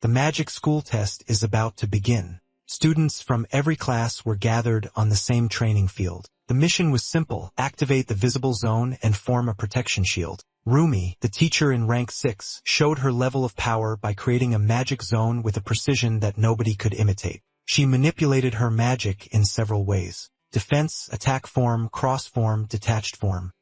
The magic school test is about to begin. Students from every class were gathered on the same training field. The mission was simple: activate the visible zone and form a protection shield. Rumi, the teacher in rank 6, showed her level of power by creating a magic zone with a precision that nobody could imitate. She manipulated her magic in several ways: defense, attack form, cross form, detached form.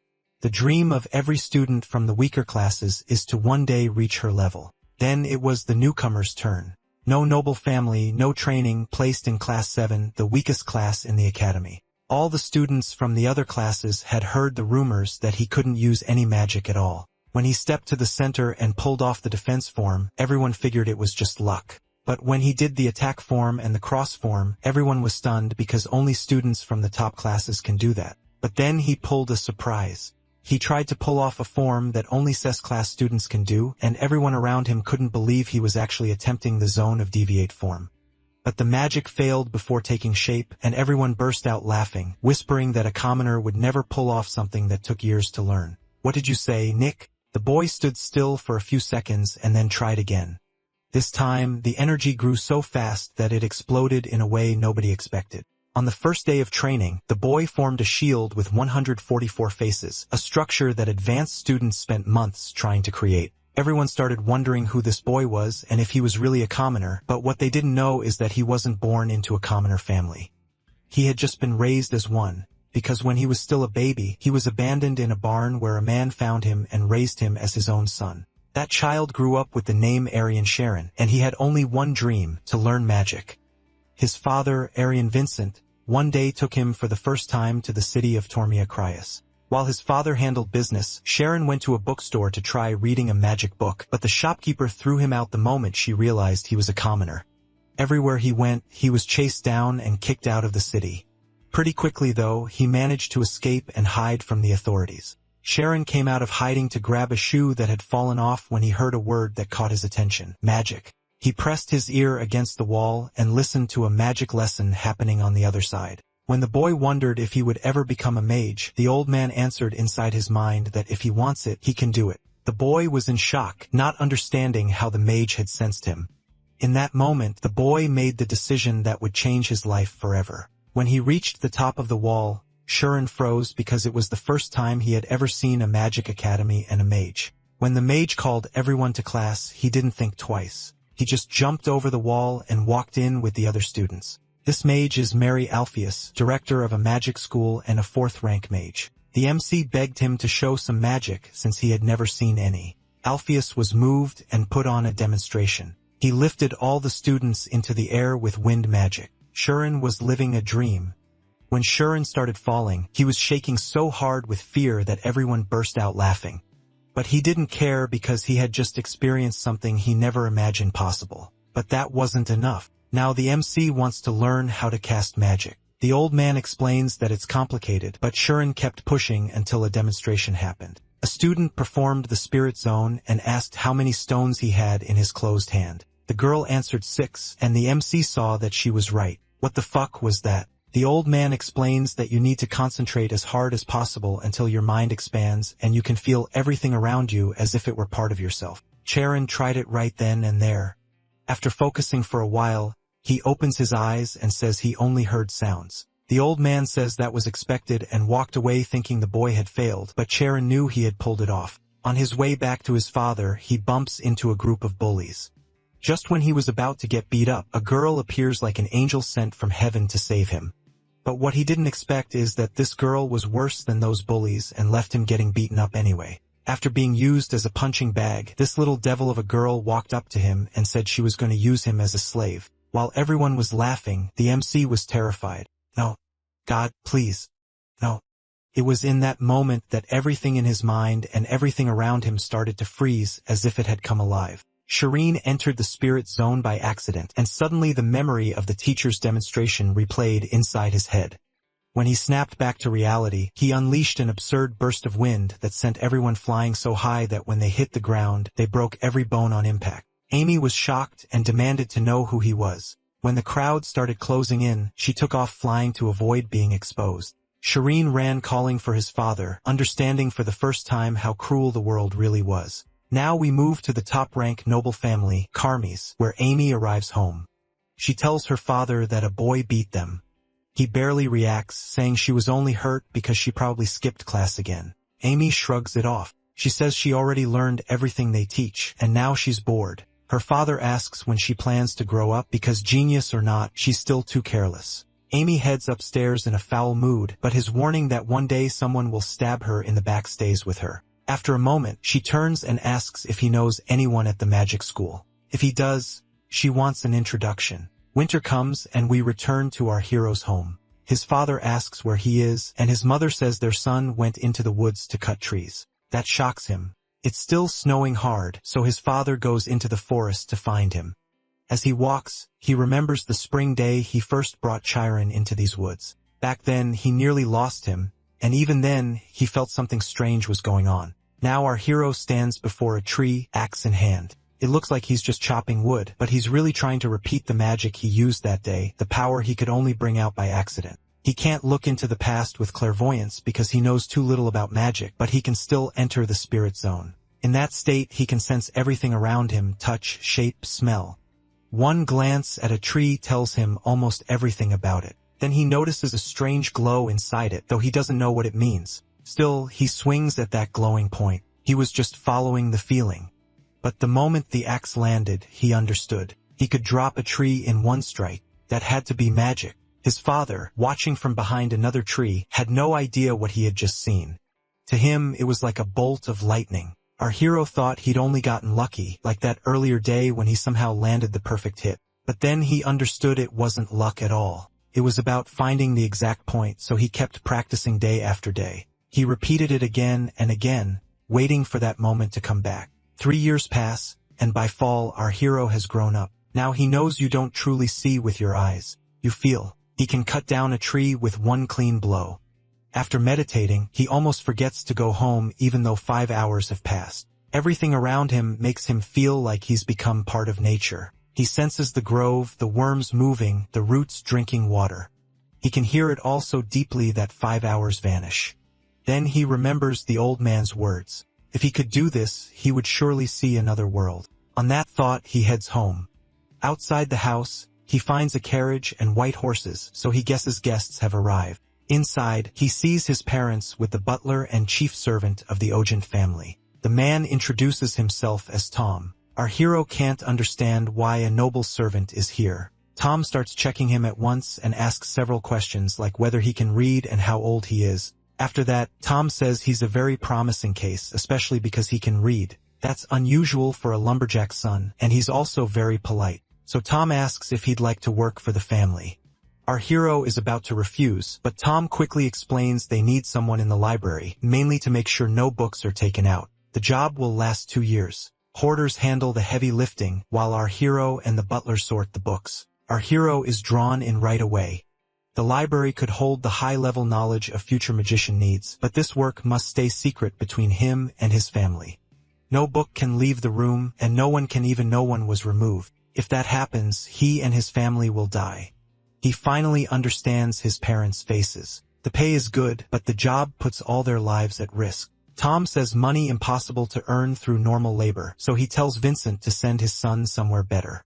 The dream of every student from the weaker classes is to one day reach her level. Then it was the newcomer's turn. No noble family, no training, placed in class 7, the weakest class in the academy. All the students from the other classes had heard the rumors that he couldn't use any magic at all. When he stepped to the center and pulled off the defense form, everyone figured it was just luck. But when he did the attack form and the cross form, everyone was stunned because only students from the top classes can do that. But then he pulled a surprise. He tried to pull off a form that only CES class students can do, and everyone around him couldn't believe he was actually attempting the zone of deviate form. But the magic failed before taking shape, and everyone burst out laughing, whispering that a commoner would never pull off something that took years to learn. "What did you say, Nick?" The boy stood still for a few seconds and then tried again. This time, the energy grew so fast that it exploded in a way nobody expected. On the first day of training, the boy formed a shield with 144 faces, a structure that advanced students spent months trying to create. Everyone started wondering who this boy was and if he was really a commoner, but what they didn't know is that he wasn't born into a commoner family. He had just been raised as one, because when he was still a baby, he was abandoned in a barn where a man found him and raised him as his own son. That child grew up with the name Arian Sharon, and he had only one dream: to learn magic. His father, Arian Vincent, one day took him for the first time to the city of Tormia Crius. While his father handled business, Sharon went to a bookstore to try reading a magic book, but the shopkeeper threw him out the moment she realized he was a commoner. Everywhere he went, he was chased down and kicked out of the city. Pretty quickly, though, he managed to escape and hide from the authorities. Sharon came out of hiding to grab a shoe that had fallen off when he heard a word that caught his attention: magic. He pressed his ear against the wall and listened to a magic lesson happening on the other side. When the boy wondered if he would ever become a mage, the old man answered inside his mind that if he wants it, he can do it. The boy was in shock, not understanding how the mage had sensed him. In that moment, the boy made the decision that would change his life forever. When he reached the top of the wall, Sharon froze because it was the first time he had ever seen a magic academy and a mage. When the mage called everyone to class, he didn't think twice. He just jumped over the wall and walked in with the other students. This mage is Mary Alpheus, director of a magic school and a 4th-rank mage. The MC begged him to show some magic since he had never seen any. Alpheus was moved and put on a demonstration. He lifted all the students into the air with wind magic. Sharon was living a dream. When Sharon started falling, he was shaking so hard with fear that everyone burst out laughing. But he didn't care because he had just experienced something he never imagined possible. But that wasn't enough. Now the MC wants to learn how to cast magic. The old man explains that it's complicated, but Sharon kept pushing until a demonstration happened. A student performed the spirit zone and asked how many stones he had in his closed hand. The girl answered 6, and the MC saw that she was right. What the fuck was that? The old man explains that you need to concentrate as hard as possible until your mind expands and you can feel everything around you as if it were part of yourself. Sharon tried it right then and there. After focusing for a while, he opens his eyes and says he only heard sounds. The old man says that was expected and walked away thinking the boy had failed, but Sharon knew he had pulled it off. On his way back to his father, he bumps into a group of bullies. Just when he was about to get beat up, a girl appears like an angel sent from heaven to save him. But what he didn't expect is that this girl was worse than those bullies and left him getting beaten up anyway. After being used as a punching bag, this little devil of a girl walked up to him and said she was going to use him as a slave. While everyone was laughing, the MC was terrified. No. God, please. No. It was in that moment that everything in his mind and everything around him started to freeze as if it had come alive. Shireen entered the spirit zone by accident, and suddenly the memory of the teacher's demonstration replayed inside his head. When he snapped back to reality, he unleashed an absurd burst of wind that sent everyone flying so high that when they hit the ground, they broke every bone on impact. Amy was shocked and demanded to know who he was. When the crowd started closing in, she took off flying to avoid being exposed. Shireen ran calling for his father, understanding for the first time how cruel the world really was. Now we move to the top-rank noble family, Carmies, where Amy arrives home. She tells her father that a boy beat them. He barely reacts, saying she was only hurt because she probably skipped class again. Amy shrugs it off. She says she already learned everything they teach, and now she's bored. Her father asks when she plans to grow up because, genius or not, she's still too careless. Amy heads upstairs in a foul mood, but his warning that one day someone will stab her in the back stays with her. After a moment, she turns and asks if he knows anyone at the magic school. If he does, she wants an introduction. Winter comes and we return to our hero's home. His father asks where he is, and his mother says their son went into the woods to cut trees. That shocks him. It's still snowing hard, so his father goes into the forest to find him. As he walks, he remembers the spring day he first brought Chiron into these woods. Back then, he nearly lost him, and even then, he felt something strange was going on. Now our hero stands before a tree, axe in hand. It looks like he's just chopping wood, but he's really trying to repeat the magic he used that day, the power he could only bring out by accident. He can't look into the past with clairvoyance because he knows too little about magic, but he can still enter the spirit zone. In that state, he can sense everything around him, touch, shape, smell. One glance at a tree tells him almost everything about it. Then he notices a strange glow inside it, though he doesn't know what it means. Still, he swings at that glowing point. He was just following the feeling. But the moment the axe landed, he understood. He could drop a tree in one strike. That had to be magic. His father, watching from behind another tree, had no idea what he had just seen. To him, it was like a bolt of lightning. Our hero thought he'd only gotten lucky, like that earlier day when he somehow landed the perfect hit. But then he understood it wasn't luck at all. It was about finding the exact point, so he kept practicing day after day. He repeated it again and again, waiting for that moment to come back. 3 years pass, and by fall, our hero has grown up. Now he knows you don't truly see with your eyes. You feel. He can cut down a tree with one clean blow. After meditating, he almost forgets to go home even though 5 hours have passed. Everything around him makes him feel like he's become part of nature. He senses the grove, the worms moving, the roots drinking water. He can hear it all so deeply that 5 hours vanish. Then he remembers the old man's words. If he could do this, he would surely see another world. On that thought, he heads home. Outside the house, he finds a carriage and white horses, so he guesses guests have arrived. Inside, he sees his parents with the butler and chief servant of the Ogent family. The man introduces himself as Tom. Our hero can't understand why a noble servant is here. Tom starts checking him at once and asks several questions like whether he can read and how old he is. After that, Tom says he's a very promising case, especially because he can read. That's unusual for a lumberjack's son, and he's also very polite. So Tom asks if he'd like to work for the family. Our hero is about to refuse, but Tom quickly explains they need someone in the library, mainly to make sure no books are taken out. The job will last 2 years. Hoarders handle the heavy lifting, while our hero and the butler sort the books. Our hero is drawn in right away. The library could hold the high-level knowledge a future magician needs, but this work must stay secret between him and his family. No book can leave the room, and no one can even know one was removed. If that happens, he and his family will die. He finally understands his parents' faces. The pay is good, but the job puts all their lives at risk. Tom says money impossible to earn through normal labor, so he tells Vincent to send his son somewhere better.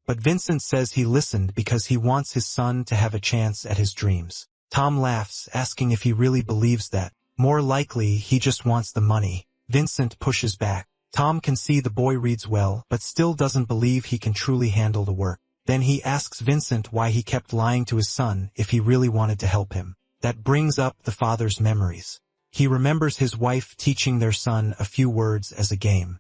But Vincent says he listened because he wants his son to have a chance at his dreams. Tom laughs, asking if he really believes that. More likely, he just wants the money. Vincent pushes back. Tom can see the boy reads well, but still doesn't believe he can truly handle the work. Then he asks Vincent why he kept lying to his son if he really wanted to help him. That brings up the father's memories. He remembers his wife teaching their son a few words as a game.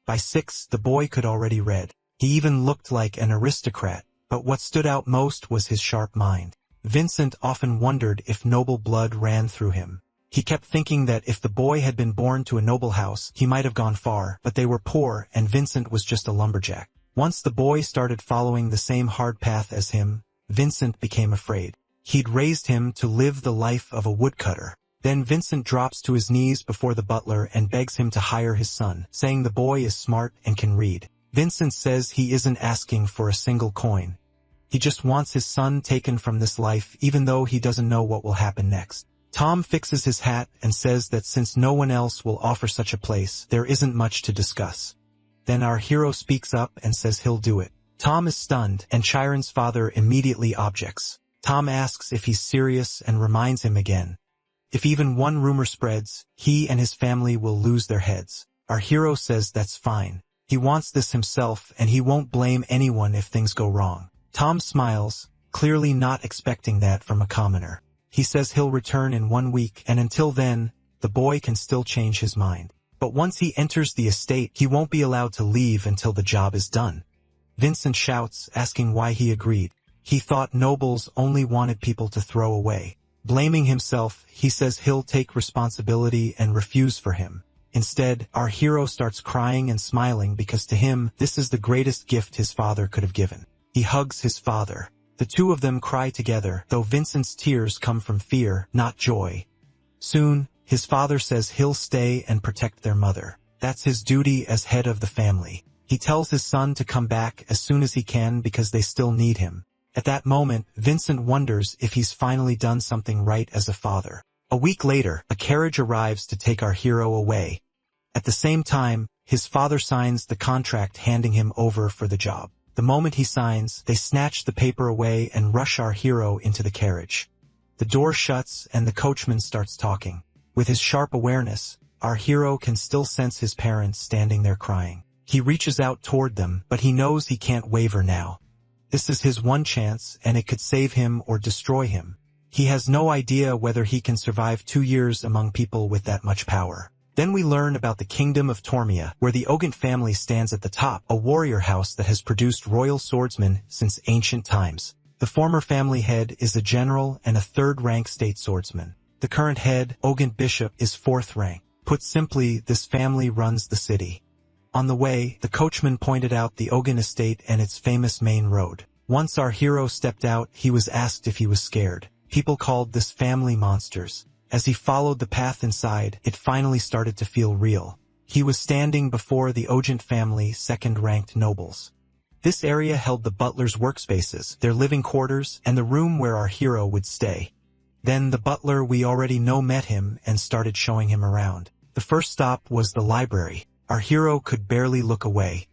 By 6, the boy could already read. He even looked like an aristocrat, but what stood out most was his sharp mind. Vincent often wondered if noble blood ran through him. He kept thinking that if the boy had been born to a noble house, he might have gone far, but they were poor and Vincent was just a lumberjack. Once the boy started following the same hard path as him, Vincent became afraid. He'd raised him to live the life of a woodcutter. Then Vincent drops to his knees before the butler and begs him to hire his son, saying the boy is smart and can read. Vincent says he isn't asking for a single coin. He just wants his son taken from this life even though he doesn't know what will happen next. Tom fixes his hat and says that since no one else will offer such a place, there isn't much to discuss. Then our hero speaks up and says he'll do it. Tom is stunned, and Chiron's father immediately objects. Tom asks if he's serious and reminds him again. If even one rumor spreads, he and his family will lose their heads. Our hero says that's fine. He wants this himself and he won't blame anyone if things go wrong. Tom smiles, clearly not expecting that from a commoner. He says he'll return in 1 week, and until then, the boy can still change his mind. But once he enters the estate, he won't be allowed to leave until the job is done. Vincent shouts, asking why he agreed. He thought nobles only wanted people to throw away. Blaming himself, he says he'll take responsibility and refuse for him. Instead, our hero starts crying and smiling because to him, this is the greatest gift his father could have given. He hugs his father. The two of them cry together, though Vincent's tears come from fear, not joy. Soon, his father says he'll stay and protect their mother. That's his duty as head of the family. He tells his son to come back as soon as he can because they still need him. At that moment, Vincent wonders if he's finally done something right as a father. A week later, a carriage arrives to take our hero away. At the same time, his father signs the contract handing him over for the job. The moment he signs, they snatch the paper away and rush our hero into the carriage. The door shuts and the coachman starts talking. With his sharp awareness, our hero can still sense his parents standing there crying. He reaches out toward them, but he knows he can't waver now. This is his one chance, and it could save him or destroy him. He has no idea whether he can survive 2 years among people with that much power. Then we learn about the kingdom of Tormia, where the Ogent family stands at the top, a warrior house that has produced royal swordsmen since ancient times. The former family head is a general and a third-rank state swordsman. The current head, Ogent Bishop, is 4th rank. Put simply, this family runs the city. On the way, the coachman pointed out the Ogent estate and its famous main road. Once our hero stepped out, he was asked if he was scared. People called this family monsters. As he followed the path inside, it finally started to feel real. He was standing before the Ogent family 2nd-ranked nobles. This area held the butler's workspaces, their living quarters, and the room where our hero would stay. Then the butler we already know met him and started showing him around. The first stop was the library. Our hero could barely look away.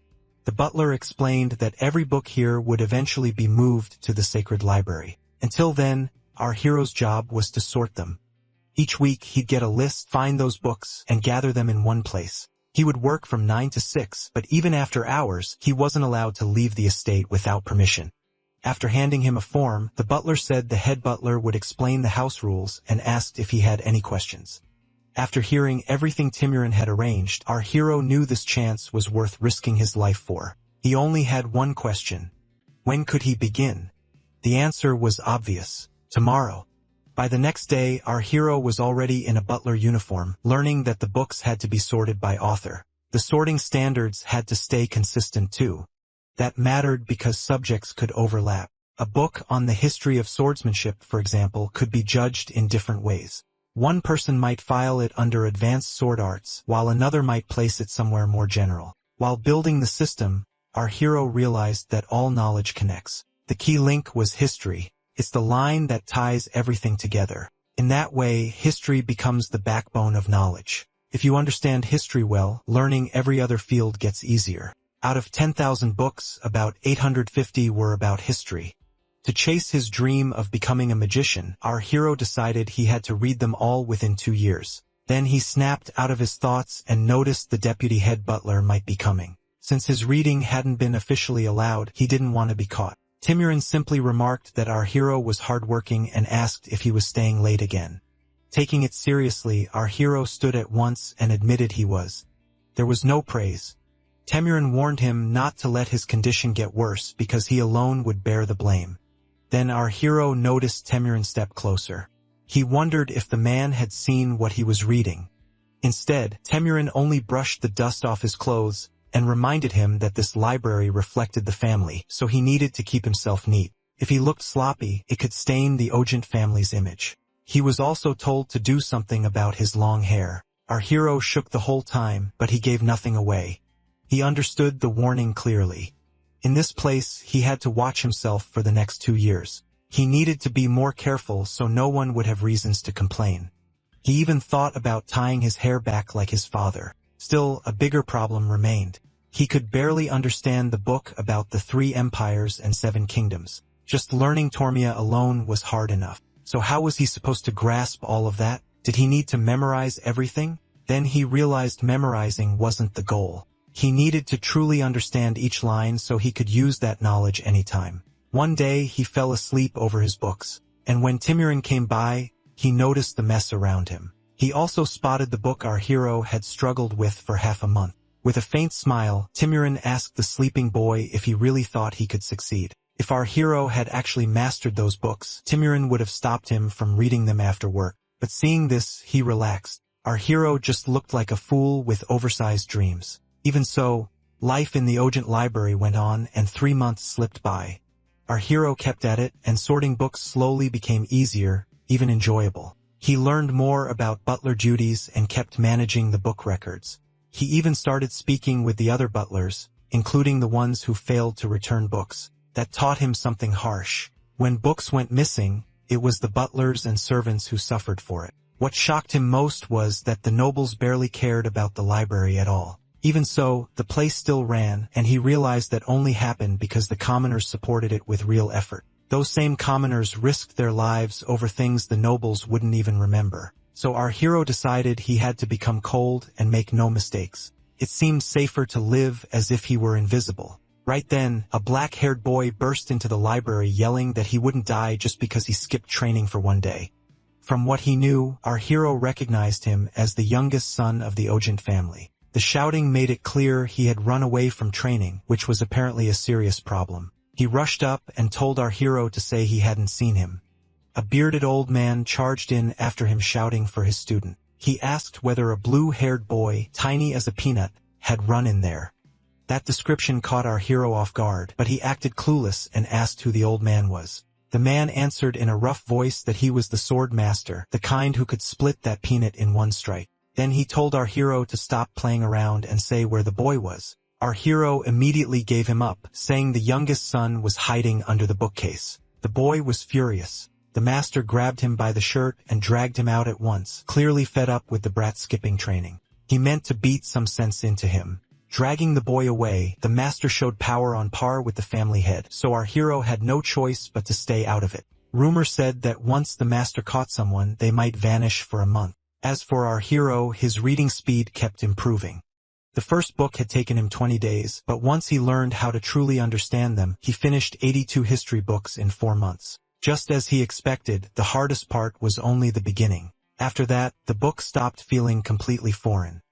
The butler explained that every book here would eventually be moved to the sacred library. Until then, our hero's job was to sort them. Each week he'd get a list, find those books, and gather them in one place. He would work from 9 to 6, but even after hours, he wasn't allowed to leave the estate without permission. After handing him a form, the butler said the head butler would explain the house rules and asked if he had any questions. After hearing everything Timurin had arranged, our hero knew this chance was worth risking his life for. He only had one question. When could he begin? The answer was obvious. Tomorrow. By the next day, our hero was already in a butler uniform, learning that the books had to be sorted by author. The sorting standards had to stay consistent too. That mattered because subjects could overlap. A book on the history of swordsmanship, for example, could be judged in different ways. One person might file it under advanced sword arts, while another might place it somewhere more general. While building the system, our hero realized that all knowledge connects. The key link was history. It's the line that ties everything together. In that way, history becomes the backbone of knowledge. If you understand history well, learning every other field gets easier. Out of 10,000 books, about 850 were about history. To chase his dream of becoming a magician, our hero decided he had to read them all within 2 years. Then he snapped out of his thoughts and noticed the deputy head butler might be coming. Since his reading hadn't been officially allowed, he didn't want to be caught. Timurin simply remarked that our hero was hardworking and asked if he was staying late again. Taking it seriously, our hero stood at once and admitted he was. There was no praise. Timurin warned him not to let his condition get worse because he alone would bear the blame. Then our hero noticed Timurin step closer. He wondered if the man had seen what he was reading. Instead, Timurin only brushed the dust off his clothes and reminded him that this library reflected the family, so he needed to keep himself neat. If he looked sloppy, it could stain the Ogent family's image. He was also told to do something about his long hair. Our hero shook the whole time, but he gave nothing away. He understood the warning clearly. In this place, he had to watch himself for the next 2 years. He needed to be more careful so no one would have reasons to complain. He even thought about tying his hair back like his father. Still, a bigger problem remained. He could barely understand the book about the 3 empires and 7 kingdoms. Just learning Tormia alone was hard enough. So how was he supposed to grasp all of that? Did he need to memorize everything? Then he realized memorizing wasn't the goal. He needed to truly understand each line so he could use that knowledge anytime. One day he fell asleep over his books, and when Timirin came by, he noticed the mess around him. He also spotted the book our hero had struggled with for half a month. With a faint smile, Timirin asked the sleeping boy if he really thought he could succeed. If our hero had actually mastered those books, Timirin would have stopped him from reading them after work. But seeing this, he relaxed. Our hero just looked like a fool with oversized dreams. Even so, life in the Ogent library went on and 3 months slipped by. Our hero kept at it, and sorting books slowly became easier, even enjoyable. He learned more about butler duties and kept managing the book records. He even started speaking with the other butlers, including the ones who failed to return books. That taught him something harsh. When books went missing, it was the butlers and servants who suffered for it. What shocked him most was that the nobles barely cared about the library at all. Even so, the place still ran, and he realized that only happened because the commoners supported it with real effort. Those same commoners risked their lives over things the nobles wouldn't even remember. So our hero decided he had to become cold and make no mistakes. It seemed safer to live as if he were invisible. Right then, a black-haired boy burst into the library yelling that he wouldn't die just because he skipped training for one day. From what he knew, our hero recognized him as the youngest son of the Ogent family. The shouting made it clear he had run away from training, which was apparently a serious problem. He rushed up and told our hero to say he hadn't seen him. A bearded old man charged in after him shouting for his student. He asked whether a blue-haired boy, tiny as a peanut, had run in there. That description caught our hero off guard, but he acted clueless and asked who the old man was. The man answered in a rough voice that he was the sword master, the kind who could split that peanut in one strike. Then he told our hero to stop playing around and say where the boy was. Our hero immediately gave him up, saying the youngest son was hiding under the bookcase. The boy was furious. The master grabbed him by the shirt and dragged him out at once, clearly fed up with the brat's skipping training. He meant to beat some sense into him. Dragging the boy away, the master showed power on par with the family head, so our hero had no choice but to stay out of it. Rumor said that once the master caught someone, they might vanish for a month. As for our hero, his reading speed kept improving. The first book had taken him 20 days, but once he learned how to truly understand them, he finished 82 history books in 4 months. Just as he expected, the hardest part was only the beginning. After that, the book stopped feeling completely foreign.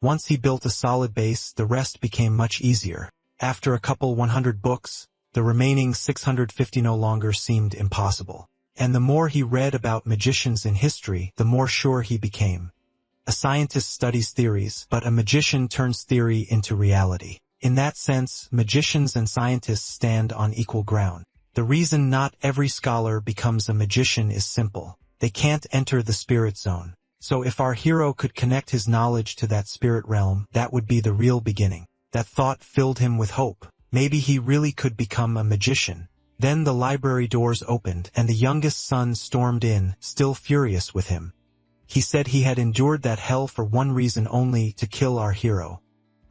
Once he built a solid base, the rest became much easier. After a couple 100 books, the remaining 650 no longer seemed impossible. And the more he read about magicians in history, the more sure he became. A scientist studies theories, but a magician turns theory into reality. In that sense, magicians and scientists stand on equal ground. The reason not every scholar becomes a magician is simple. They can't enter the spirit zone. So if our hero could connect his knowledge to that spirit realm, that would be the real beginning. That thought filled him with hope. Maybe he really could become a magician. Then the library doors opened, and the youngest son stormed in, still furious with him. He said he had endured that hell for one reason only, to kill our hero.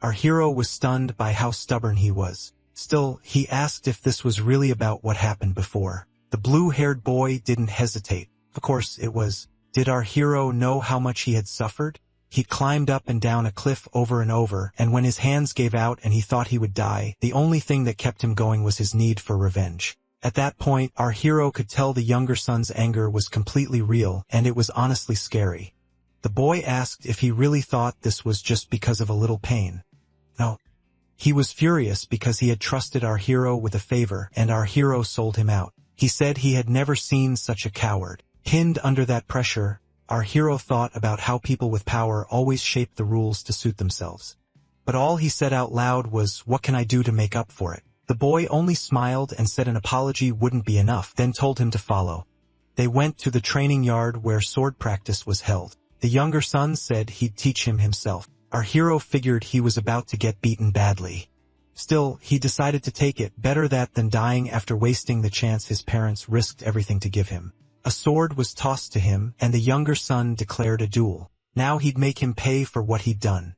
Our hero was stunned by how stubborn he was. Still, he asked if this was really about what happened before. The blue-haired boy didn't hesitate. Of course it was. Did our hero know how much he had suffered? He climbed up and down a cliff over and over, and when his hands gave out and he thought he would die, the only thing that kept him going was his need for revenge. At that point, our hero could tell the younger son's anger was completely real, and it was honestly scary. The boy asked if he really thought this was just because of a little pain. No. He was furious because he had trusted our hero with a favor, and our hero sold him out. He said he had never seen such a coward. Pinned under that pressure, our hero thought about how people with power always shape the rules to suit themselves. But all he said out loud was, "What can I do to make up for it?" The boy only smiled and said an apology wouldn't be enough, then told him to follow. They went to the training yard where sword practice was held. The younger son said he'd teach him himself. Our hero figured he was about to get beaten badly. Still, he decided to take it, better that than dying after wasting the chance his parents risked everything to give him. A sword was tossed to him, and the younger son declared a duel. Now he'd make him pay for what he'd done.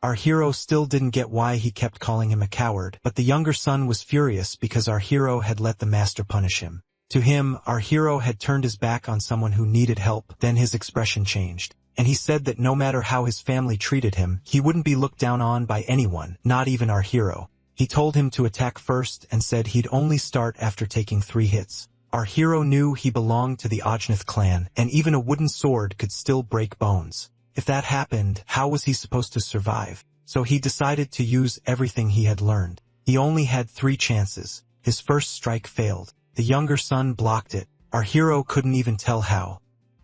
Our hero still didn't get why he kept calling him a coward, but the younger son was furious because our hero had let the master punish him. To him, our hero had turned his back on someone who needed help. Then his expression changed, and he said that no matter how his family treated him, he wouldn't be looked down on by anyone, not even our hero. He told him to attack first and said he'd only start after taking 3 hits. Our hero knew he belonged to the Ajnath clan, and even a wooden sword could still break bones. If that happened, how was he supposed to survive? So he decided to use everything he had learned. He only had 3 chances. His first strike failed. The younger son blocked it. Our hero couldn't even tell how.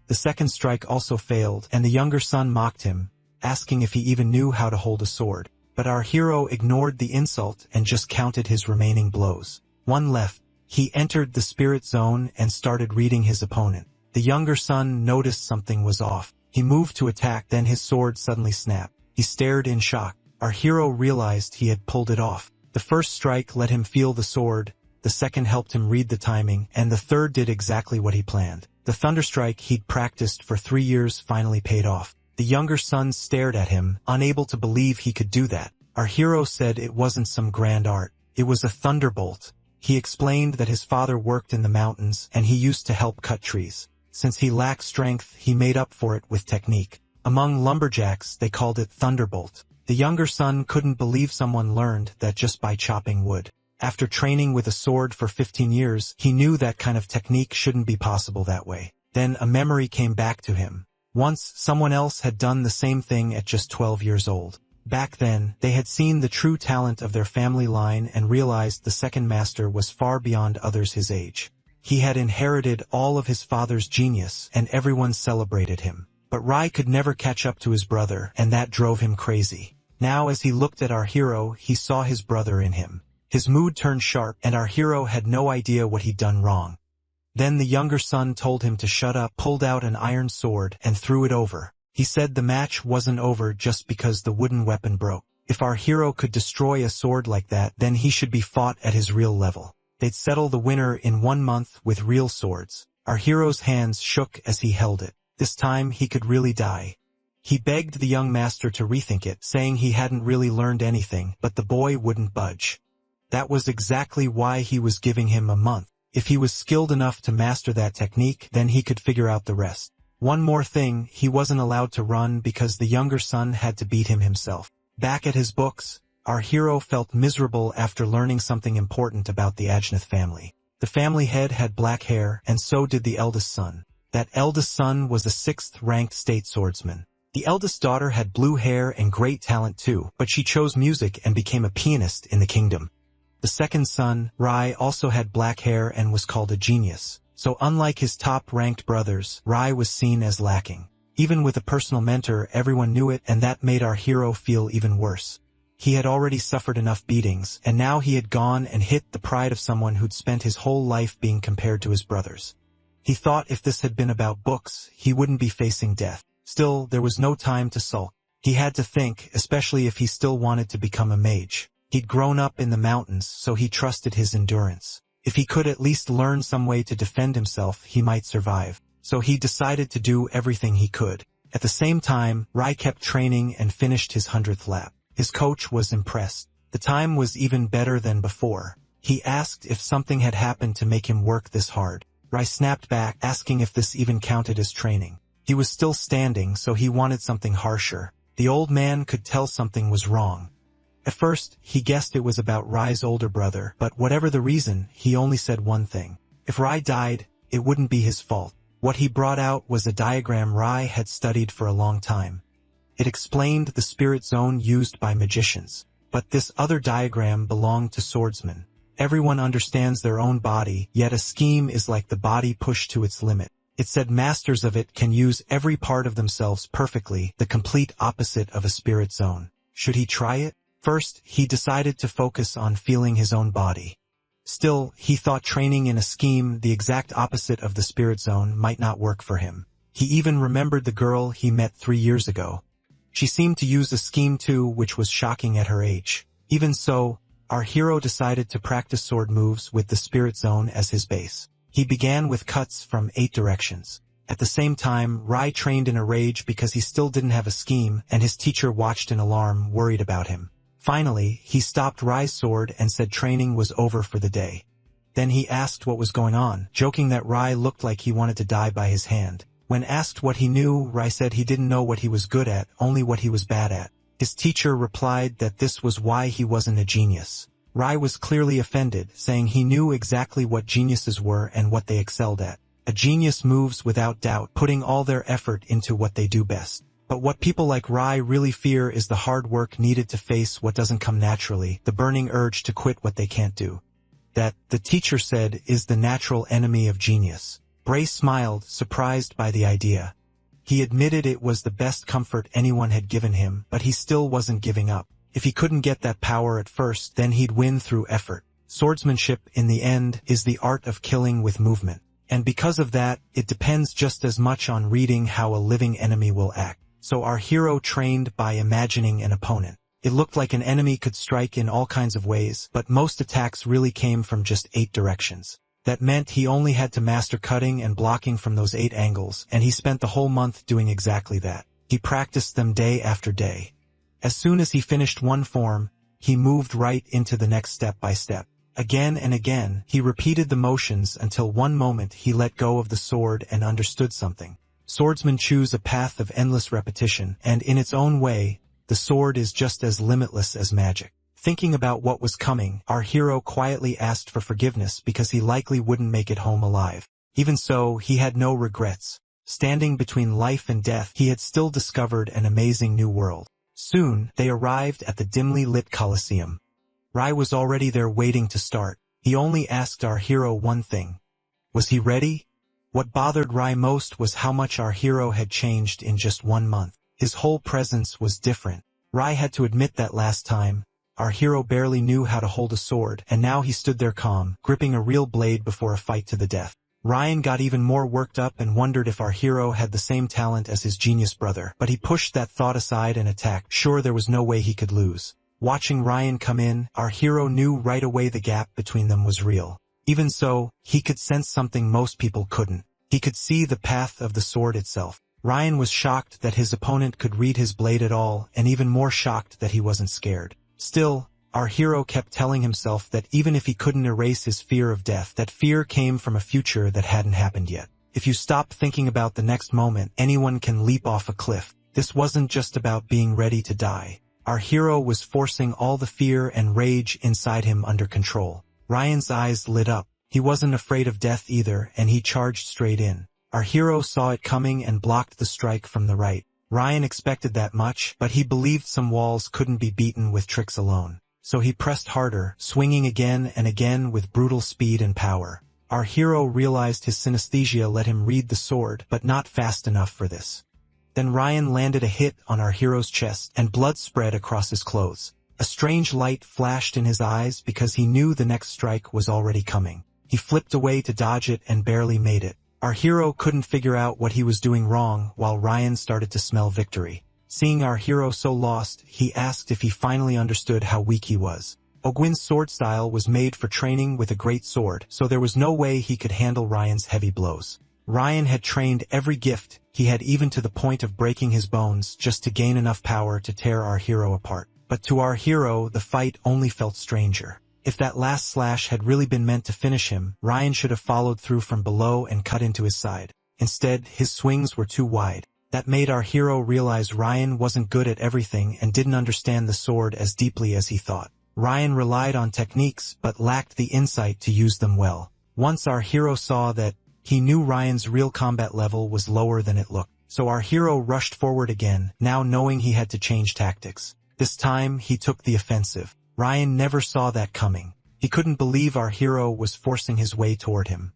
The second strike also failed, and the younger son mocked him, asking if he even knew how to hold a sword. But our hero ignored the insult and just counted his remaining blows. 1 left. He entered the spirit zone and started reading his opponent. The younger son noticed something was off. He moved to attack, then his sword suddenly snapped. He stared in shock. Our hero realized he had pulled it off. The first strike let him feel the sword, the second helped him read the timing, and the third did exactly what he planned. The thunderstrike he'd practiced for 3 years finally paid off. The younger son stared at him, unable to believe he could do that. Our hero said it wasn't some grand art. It was a thunderbolt. He explained that his father worked in the mountains and he used to help cut trees. Since he lacked strength, he made up for it with technique. Among lumberjacks, they called it thunderbolt. The younger son couldn't believe someone learned that just by chopping wood. After training with a sword for 15 years, he knew that kind of technique shouldn't be possible that way. Then a memory came back to him. Once, someone else had done the same thing at just 12 years old. Back then, they had seen the true talent of their family line and realized the second master was far beyond others his age. He had inherited all of his father's genius, and everyone celebrated him. But Rai could never catch up to his brother, and that drove him crazy. Now as he looked at our hero, he saw his brother in him. His mood turned sharp, and our hero had no idea what he'd done wrong. Then the younger son told him to shut up, pulled out an iron sword, and threw it over. He said the match wasn't over just because the wooden weapon broke. If our hero could destroy a sword like that, then he should be fought at his real level. They'd settle the winner in 1 month with real swords. Our hero's hands shook as he held it. This time he could really die. He begged the young master to rethink it, saying he hadn't really learned anything, but the boy wouldn't budge. That was exactly why he was giving him a month. If he was skilled enough to master that technique, then he could figure out the rest. One more thing, he wasn't allowed to run because the younger son had to beat him himself. Back at his books, our hero felt miserable after learning something important about the Ajnath family. The family head had black hair, and so did the eldest son. That eldest son was a 6th-ranked state swordsman. The eldest daughter had blue hair and great talent too, but she chose music and became a pianist in the kingdom. The second son, Rai, also had black hair and was called a genius. So unlike his top-ranked brothers, Rai was seen as lacking. Even with a personal mentor, everyone knew it, and that made our hero feel even worse. He had already suffered enough beatings, and now he had gone and hit the pride of someone who'd spent his whole life being compared to his brothers. He thought if this had been about books, he wouldn't be facing death. Still, there was no time to sulk. He had to think, especially if he still wanted to become a mage. He'd grown up in the mountains, so he trusted his endurance. If he could at least learn some way to defend himself, he might survive. So he decided to do everything he could. At the same time, Rai kept training and finished his 100th lap. His coach was impressed. The time was even better than before. He asked if something had happened to make him work this hard. Rai snapped back, asking if this even counted as training. He was still standing, so he wanted something harsher. The old man could tell something was wrong. At first, he guessed it was about Rai's older brother, but whatever the reason, he only said one thing. If Rai died, it wouldn't be his fault. What he brought out was a diagram Rai had studied for a long time. It explained the spirit zone used by magicians. But this other diagram belonged to swordsmen. Everyone understands their own body, yet a scheme is like the body pushed to its limit. It said masters of it can use every part of themselves perfectly, the complete opposite of a spirit zone. Should he try it? First, he decided to focus on feeling his own body. Still, he thought training in a scheme the exact opposite of the spirit zone might not work for him. He even remembered the girl he met 3 years ago. She seemed to use a scheme too, which was shocking at her age. Even so, our hero decided to practice sword moves with the spirit zone as his base. He began with cuts from 8 directions. At the same time, Rai trained in a rage because he still didn't have a scheme, and his teacher watched in alarm, worried about him. Finally, he stopped Rai's sword and said training was over for the day. Then he asked what was going on, joking that Rai looked like he wanted to die by his hand. When asked what he knew, Rai said he didn't know what he was good at, only what he was bad at. His teacher replied that this was why he wasn't a genius. Rai was clearly offended, saying he knew exactly what geniuses were and what they excelled at. A genius moves without doubt, putting all their effort into what they do best. But what people like Rai really fear is the hard work needed to face what doesn't come naturally, the burning urge to quit what they can't do. That, the teacher said, is the natural enemy of genius. Bray smiled, surprised by the idea. He admitted it was the best comfort anyone had given him, but he still wasn't giving up. If he couldn't get that power at first, then he'd win through effort. Swordsmanship, in the end, is the art of killing with movement. And because of that, it depends just as much on reading how a living enemy will act. So our hero trained by imagining an opponent. It looked like an enemy could strike in all kinds of ways, but most attacks really came from just 8 directions. That meant he only had to master cutting and blocking from those 8 angles, and he spent the whole month doing exactly that. He practiced them day after day. As soon as he finished one form, he moved right into the next step by step. Again and again, he repeated the motions until one moment he let go of the sword and understood something. Swordsmen choose a path of endless repetition, and in its own way, the sword is just as limitless as magic. Thinking about what was coming, our hero quietly asked for forgiveness because he likely wouldn't make it home alive. Even so, he had no regrets. Standing between life and death, he had still discovered an amazing new world. Soon, they arrived at the dimly lit Colosseum. Rai was already there waiting to start. He only asked our hero one thing. Was he ready? What bothered Rai most was how much our hero had changed in just 1 month. His whole presence was different. Rai had to admit that last time. Our hero barely knew how to hold a sword, and now he stood there calm, gripping a real blade before a fight to the death. Ryan got even more worked up and wondered if our hero had the same talent as his genius brother, but he pushed that thought aside and attacked, sure there was no way he could lose. Watching Ryan come in, our hero knew right away the gap between them was real. Even so, he could sense something most people couldn't. He could see the path of the sword itself. Ryan was shocked that his opponent could read his blade at all, and even more shocked that he wasn't scared. Still, our hero kept telling himself that even if he couldn't erase his fear of death, that fear came from a future that hadn't happened yet. If you stop thinking about the next moment, anyone can leap off a cliff. This wasn't just about being ready to die. Our hero was forcing all the fear and rage inside him under control. Ryan's eyes lit up. He wasn't afraid of death either, and he charged straight in. Our hero saw it coming and blocked the strike from the right. Ryan expected that much, but he believed some walls couldn't be beaten with tricks alone. So he pressed harder, swinging again and again with brutal speed and power. Our hero realized his synesthesia let him read the sword, but not fast enough for this. Then Ryan landed a hit on our hero's chest, and blood spread across his clothes. A strange light flashed in his eyes because he knew the next strike was already coming. He flipped away to dodge it and barely made it. Our hero couldn't figure out what he was doing wrong, while Ryan started to smell victory. Seeing our hero so lost, he asked if he finally understood how weak he was. Ogwin's sword style was made for training with a great sword, so there was no way he could handle Ryan's heavy blows. Ryan had trained every gift, he had even to the point of breaking his bones just to gain enough power to tear our hero apart. But to our hero, the fight only felt stranger. If that last slash had really been meant to finish him, Ryan should have followed through from below and cut into his side. Instead, his swings were too wide. That made our hero realize Ryan wasn't good at everything and didn't understand the sword as deeply as he thought. Ryan relied on techniques but lacked the insight to use them well. Once our hero saw that, he knew Ryan's real combat level was lower than it looked. So our hero rushed forward again, now knowing he had to change tactics. This time, he took the offensive. Ryan never saw that coming. He couldn't believe our hero was forcing his way toward him.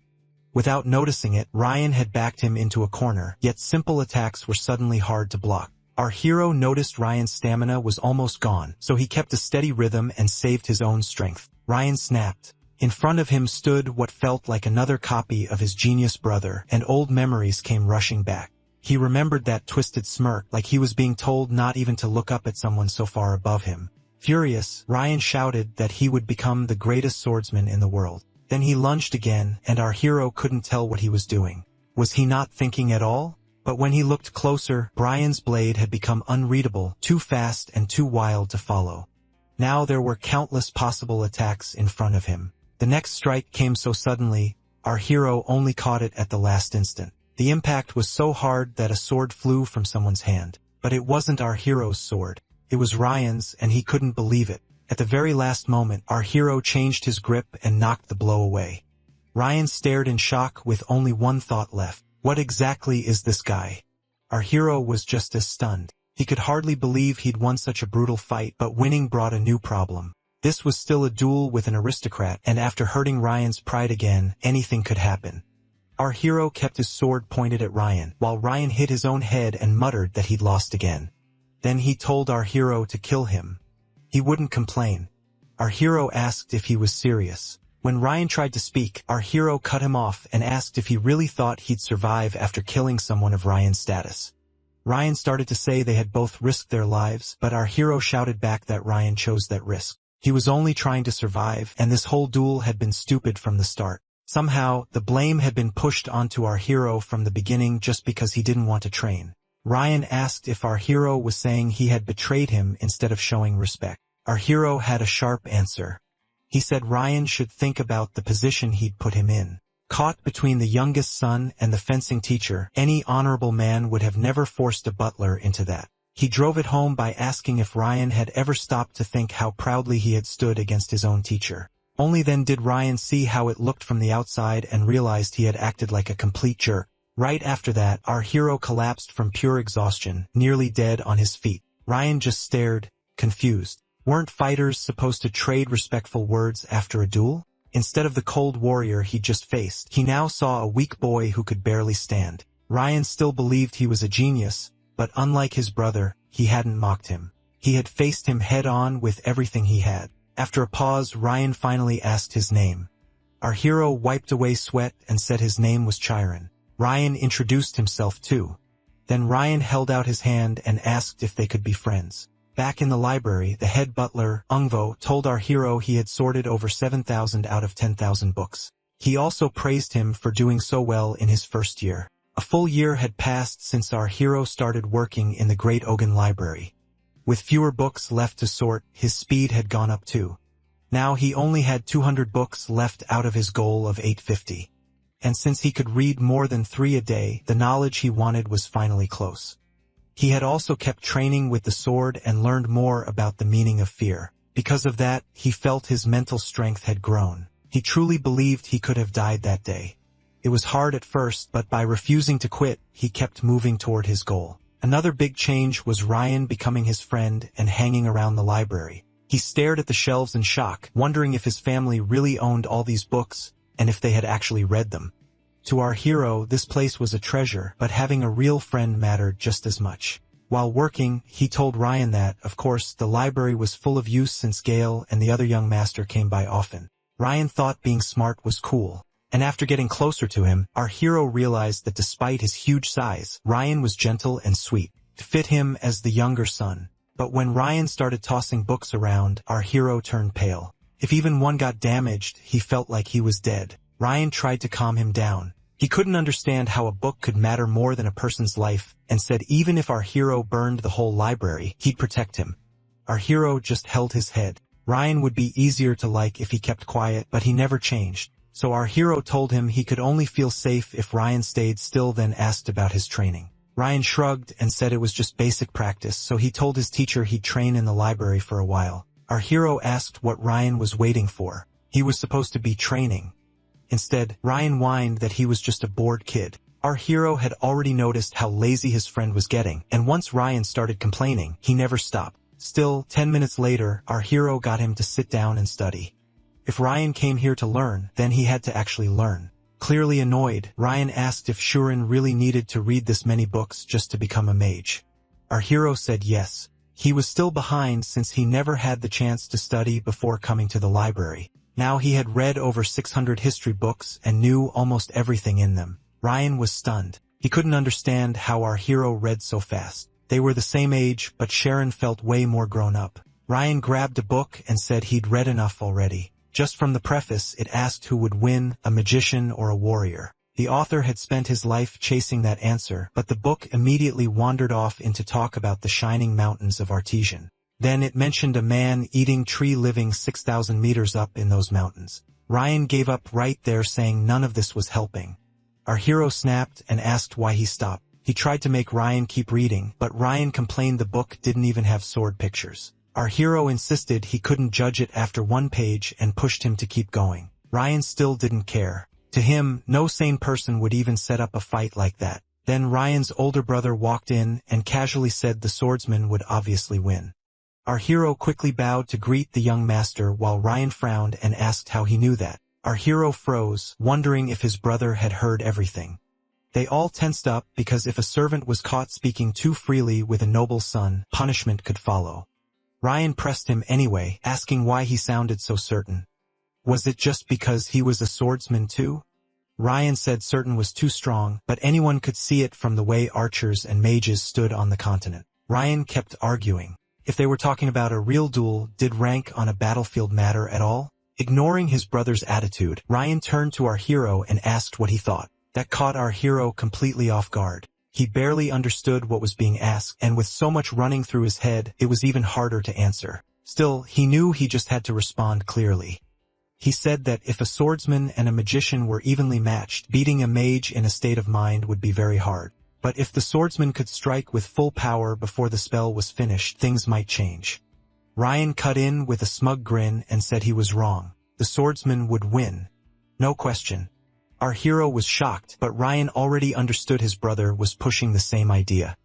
Without noticing it, Ryan had backed him into a corner, yet simple attacks were suddenly hard to block. Our hero noticed Ryan's stamina was almost gone, so he kept a steady rhythm and saved his own strength. Ryan snapped. In front of him stood what felt like another copy of his genius brother, and old memories came rushing back. He remembered that twisted smirk, like he was being told not even to look up at someone so far above him. Furious, Ryan shouted that he would become the greatest swordsman in the world. Then he lunged again, and our hero couldn't tell what he was doing. Was he not thinking at all? But when he looked closer, Brian's blade had become unreadable, too fast and too wild to follow. Now there were countless possible attacks in front of him. The next strike came so suddenly, our hero only caught it at the last instant. The impact was so hard that a sword flew from someone's hand. But it wasn't our hero's sword. It was Ryan's, and he couldn't believe it. At the very last moment, our hero changed his grip and knocked the blow away. Ryan stared in shock with only one thought left. What exactly is this guy? Our hero was just as stunned. He could hardly believe he'd won such a brutal fight, but winning brought a new problem. This was still a duel with an aristocrat, and after hurting Ryan's pride again, anything could happen. Our hero kept his sword pointed at Ryan, while Ryan hit his own head and muttered that he'd lost again. Then he told our hero to kill him. He wouldn't complain. Our hero asked if he was serious. When Ryan tried to speak, our hero cut him off and asked if he really thought he'd survive after killing someone of Ryan's status. Ryan started to say they had both risked their lives, but our hero shouted back that Ryan chose that risk. He was only trying to survive, and this whole duel had been stupid from the start. Somehow, the blame had been pushed onto our hero from the beginning just because he didn't want to train. Ryan asked if our hero was saying he had betrayed him instead of showing respect. Our hero had a sharp answer. He said Ryan should think about the position he'd put him in. Caught between the youngest son and the fencing teacher, any honorable man would have never forced a butler into that. He drove it home by asking if Ryan had ever stopped to think how proudly he had stood against his own teacher. Only then did Ryan see how it looked from the outside and realized he had acted like a complete jerk. Right after that, our hero collapsed from pure exhaustion, nearly dead on his feet. Ryan just stared, confused. Weren't fighters supposed to trade respectful words after a duel? Instead of the cold warrior he just faced, he now saw a weak boy who could barely stand. Ryan still believed he was a genius, but unlike his brother, he hadn't mocked him. He had faced him head-on with everything he had. After a pause, Ryan finally asked his name. Our hero wiped away sweat and said his name was Chiron. Ryan introduced himself too. Then Ryan held out his hand and asked if they could be friends. Back in the library, the head butler, Ungvo, told our hero he had sorted over 7,000 out of 10,000 books. He also praised him for doing so well in his first year. A full year had passed since our hero started working in the Great Ogun Library. With fewer books left to sort, his speed had gone up too. Now he only had 200 books left out of his goal of 850. And since he could read more than 3 a day, the knowledge he wanted was finally close. He had also kept training with the sword and learned more about the meaning of fear. Because of that, he felt his mental strength had grown. He truly believed he could have died that day. It was hard at first, but by refusing to quit, he kept moving toward his goal. Another big change was Ryan becoming his friend and hanging around the library. He stared at the shelves in shock, wondering if his family really owned all these books, and if they had actually read them. To our hero, this place was a treasure, but having a real friend mattered just as much. While working, he told Ryan that, of course, the library was full of use since Gale and the other young master came by often. Ryan thought being smart was cool. And after getting closer to him, our hero realized that despite his huge size, Ryan was gentle and sweet, to fit him as the younger son. But when Ryan started tossing books around, our hero turned pale. If even one got damaged, he felt like he was dead. Ryan tried to calm him down. He couldn't understand how a book could matter more than a person's life, and said even if our hero burned the whole library, he'd protect him. Our hero just held his head. Ryan would be easier to like if he kept quiet, but he never changed. So our hero told him he could only feel safe if Ryan stayed still, then asked about his training. Ryan shrugged and said it was just basic practice, so he told his teacher he'd train in the library for a while. Our hero asked what Ryan was waiting for. He was supposed to be training. Instead, Ryan whined that he was just a bored kid. Our hero had already noticed how lazy his friend was getting, and once Ryan started complaining, he never stopped. Still, 10 minutes later, our hero got him to sit down and study. If Ryan came here to learn, then he had to actually learn. Clearly annoyed, Ryan asked if Shuren really needed to read this many books just to become a mage. Our hero said yes. He was still behind since he never had the chance to study before coming to the library. Now he had read over 600 history books and knew almost everything in them. Ryan was stunned. He couldn't understand how our hero read so fast. They were the same age, but Sharon felt way more grown up. Ryan grabbed a book and said he'd read enough already. Just from the preface, it asked who would win, a magician or a warrior. The author had spent his life chasing that answer, but the book immediately wandered off into talk about the shining mountains of Artesian. Then it mentioned a man-eating tree living 6,000 meters up in those mountains. Ryan gave up right there, saying none of this was helping. Our hero snapped and asked why he stopped. He tried to make Ryan keep reading, but Ryan complained the book didn't even have sword pictures. Our hero insisted he couldn't judge it after one page and pushed him to keep going. Ryan still didn't care. To him, no sane person would even set up a fight like that. Then Ryan's older brother walked in and casually said the swordsman would obviously win. Our hero quickly bowed to greet the young master while Ryan frowned and asked how he knew that. Our hero froze, wondering if his brother had heard everything. They all tensed up because if a servant was caught speaking too freely with a noble son, punishment could follow. Ryan pressed him anyway, asking why he sounded so certain. Was it just because he was a swordsman too? Ryan said certain was too strong, but anyone could see it from the way archers and mages stood on the continent. Ryan kept arguing. If they were talking about a real duel, did rank on a battlefield matter at all? Ignoring his brother's attitude, Ryan turned to our hero and asked what he thought. That caught our hero completely off guard. He barely understood what was being asked, and with so much running through his head, it was even harder to answer. Still, he knew he just had to respond clearly. He said that if a swordsman and a magician were evenly matched, beating a mage in a state of mind would be very hard. But if the swordsman could strike with full power before the spell was finished, things might change. Ryan cut in with a smug grin and said he was wrong. The swordsman would win. No question. Our hero was shocked, but Ryan already understood his brother was pushing the same idea.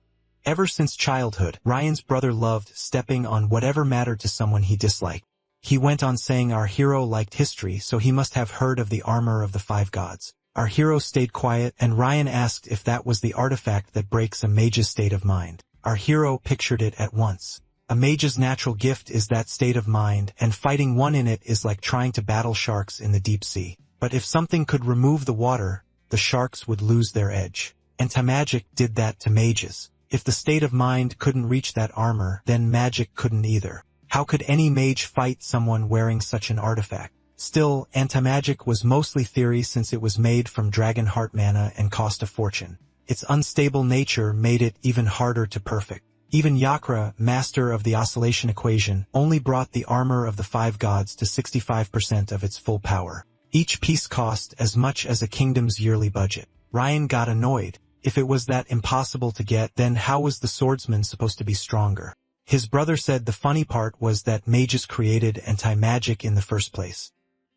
Ever since childhood, Ryan's brother loved stepping on whatever mattered to someone he disliked. He went on saying our hero liked history, so he must have heard of the armor of the 5 gods. Our hero stayed quiet, and Ryan asked if that was the artifact that breaks a mage's state of mind. Our hero pictured it at once. A mage's natural gift is that state of mind, and fighting one in it is like trying to battle sharks in the deep sea. But if something could remove the water, the sharks would lose their edge. Anti-magic did that to mages. If the state of mind couldn't reach that armor, then magic couldn't either. How could any mage fight someone wearing such an artifact? Still, anti-magic was mostly theory since it was made from dragon heart mana and cost a fortune. Its unstable nature made it even harder to perfect. Even Yakra, master of the oscillation equation, only brought the armor of the 5 gods to 65% of its full power. Each piece cost as much as a kingdom's yearly budget. Ryan got annoyed. If it was that impossible to get, then how was the swordsman supposed to be stronger? His brother said the funny part was that mages created anti-magic in the first place.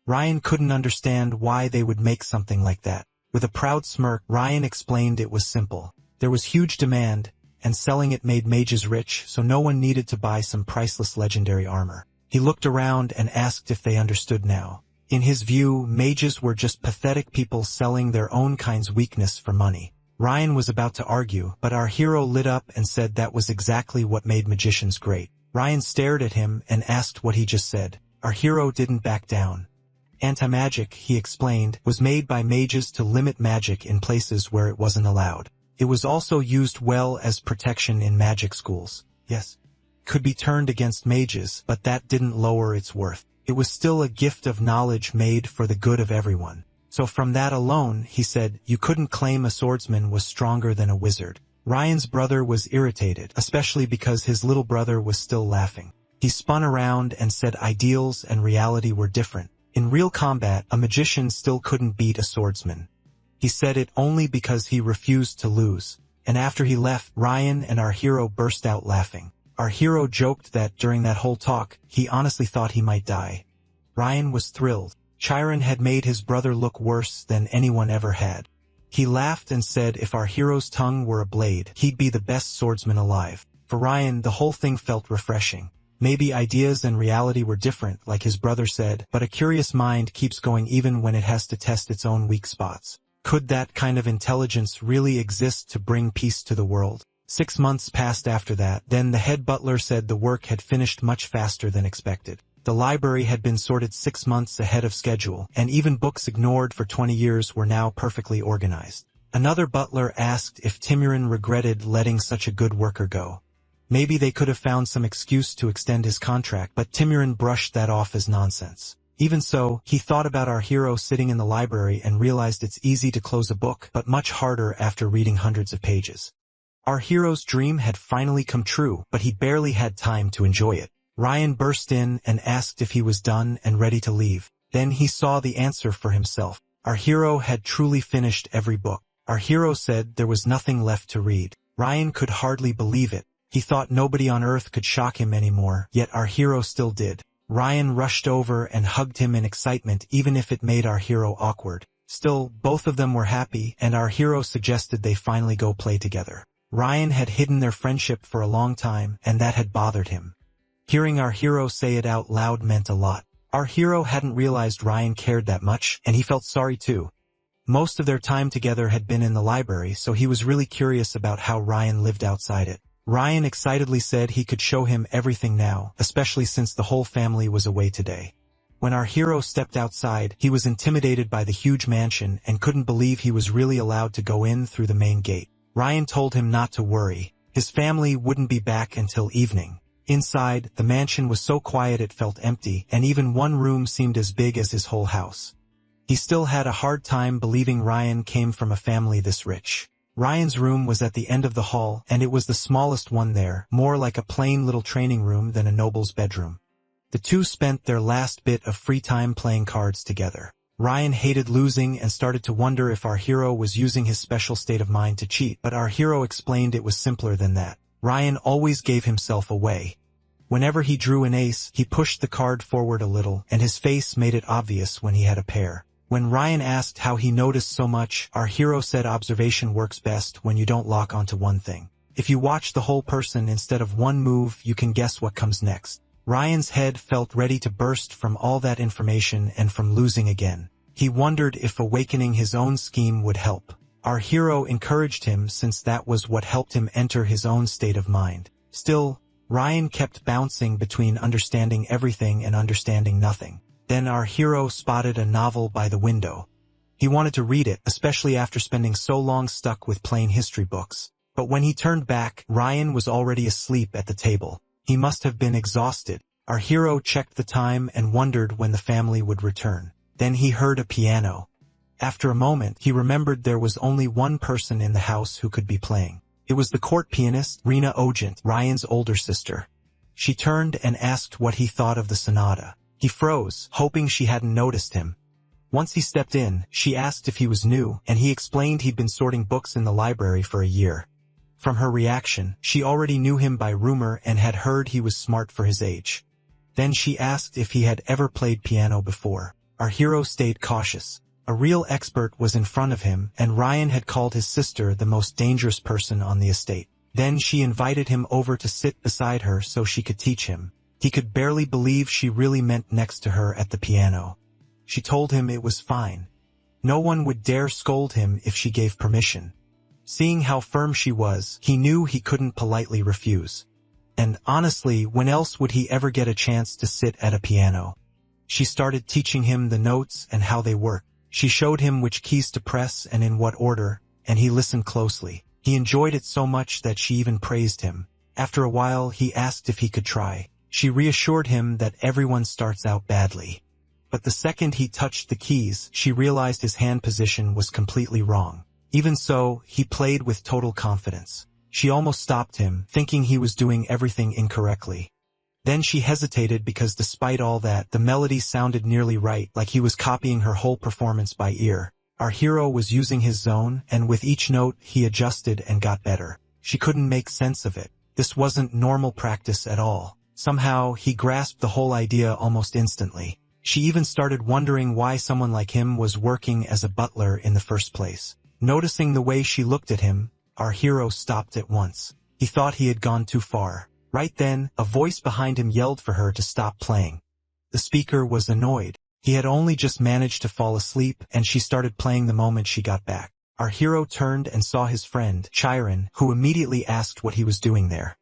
Ryan couldn't understand why they would make something like that. With a proud smirk, Ryan explained it was simple. There was huge demand, and selling it made mages rich, so no one needed to buy some priceless legendary armor. He looked around and asked if they understood now. In his view, mages were just pathetic people selling their own kind's weakness for money. Ryan was about to argue, but our hero lit up and said that was exactly what made magicians great. Ryan stared at him and asked what he just said. Our hero didn't back down. Anti-magic, he explained, was made by mages to limit magic in places where it wasn't allowed. It was also used well as protection in magic schools. Yes, could be turned against mages, but that didn't lower its worth. It was still a gift of knowledge made for the good of everyone. So from that alone, he said, you couldn't claim a swordsman was stronger than a wizard. Ryan's brother was irritated, especially because his little brother was still laughing. He spun around and said ideals and reality were different. In real combat, a magician still couldn't beat a swordsman. He said it only because he refused to lose. And after he left, Ryan and our hero burst out laughing. Our hero joked that during that whole talk, he honestly thought he might die. Ryan was thrilled. Chiron had made his brother look worse than anyone ever had. He laughed and said if our hero's tongue were a blade, he'd be the best swordsman alive. For Ryan, the whole thing felt refreshing. Maybe ideas and reality were different, like his brother said, but a curious mind keeps going even when it has to test its own weak spots. Could that kind of intelligence really exist to bring peace to the world? 6 months passed after that. Then the head butler said the work had finished much faster than expected. The library had been sorted 6 months ahead of schedule, and even books ignored for 20 years were now perfectly organized. Another butler asked if Timurin regretted letting such a good worker go. Maybe they could have found some excuse to extend his contract, but Timurin brushed that off as nonsense. Even so, he thought about our hero sitting in the library and realized it's easy to close a book, but much harder after reading hundreds of pages. Our hero's dream had finally come true, but he barely had time to enjoy it. Ryan burst in and asked if he was done and ready to leave. Then he saw the answer for himself. Our hero had truly finished every book. Our hero said there was nothing left to read. Ryan could hardly believe it. He thought nobody on Earth could shock him anymore, yet our hero still did. Ryan rushed over and hugged him in excitement, even if it made our hero awkward. Still, both of them were happy, and our hero suggested they finally go play together. Ryan had hidden their friendship for a long time, and that had bothered him. Hearing our hero say it out loud meant a lot. Our hero hadn't realized Ryan cared that much, and he felt sorry too. Most of their time together had been in the library, so he was really curious about how Ryan lived outside it. Ryan excitedly said he could show him everything now, especially since the whole family was away today. When our hero stepped outside, he was intimidated by the huge mansion and couldn't believe he was really allowed to go in through the main gate. Ryan told him not to worry. His family wouldn't be back until evening. Inside, the mansion was so quiet it felt empty, and even one room seemed as big as his whole house. He still had a hard time believing Ryan came from a family this rich. Ryan's room was at the end of the hall, and it was the smallest one there, more like a plain little training room than a noble's bedroom. The two spent their last bit of free time playing cards together. Ryan hated losing and started to wonder if our hero was using his special state of mind to cheat, but our hero explained it was simpler than that. Ryan always gave himself away. Whenever he drew an ace, he pushed the card forward a little, and his face made it obvious when he had a pair. When Ryan asked how he noticed so much, our hero said observation works best when you don't lock onto one thing. If you watch the whole person instead of one move, you can guess what comes next. Ryan's head felt ready to burst from all that information and from losing again. He wondered if awakening his own scheme would help. Our hero encouraged him since that was what helped him enter his own state of mind. Still, Ryan kept bouncing between understanding everything and understanding nothing. Then our hero spotted a novel by the window. He wanted to read it, especially after spending so long stuck with plain history books. But when he turned back, Ryan was already asleep at the table. He must have been exhausted. Our hero checked the time and wondered when the family would return. Then he heard a piano. After a moment, he remembered there was only one person in the house who could be playing. It was the court pianist, Rena Ogent, Ryan's older sister. She turned and asked what he thought of the sonata. He froze, hoping she hadn't noticed him. Once he stepped in, she asked if he was new, and he explained he'd been sorting books in the library for a year. From her reaction, she already knew him by rumor and had heard he was smart for his age. Then she asked if he had ever played piano before. Our hero stayed cautious. A real expert was in front of him, and Ryan had called his sister the most dangerous person on the estate. Then she invited him over to sit beside her so she could teach him. He could barely believe she really meant next to her at the piano. She told him it was fine. No one would dare scold him if she gave permission. Seeing how firm she was, he knew he couldn't politely refuse. And honestly, when else would he ever get a chance to sit at a piano? She started teaching him the notes and how they worked. She showed him which keys to press and in what order, and he listened closely. He enjoyed it so much that she even praised him. After a while, he asked if he could try. She reassured him that everyone starts out badly. But the second he touched the keys, she realized his hand position was completely wrong. Even so, he played with total confidence. She almost stopped him, thinking he was doing everything incorrectly. Then she hesitated because despite all that, the melody sounded nearly right, like he was copying her whole performance by ear. Our hero was using his zone, and with each note, he adjusted and got better. She couldn't make sense of it. This wasn't normal practice at all. Somehow, he grasped the whole idea almost instantly. She even started wondering why someone like him was working as a butler in the first place. Noticing the way she looked at him, our hero stopped at once. He thought he had gone too far. Right then, a voice behind him yelled for her to stop playing. The speaker was annoyed. He had only just managed to fall asleep, and she started playing the moment she got back. Our hero turned and saw his friend, Chiron, who immediately asked what he was doing there.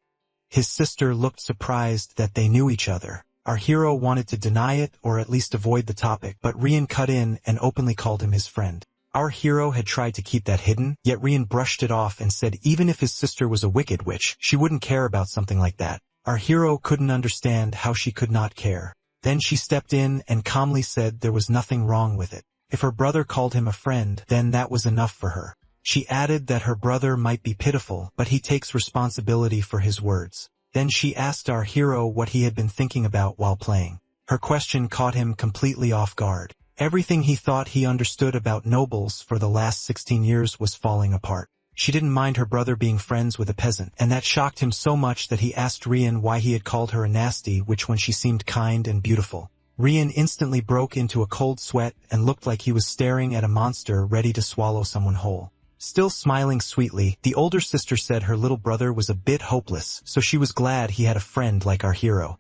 His sister looked surprised that they knew each other. Our hero wanted to deny it or at least avoid the topic, but Rian cut in and openly called him his friend. Our hero had tried to keep that hidden, yet Rian brushed it off and said even if his sister was a wicked witch, she wouldn't care about something like that. Our hero couldn't understand how she could not care. Then she stepped in and calmly said there was nothing wrong with it. If her brother called him a friend, then that was enough for her. She added that her brother might be pitiful, but he takes responsibility for his words. Then she asked our hero what he had been thinking about while playing. Her question caught him completely off guard. Everything he thought he understood about nobles for the last 16 years was falling apart. She didn't mind her brother being friends with a peasant, and that shocked him so much that he asked Rian why he had called her a nasty witch when she seemed kind and beautiful. Rian instantly broke into a cold sweat and looked like he was staring at a monster ready to swallow someone whole. Still smiling sweetly, the older sister said her little brother was a bit hopeless, so she was glad he had a friend like our hero.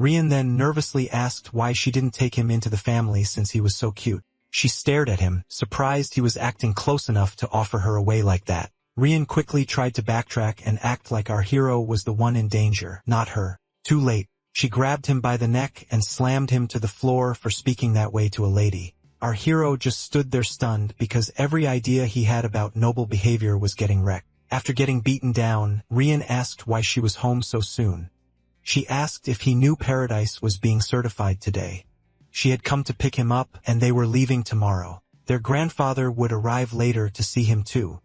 Rian then nervously asked why she didn't take him into the family since he was so cute. She stared at him, surprised he was acting close enough to offer her away like that. Rian quickly tried to backtrack and act like our hero was the one in danger, not her. Too late. She grabbed him by the neck and slammed him to the floor for speaking that way to a lady. Our hero just stood there stunned because every idea he had about noble behavior was getting wrecked. After getting beaten down, Rian asked why she was home so soon. She asked if he knew Paradise was being certified today. She had come to pick him up and they were leaving tomorrow. Their grandfather would arrive later to see him too.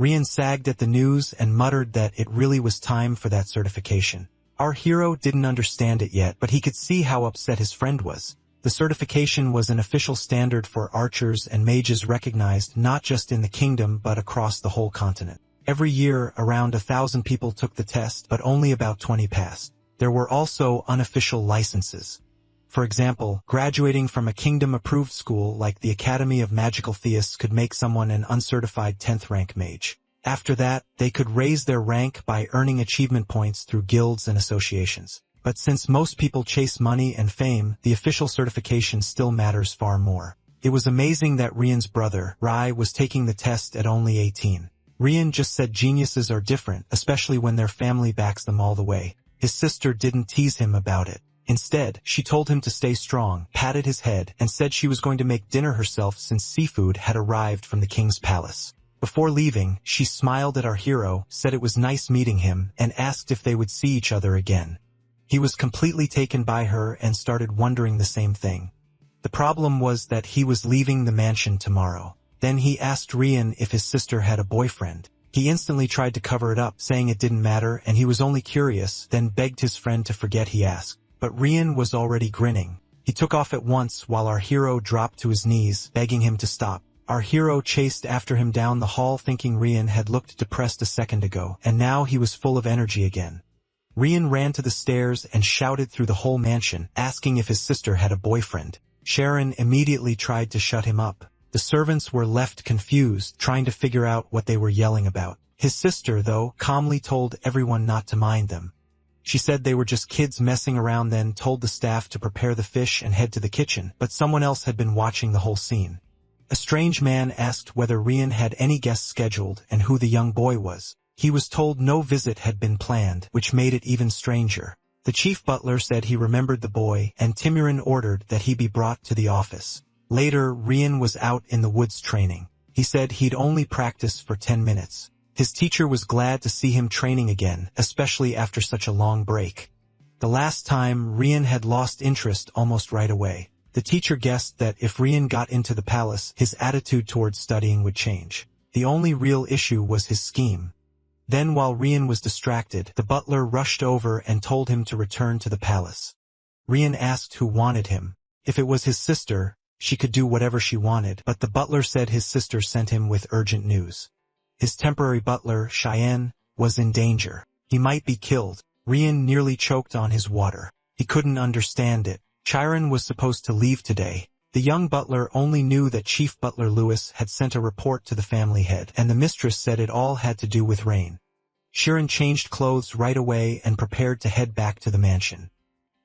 Rian sagged at the news and muttered that it really was time for that certification. Our hero didn't understand it yet, but he could see how upset his friend was. The certification was an official standard for archers and mages recognized not just in the kingdom but across the whole continent. Every year, around 1,000 people took the test, but only about 20 passed. There were also unofficial licenses. For example, graduating from a kingdom-approved school like the Academy of Magical Theists could make someone an uncertified 10th rank mage. After that, they could raise their rank by earning achievement points through guilds and associations. But since most people chase money and fame, the official certification still matters far more. It was amazing that Rian's brother, Rai, was taking the test at only 18. Rian just said geniuses are different, especially when their family backs them all the way. His sister didn't tease him about it. Instead, she told him to stay strong, patted his head, and said she was going to make dinner herself since seafood had arrived from the king's palace. Before leaving, she smiled at our hero, said it was nice meeting him, and asked if they would see each other again. He was completely taken by her and started wondering the same thing. The problem was that he was leaving the mansion tomorrow. Then he asked Rian if his sister had a boyfriend. He instantly tried to cover it up, saying it didn't matter and he was only curious, then begged his friend to forget he asked. But Rian was already grinning. He took off at once while our hero dropped to his knees, begging him to stop. Our hero chased after him down the hall thinking Rian had looked depressed a second ago, and now he was full of energy again. Rian ran to the stairs and shouted through the whole mansion, asking if his sister had a boyfriend. Sharon immediately tried to shut him up. The servants were left confused, trying to figure out what they were yelling about. His sister, though, calmly told everyone not to mind them. She said they were just kids messing around, then told the staff to prepare the fish and head to the kitchen, but someone else had been watching the whole scene. A strange man asked whether Rian had any guests scheduled and who the young boy was. He was told no visit had been planned, which made it even stranger. The chief butler said he remembered the boy, and Timurin ordered that he be brought to the office. Later, Rian was out in the woods training. He said he'd only practice for 10 minutes. His teacher was glad to see him training again, especially after such a long break. The last time, Rian had lost interest almost right away. The teacher guessed that if Rian got into the palace, his attitude towards studying would change. The only real issue was his scheme. Then while Rian was distracted, the butler rushed over and told him to return to the palace. Rian asked who wanted him. If it was his sister, she could do whatever she wanted, but the butler said his sister sent him with urgent news. His temporary butler, Cheyenne, was in danger. He might be killed. Rian nearly choked on his water. He couldn't understand it. Chiron was supposed to leave today. The young butler only knew that Chief Butler Lewis had sent a report to the family head, and the mistress said it all had to do with rain. Chiron changed clothes right away and prepared to head back to the mansion.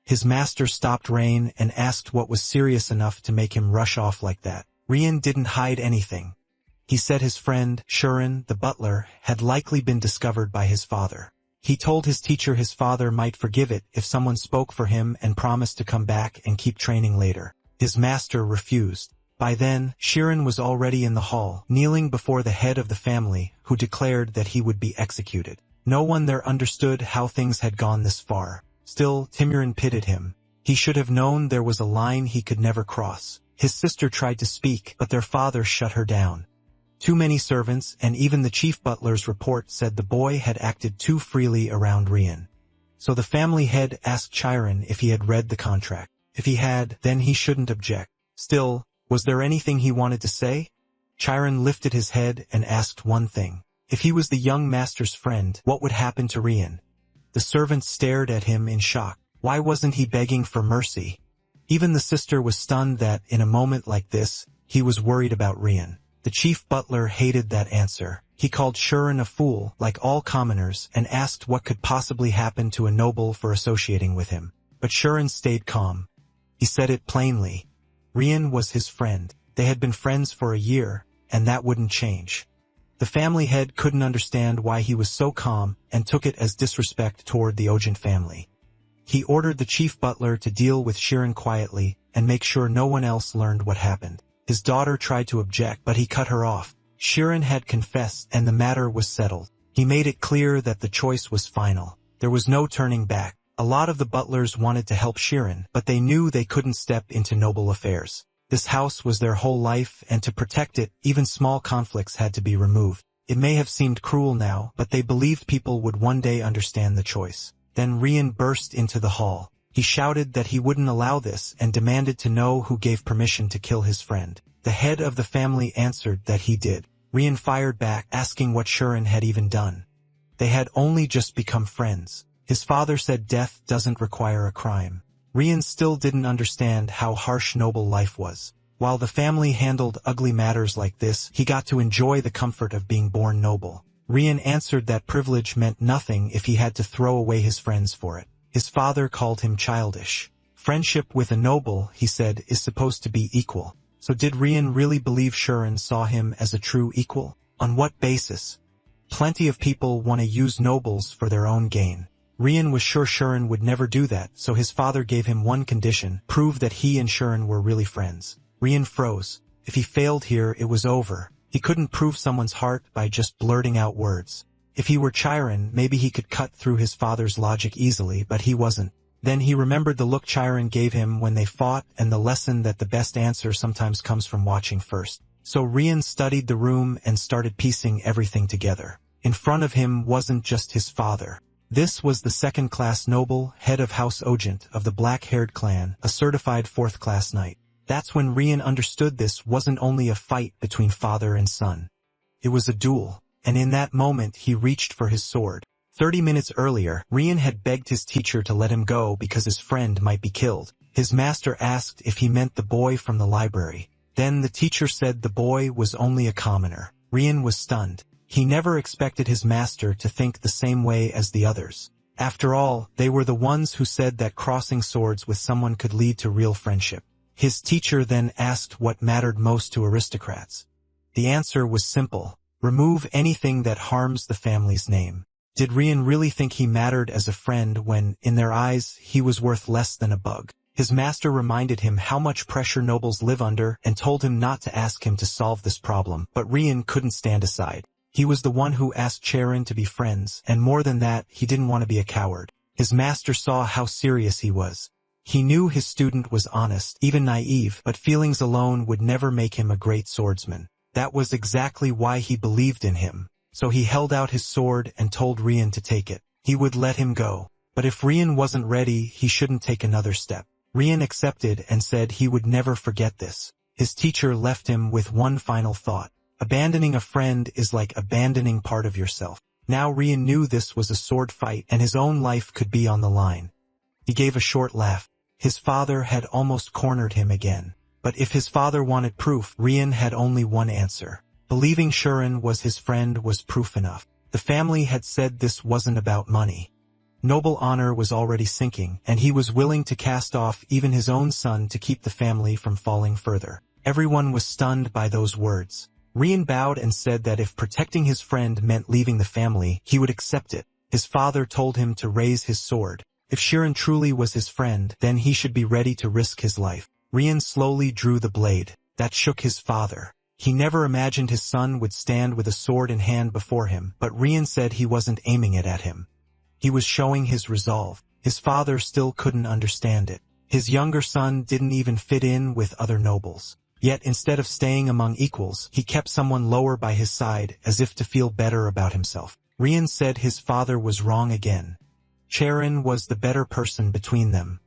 His master stopped Rain and asked what was serious enough to make him rush off like that. Rian didn't hide anything. He said his friend, Chiron, the butler, had likely been discovered by his father. He told his teacher his father might forgive it if someone spoke for him and promised to come back and keep training later. His master refused. By then, Shirin was already in the hall, kneeling before the head of the family, who declared that he would be executed. No one there understood how things had gone this far. Still, Timurin pitied him. He should have known there was a line he could never cross. His sister tried to speak, but their father shut her down. Too many servants, and even the chief butler's report said the boy had acted too freely around Rian. So the family head asked Chiron if he had read the contract. If he had, then he shouldn't object. Still, was there anything he wanted to say? Chiron lifted his head and asked one thing. If he was the young master's friend, what would happen to Rian? The servants stared at him in shock. Why wasn't he begging for mercy? Even the sister was stunned that, in a moment like this, he was worried about Rian. The chief butler hated that answer. He called Shirin a fool, like all commoners, and asked what could possibly happen to a noble for associating with him. But Shirin stayed calm. He said it plainly. Rian was his friend. They had been friends for a year, and that wouldn't change. The family head couldn't understand why he was so calm and took it as disrespect toward the Ojent family. He ordered the chief butler to deal with Shirin quietly and make sure no one else learned what happened. His daughter tried to object, but he cut her off. Shirin had confessed and the matter was settled. He made it clear that the choice was final. There was no turning back. A lot of the butlers wanted to help Shirin, but they knew they couldn't step into noble affairs. This house was their whole life, and to protect it, even small conflicts had to be removed. It may have seemed cruel now, but they believed people would one day understand the choice. Then Rian burst into the hall. He shouted that he wouldn't allow this and demanded to know who gave permission to kill his friend. The head of the family answered that he did. Rian fired back, asking what Shirin had even done. They had only just become friends. His father said death doesn't require a crime. Rian still didn't understand how harsh noble life was. While the family handled ugly matters like this, he got to enjoy the comfort of being born noble. Rian answered that privilege meant nothing if he had to throw away his friends for it. His father called him childish. Friendship with a noble, he said, is supposed to be equal. So did Rian really believe Shirin saw him as a true equal? On what basis? Plenty of people want to use nobles for their own gain. Rian was sure Shirin would never do that, so his father gave him one condition: prove that he and Shirin were really friends. Rian froze. If he failed here, it was over. He couldn't prove someone's heart by just blurting out words. If he were Chiron, maybe he could cut through his father's logic easily, but he wasn't. Then he remembered the look Chiron gave him when they fought and the lesson that the best answer sometimes comes from watching first. So Rian studied the room and started piecing everything together. In front of him wasn't just his father. This was the second-class noble, head of House Ojent of the black-haired clan, a certified fourth-class knight. That's when Rian understood this wasn't only a fight between father and son. It was a duel, and in that moment he reached for his sword. 30 minutes earlier, Rian had begged his teacher to let him go because his friend might be killed. His master asked if he meant the boy from the library. Then the teacher said the boy was only a commoner. Rian was stunned. He never expected his master to think the same way as the others. After all, they were the ones who said that crossing swords with someone could lead to real friendship. His teacher then asked what mattered most to aristocrats. The answer was simple: remove anything that harms the family's name. Did Rian really think he mattered as a friend when, in their eyes, he was worth less than a bug? His master reminded him how much pressure nobles live under and told him not to ask him to solve this problem, but Rian couldn't stand aside. He was the one who asked Chiron to be friends, and more than that, he didn't want to be a coward. His master saw how serious he was. He knew his student was honest, even naive, but feelings alone would never make him a great swordsman. That was exactly why he believed in him. So he held out his sword and told Rian to take it. He would let him go. But if Rian wasn't ready, he shouldn't take another step. Rian accepted and said he would never forget this. His teacher left him with one final thought: abandoning a friend is like abandoning part of yourself. Now Rian knew this was a sword fight and his own life could be on the line. He gave a short laugh. His father had almost cornered him again. But if his father wanted proof, Rian had only one answer. Believing Shirin was his friend was proof enough. The family had said this wasn't about money. Noble honor was already sinking, and he was willing to cast off even his own son to keep the family from falling further. Everyone was stunned by those words. Rian bowed and said that if protecting his friend meant leaving the family, he would accept it. His father told him to raise his sword. If Shirin truly was his friend, then he should be ready to risk his life. Rian slowly drew the blade. That shook his father. He never imagined his son would stand with a sword in hand before him, but Rian said he wasn't aiming it at him. He was showing his resolve. His father still couldn't understand it. His younger son didn't even fit in with other nobles. Yet instead of staying among equals, he kept someone lower by his side as if to feel better about himself. Rian said his father was wrong again. Charon was the better person between them.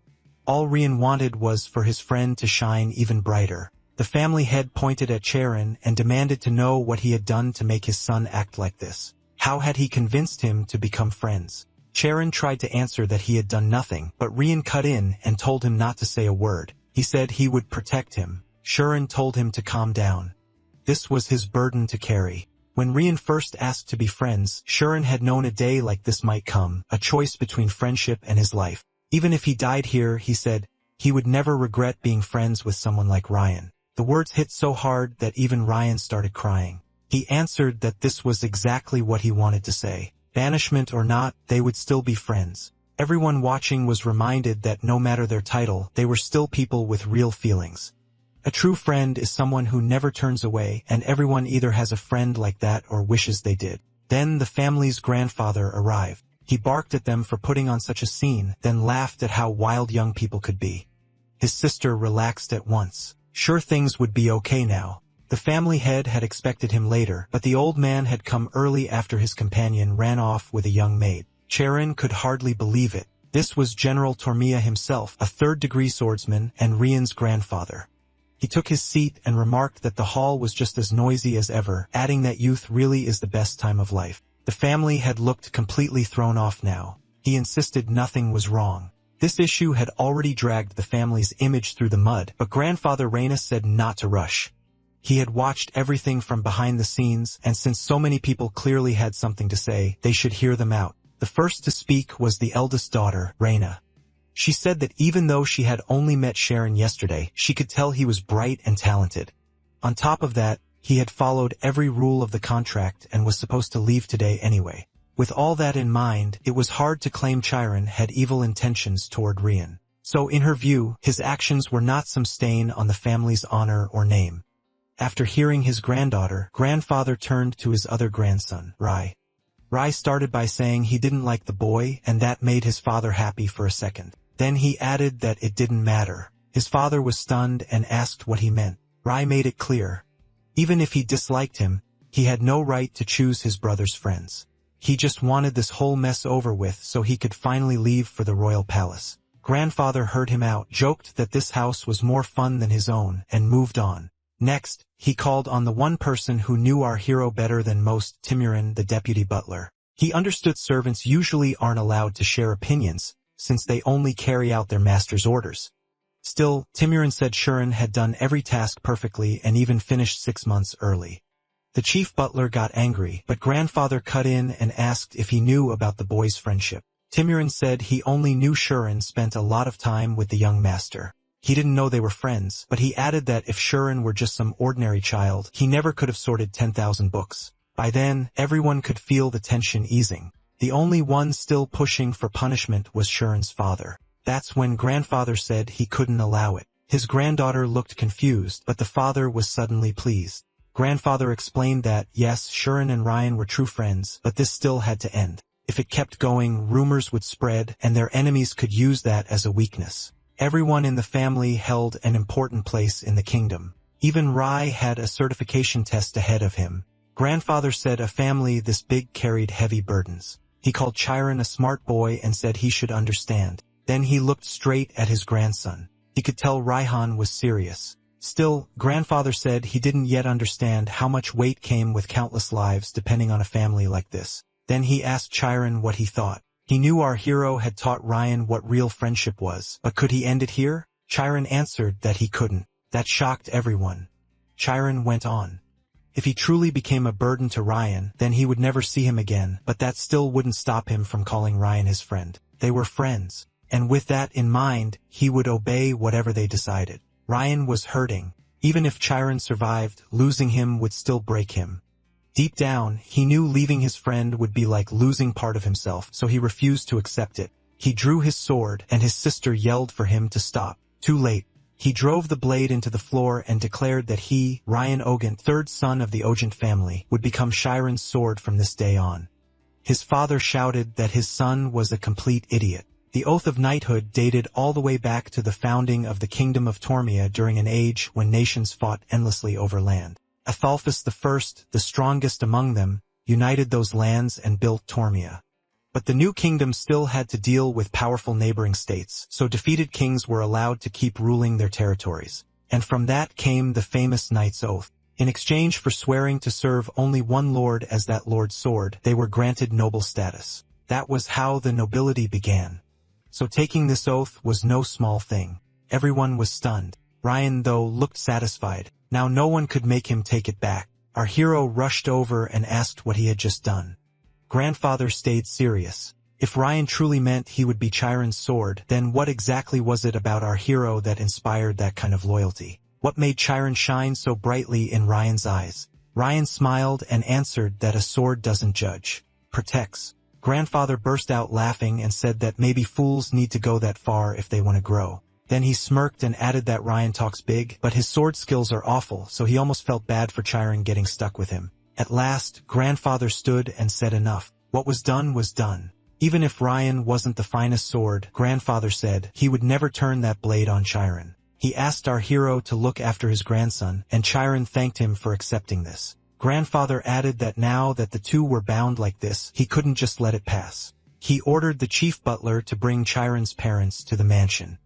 All Rian wanted was for his friend to shine even brighter. The family head pointed at Charon and demanded to know what he had done to make his son act like this. How had he convinced him to become friends? Charon tried to answer that he had done nothing, but Rian cut in and told him not to say a word. He said he would protect him. Charon told him to calm down. This was his burden to carry. When Rian first asked to be friends, Charon had known a day like this might come, a choice between friendship and his life. Even if he died here, he said, he would never regret being friends with someone like Ryan. The words hit so hard that even Ryan started crying. He answered that this was exactly what he wanted to say. Banishment or not, they would still be friends. Everyone watching was reminded that no matter their title, they were still people with real feelings. A true friend is someone who never turns away, and everyone either has a friend like that or wishes they did. Then the family's grandfather arrived. He barked at them for putting on such a scene, then laughed at how wild young people could be. His sister relaxed at once. Sure, things would be okay now. The family head had expected him later, but the old man had come early after his companion ran off with a young maid. Charon could hardly believe it. This was General Tormia himself, a third-degree swordsman and Rian's grandfather. He took his seat and remarked that the hall was just as noisy as ever, adding that youth really is the best time of life. The family had looked completely thrown off now. He insisted nothing was wrong. This issue had already dragged the family's image through the mud, but Grandfather Reyna said not to rush. He had watched everything from behind the scenes, and since so many people clearly had something to say, they should hear them out. The first to speak was the eldest daughter, Reyna. She said that even though she had only met Charon yesterday, she could tell he was bright and talented. On top of that, he had followed every rule of the contract and was supposed to leave today anyway. With all that in mind, it was hard to claim Charon had evil intentions toward Rian. So in her view, his actions were not some stain on the family's honor or name. After hearing his granddaughter, Grandfather turned to his other grandson, Rai. Rai started by saying he didn't like the boy, and that made his father happy for a second. Then he added that it didn't matter. His father was stunned and asked what he meant. Rai made it clear. Even if he disliked him, he had no right to choose his brother's friends. He just wanted this whole mess over with so he could finally leave for the royal palace. Grandfather heard him out, joked that this house was more fun than his own, and moved on. Next, he called on the one person who knew our hero better than most, Timurin, the deputy butler. He understood servants usually aren't allowed to share opinions, since they only carry out their master's orders. Still, Timurin said Charon had done every task perfectly and even finished 6 months early. The chief butler got angry, but Grandfather cut in and asked if he knew about the boy's friendship. Timurin said he only knew Charon spent a lot of time with the young master. He didn't know they were friends, but he added that if Charon were just some ordinary child, he never could have sorted 10,000 books. By then, everyone could feel the tension easing. The only one still pushing for punishment was Charon's father. That's when Grandfather said he couldn't allow it. His granddaughter looked confused, but the father was suddenly pleased. Grandfather explained that, yes, Charon and Ryan were true friends, but this still had to end. If it kept going, rumors would spread, and their enemies could use that as a weakness. Everyone in the family held an important place in the kingdom. Even Rai had a certification test ahead of him. Grandfather said a family this big carried heavy burdens. He called Chiron a smart boy and said he should understand. Then he looked straight at his grandson. He could tell Raihan was serious. Still, Grandfather said he didn't yet understand how much weight came with countless lives depending on a family like this. Then he asked Chiron what he thought. He knew our hero had taught Ryan what real friendship was, but could he end it here? Chiron answered that he couldn't. That shocked everyone. Chiron went on. If he truly became a burden to Ryan, then he would never see him again, but that still wouldn't stop him from calling Ryan his friend. They were friends, and with that in mind, he would obey whatever they decided. Ryan was hurting. Even if Chiron survived, losing him would still break him. Deep down, he knew leaving his friend would be like losing part of himself, so he refused to accept it. He drew his sword, and his sister yelled for him to stop. Too late. He drove the blade into the floor and declared that he, Ryan Ogent, third son of the Ogent family, would become Chiron's sword from this day on. His father shouted that his son was a complete idiot. The oath of knighthood dated all the way back to the founding of the Kingdom of Tormia during an age when nations fought endlessly over land. Athalphus I, the strongest among them, united those lands and built Tormia. But the new kingdom still had to deal with powerful neighboring states, so defeated kings were allowed to keep ruling their territories. And from that came the famous Knight's Oath. In exchange for swearing to serve only one lord as that lord's sword, they were granted noble status. That was how the nobility began. So taking this oath was no small thing. Everyone was stunned. Ryan, though, looked satisfied. Now no one could make him take it back. Our hero rushed over and asked what he had just done. Grandfather stayed serious. If Ryan truly meant he would be Chiron's sword, then what exactly was it about our hero that inspired that kind of loyalty? What made Chiron shine so brightly in Ryan's eyes? Ryan smiled and answered that a sword doesn't judge, protects. Grandfather burst out laughing and said that maybe fools need to go that far if they want to grow. Then he smirked and added that Ryan talks big, but his sword skills are awful, so he almost felt bad for Chiron getting stuck with him. At last, Grandfather stood and said enough. What was done was done. Even if Ryan wasn't the finest sword, Grandfather said, he would never turn that blade on Chiron. He asked our hero to look after his grandson, and Chiron thanked him for accepting this. Grandfather added that now that the two were bound like this, he couldn't just let it pass. He ordered the chief butler to bring Chiron's parents to the mansion.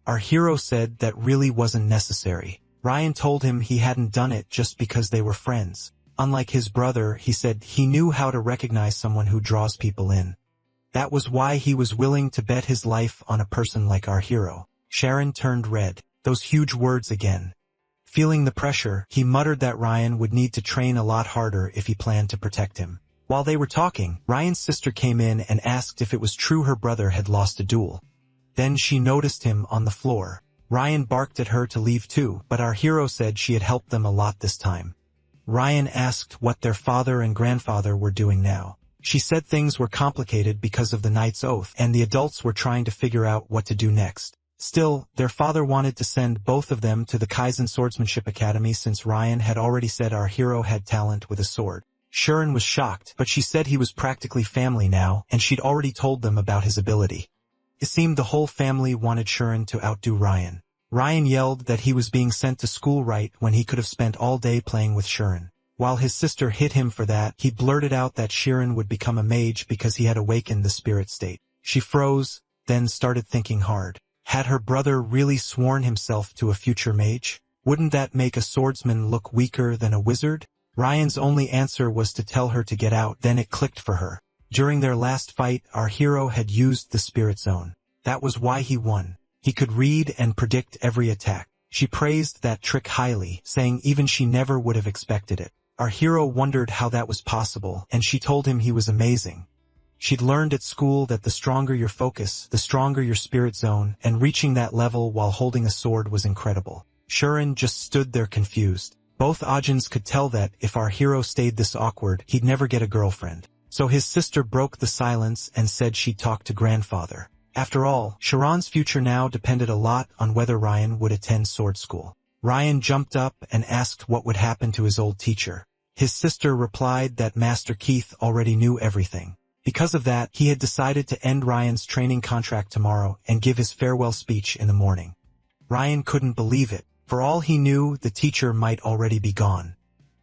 Our hero said that really wasn't necessary. Ryan told him he hadn't done it just because they were friends. Unlike his brother, he said he knew how to recognize someone who draws people in. That was why he was willing to bet his life on a person like our hero. Sharon turned red. Those huge words again. Feeling the pressure, he muttered that Ryan would need to train a lot harder if he planned to protect him. While they were talking, Ryan's sister came in and asked if it was true her brother had lost a duel. Then she noticed him on the floor. Ryan barked at her to leave too, but our hero said she had helped them a lot this time. Ryan asked what their father and grandfather were doing now. She said things were complicated because of the Knight's Oath, and the adults were trying to figure out what to do next. Still, their father wanted to send both of them to the Kaizen Swordsmanship Academy since Ryan had already said our hero had talent with a sword. Sharon was shocked, but she said he was practically family now, and she'd already told them about his ability. It seemed the whole family wanted Sharon to outdo Ryan. Ryan yelled that he was being sent to school right when he could have spent all day playing with Sharon. While his sister hit him for that, he blurted out that Sharon would become a mage because he had awakened the spirit state. She froze, then started thinking hard. Had her brother really sworn himself to a future mage? Wouldn't that make a swordsman look weaker than a wizard? Ryan's only answer was to tell her to get out, then it clicked for her. During their last fight, our hero had used the spirit zone. That was why he won. He could read and predict every attack. She praised that trick highly, saying even she never would have expected it. Our hero wondered how that was possible, and she told him he was amazing. She'd learned at school that the stronger your focus, the stronger your spirit zone, and reaching that level while holding a sword was incredible. Sharon just stood there confused. Both Ajins could tell that if our hero stayed this awkward, he'd never get a girlfriend. So his sister broke the silence and said she'd talk to grandfather. After all, Sharon's future now depended a lot on whether Ryan would attend sword school. Ryan jumped up and asked what would happen to his old teacher. His sister replied that Master Keith already knew everything. Because of that, he had decided to end Ryan's training contract tomorrow and give his farewell speech in the morning. Ryan couldn't believe it. For all he knew, the teacher might already be gone.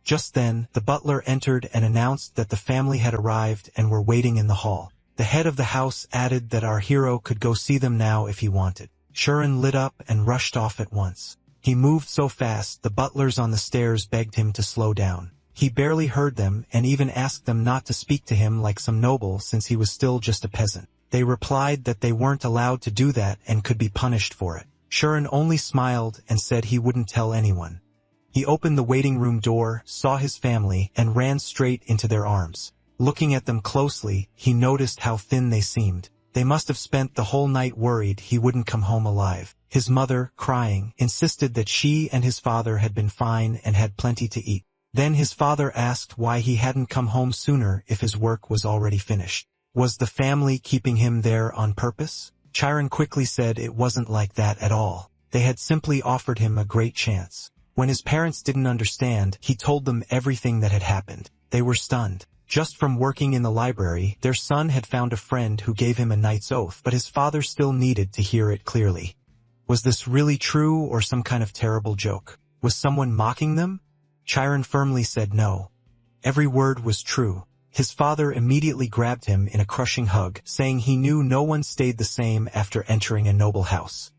Just then, the butler entered and announced that the family had arrived and were waiting in the hall. The head of the house added that our hero could go see them now if he wanted. Sharon lit up and rushed off at once. He moved so fast, the butlers on the stairs begged him to slow down. He barely heard them and even asked them not to speak to him like some noble since he was still just a peasant. They replied that they weren't allowed to do that and could be punished for it. Sharon only smiled and said he wouldn't tell anyone. He opened the waiting room door, saw his family, and ran straight into their arms. Looking at them closely, he noticed how thin they seemed. They must have spent the whole night worried he wouldn't come home alive. His mother, crying, insisted that she and his father had been fine and had plenty to eat. Then his father asked why he hadn't come home sooner if his work was already finished. Was the family keeping him there on purpose? Chiron quickly said it wasn't like that at all. They had simply offered him a great chance. When his parents didn't understand, he told them everything that had happened. They were stunned. Just from working in the library, their son had found a friend who gave him a knight's oath, but his father still needed to hear it clearly. Was this really true or some kind of terrible joke? Was someone mocking them? Chiron firmly said no. Every word was true. His father immediately grabbed him in a crushing hug, saying he knew no one stayed the same after entering a noble house.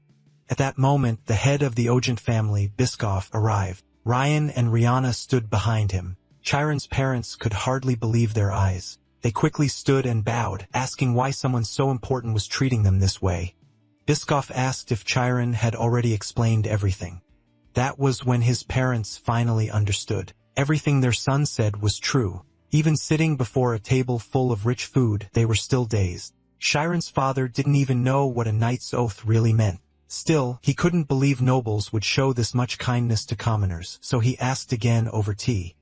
At that moment, the head of the Ogent family, Biscoff, arrived. Ryan and Rihanna stood behind him. Chiron's parents could hardly believe their eyes. They quickly stood and bowed, asking why someone so important was treating them this way. Biscoff asked if Chiron had already explained everything. That was when his parents finally understood. Everything their son said was true. Even sitting before a table full of rich food, they were still dazed. Chiron's father didn't even know what a knight's oath really meant. Still, he couldn't believe nobles would show this much kindness to commoners, so he asked again over tea.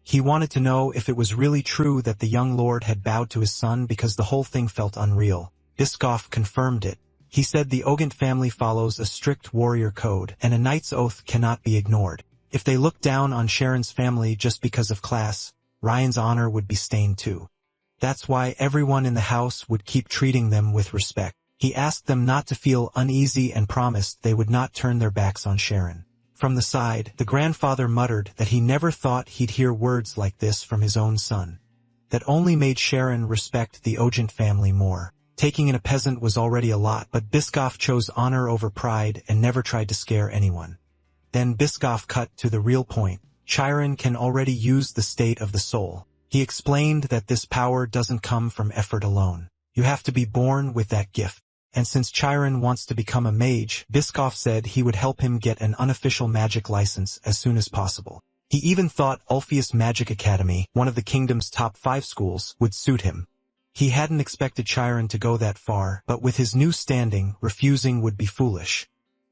He wanted to know if it was really true that the young lord had bowed to his son because the whole thing felt unreal. Biscoff confirmed it. He said the Ogent family follows a strict warrior code, and a knight's oath cannot be ignored. If they looked down on Sharon's family just because of class, Ryan's honor would be stained too. That's why everyone in the house would keep treating them with respect. He asked them not to feel uneasy and promised they would not turn their backs on Sharon. From the side, the grandfather muttered that he never thought he'd hear words like this from his own son. That only made Sharon respect the Ogent family more. Taking in a peasant was already a lot, but Biscoff chose honor over pride and never tried to scare anyone. Then Biscoff cut to the real point. Chiron can already use the state of the soul. He explained that this power doesn't come from effort alone. You have to be born with that gift. And since Chiron wants to become a mage, Biscoff said he would help him get an unofficial magic license as soon as possible. He even thought Ulfius Magic Academy, one of the kingdom's top 5 schools, would suit him. He hadn't expected Chiron to go that far, but with his new standing, refusing would be foolish.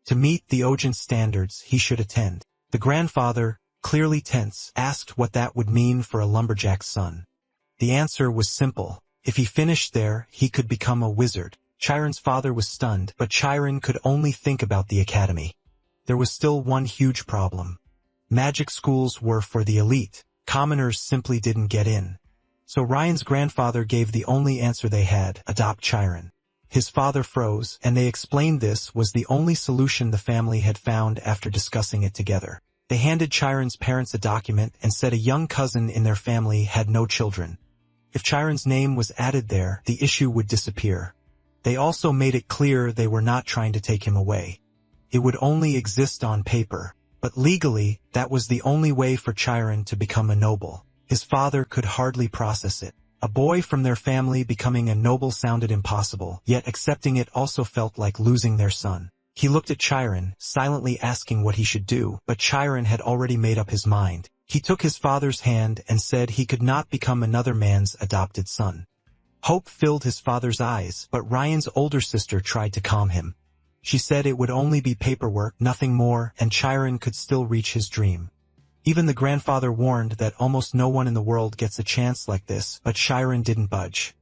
To meet the Ogent standards, he should attend. The grandfather, clearly tense, asked what that would mean for a lumberjack's son. The answer was simple. If he finished there, he could become a wizard. Chiron's father was stunned, but Chiron could only think about the academy. There was still one huge problem. Magic schools were for the elite. Commoners simply didn't get in. So Ryan's grandfather gave the only answer they had: adopt Chiron. His father froze, and they explained this was the only solution the family had found after discussing it together. They handed Chiron's parents a document and said a young cousin in their family had no children. If Chiron's name was added there, the issue would disappear. They also made it clear they were not trying to take him away. It would only exist on paper, but legally, that was the only way for Chiron to become a noble. His father could hardly process it. A boy from their family becoming a noble sounded impossible, yet accepting it also felt like losing their son. He looked at Chiron, silently asking what he should do, but Chiron had already made up his mind. He took his father's hand and said he could not become another man's adopted son. Hope filled his father's eyes, but Ryan's older sister tried to calm him. She said it would only be paperwork, nothing more, and Chiron could still reach his dream. Even the grandfather warned that almost no one in the world gets a chance like this, but Chiron didn't budge.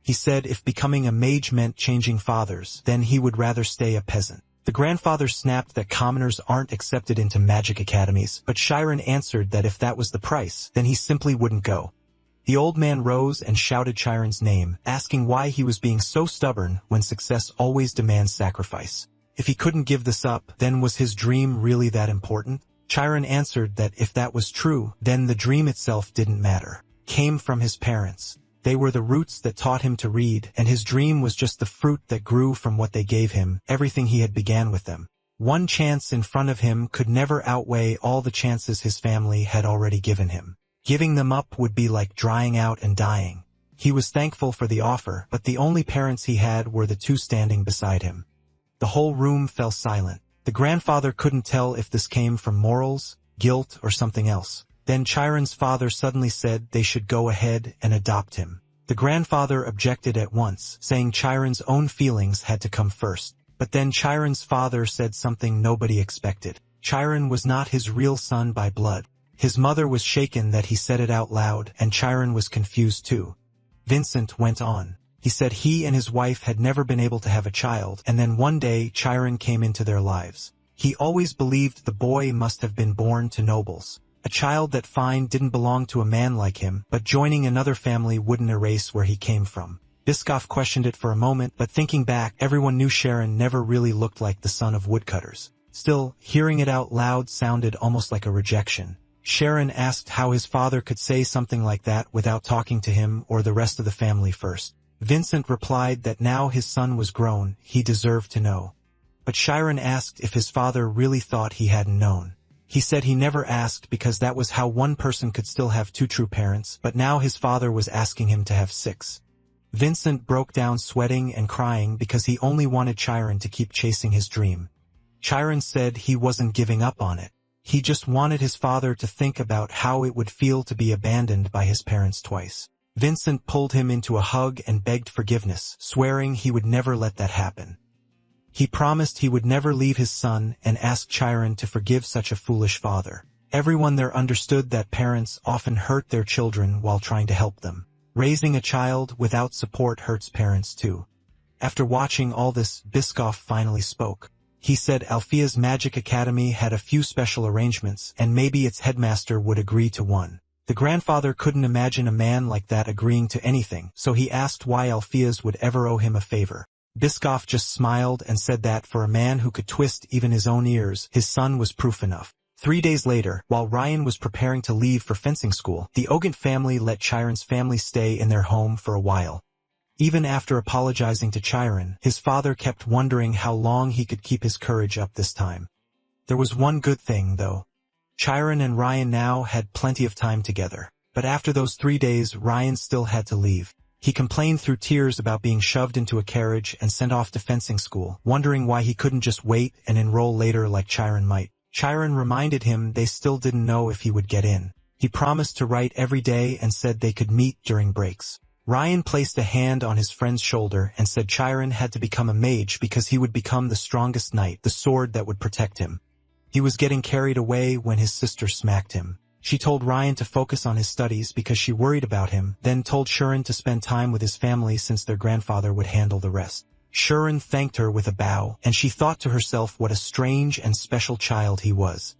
He said if becoming a mage meant changing fathers, then he would rather stay a peasant. The grandfather snapped that commoners aren't accepted into magic academies, but Chiron answered that if that was the price, then he simply wouldn't go. The old man rose and shouted Chiron's name, asking why he was being so stubborn when success always demands sacrifice. If he couldn't give this up, then was his dream really that important? Chiron answered that if that was true, then the dream itself didn't matter. Came from his parents. They were the roots that taught him to read, and his dream was just the fruit that grew from what they gave him, everything he had began with them. One chance in front of him could never outweigh all the chances his family had already given him. Giving them up would be like drying out and dying. He was thankful for the offer, but the only parents he had were the two standing beside him. The whole room fell silent. The grandfather couldn't tell if this came from morals, guilt, or something else. Then Chiron's father suddenly said they should go ahead and adopt him. The grandfather objected at once, saying Chiron's own feelings had to come first. But then Chiron's father said something nobody expected. Chiron was not his real son by blood. His mother was shaken that he said it out loud, and Chiron was confused too. Vincent went on. He said he and his wife had never been able to have a child, and then one day Chiron came into their lives. He always believed the boy must have been born to nobles. A child that fine didn't belong to a man like him, but joining another family wouldn't erase where he came from. Biscoff questioned it for a moment, but thinking back, everyone knew Sharon never really looked like the son of woodcutters. Still, hearing it out loud sounded almost like a rejection. Sharon asked how his father could say something like that without talking to him or the rest of the family first. Vincent replied that now his son was grown, he deserved to know. But Sharon asked if his father really thought he hadn't known. He said he never asked because that was how one person could still have two true parents, but now his father was asking him to have 6. Vincent broke down sweating and crying because he only wanted Chiron to keep chasing his dream. Chiron said he wasn't giving up on it. He just wanted his father to think about how it would feel to be abandoned by his parents twice. Vincent pulled him into a hug and begged forgiveness, swearing he would never let that happen. He promised he would never leave his son and asked Chiron to forgive such a foolish father. Everyone there understood that parents often hurt their children while trying to help them. Raising a child without support hurts parents too. After watching all this, Biscoff finally spoke. He said Althea's Magic Academy had a few special arrangements, and maybe its headmaster would agree to one. The grandfather couldn't imagine a man like that agreeing to anything, so he asked why Althea's would ever owe him a favor. Biscoff just smiled and said that for a man who could twist even his own ears, his son was proof enough. 3 days later, while Ryan was preparing to leave for fencing school, the Ogent family let Chiron's family stay in their home for a while. Even after apologizing to Chiron, his father kept wondering how long he could keep his courage up this time. There was one good thing, though. Chiron and Ryan now had plenty of time together. But after those 3 days, Ryan still had to leave. He complained through tears about being shoved into a carriage and sent off to fencing school, wondering why he couldn't just wait and enroll later like Chiron might. Chiron reminded him they still didn't know if he would get in. He promised to write every day and said they could meet during breaks. Ryan placed a hand on his friend's shoulder and said Chiron had to become a mage because he would become the strongest knight, the sword that would protect him. He was getting carried away when his sister smacked him. She told Ryan to focus on his studies because she worried about him, then told Sharon to spend time with his family since their grandfather would handle the rest. Sharon thanked her with a bow, and she thought to herself what a strange and special child he was.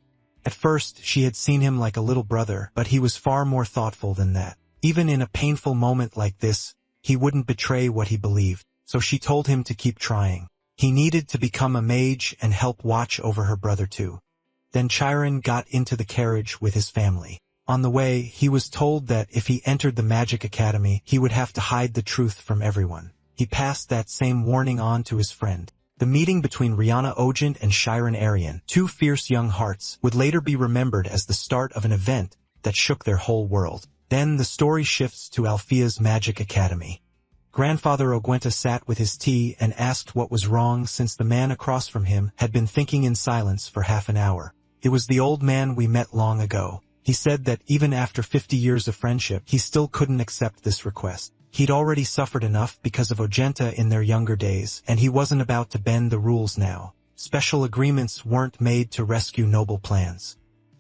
At first, she had seen him like a little brother, but he was far more thoughtful than that. Even in a painful moment like this, he wouldn't betray what he believed, so she told him to keep trying. He needed to become a mage and help watch over her brother too. Then Chiron got into the carriage with his family. On the way, he was told that if he entered the Magic Academy, he would have to hide the truth from everyone. He passed that same warning on to his friend. The meeting between Rihanna Ogent and Chiron Arian, two fierce young hearts, would later be remembered as the start of an event that shook their whole world. Then the story shifts to Althea's Magic Academy. Grandfather Ogwenta sat with his tea and asked what was wrong since the man across from him had been thinking in silence for half an hour. It was the old man we met long ago. He said that even after 50 years of friendship, he still couldn't accept this request. He'd already suffered enough because of Ogenta in their younger days, and he wasn't about to bend the rules now. Special agreements weren't made to rescue noble plans.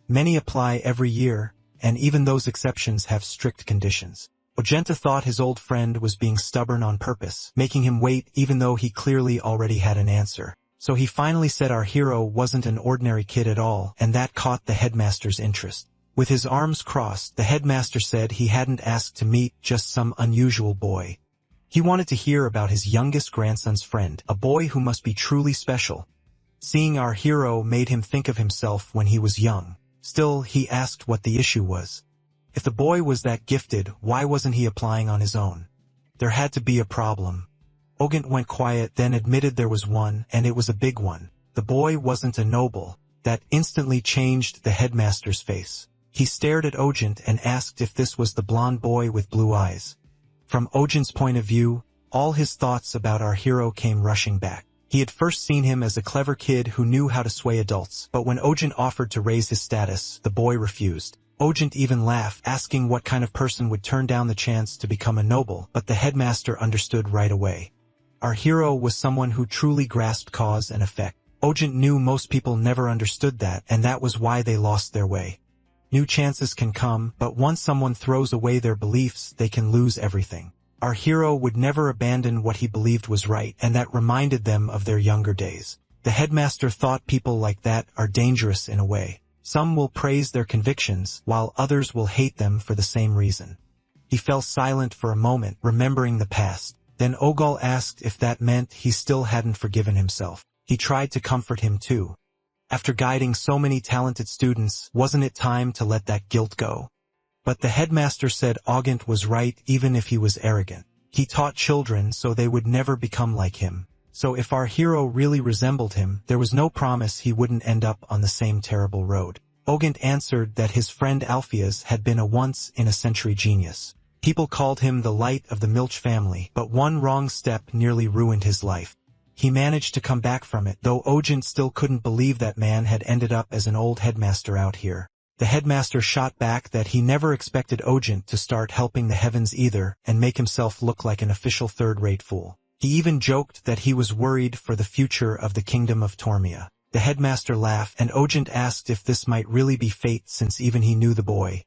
Many apply every year, and even those exceptions have strict conditions. Ogenta thought his old friend was being stubborn on purpose, making him wait even though he clearly already had an answer. So he finally said our hero wasn't an ordinary kid at all, and that caught the headmaster's interest. With his arms crossed, the headmaster said he hadn't asked to meet just some unusual boy. He wanted to hear about his youngest grandson's friend, a boy who must be truly special. Seeing our hero made him think of himself when he was young. Still, he asked what the issue was. If the boy was that gifted, why wasn't he applying on his own? There had to be a problem. Ogent went quiet, then admitted there was one, and it was a big one. The boy wasn't a noble. That instantly changed the headmaster's face. He stared at Ogent and asked if this was the blonde boy with blue eyes. From Ogent's point of view, all his thoughts about our hero came rushing back. He had first seen him as a clever kid who knew how to sway adults, but when Ogent offered to raise his status, the boy refused. Ogent even laughed, asking what kind of person would turn down the chance to become a noble, but the headmaster understood right away. Our hero was someone who truly grasped cause and effect. Ogent knew most people never understood that, and that was why they lost their way. New chances can come, but once someone throws away their beliefs, they can lose everything. Our hero would never abandon what he believed was right, and that reminded them of their younger days. The headmaster thought people like that are dangerous in a way. Some will praise their convictions, while others will hate them for the same reason. He fell silent for a moment, remembering the past. Then Ogal asked if that meant he still hadn't forgiven himself. He tried to comfort him too. After guiding so many talented students, wasn't it time to let that guilt go? But the headmaster said August was right even if he was arrogant. He taught children so they would never become like him. So if our hero really resembled him, there was no promise he wouldn't end up on the same terrible road. August answered that his friend Alpheus had been a once-in-a-century genius. People called him the light of the Milch family, but one wrong step nearly ruined his life. He managed to come back from it, though Ogent still couldn't believe that man had ended up as an old headmaster out here. The headmaster shot back that he never expected Ogent to start helping the heavens either, and make himself look like an official third-rate fool. He even joked that he was worried for the future of the kingdom of Tormia. The headmaster laughed, and Ogent asked if this might really be fate since even he knew the boy.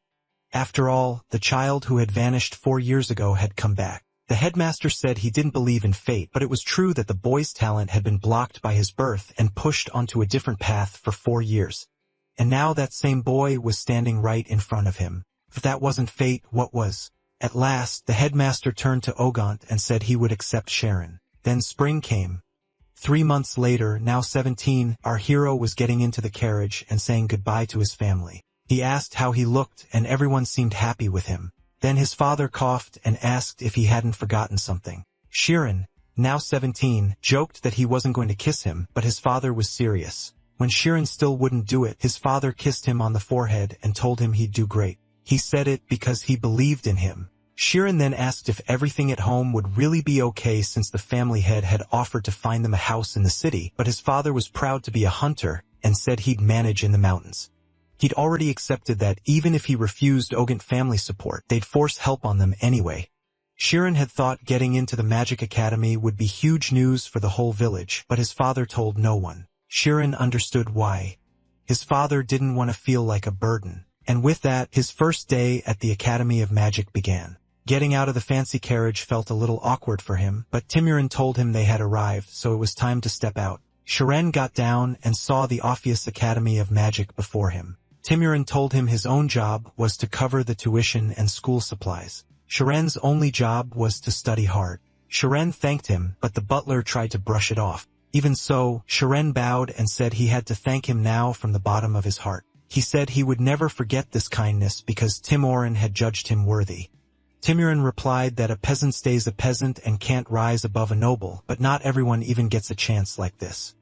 After all, the child who had vanished 4 years ago had come back. The headmaster said he didn't believe in fate, but it was true that the boy's talent had been blocked by his birth and pushed onto a different path for 4 years. And now that same boy was standing right in front of him. If that wasn't fate, what was? At last, the headmaster turned to Ogant and said he would accept Sharon. Then spring came. 3 months later, now 17, our hero was getting into the carriage and saying goodbye to his family. He asked how he looked, and everyone seemed happy with him. Then his father coughed and asked if he hadn't forgotten something. Sharon, now 17, joked that he wasn't going to kiss him, but his father was serious. When Sharon still wouldn't do it, his father kissed him on the forehead and told him he'd do great. He said it because he believed in him. Sharon then asked if everything at home would really be okay since the family head had offered to find them a house in the city, but his father was proud to be a hunter and said he'd manage in the mountains. He'd already accepted that even if he refused Ogent family support, they'd force help on them anyway. Sharon had thought getting into the Magic Academy would be huge news for the whole village, but his father told no one. Sharon understood why. His father didn't want to feel like a burden. And with that, his first day at the Academy of Magic began. Getting out of the fancy carriage felt a little awkward for him, but Timurin told him they had arrived, so it was time to step out. Sharon got down and saw the obvious Academy of Magic before him. Timurin told him his own job was to cover the tuition and school supplies. Sharon's only job was to study hard. Sharon thanked him, but the butler tried to brush it off. Even so, Sharon bowed and said he had to thank him now from the bottom of his heart. He said he would never forget this kindness because Timorin had judged him worthy. Timurin replied that a peasant stays a peasant and can't rise above a noble, but not everyone even gets a chance like this.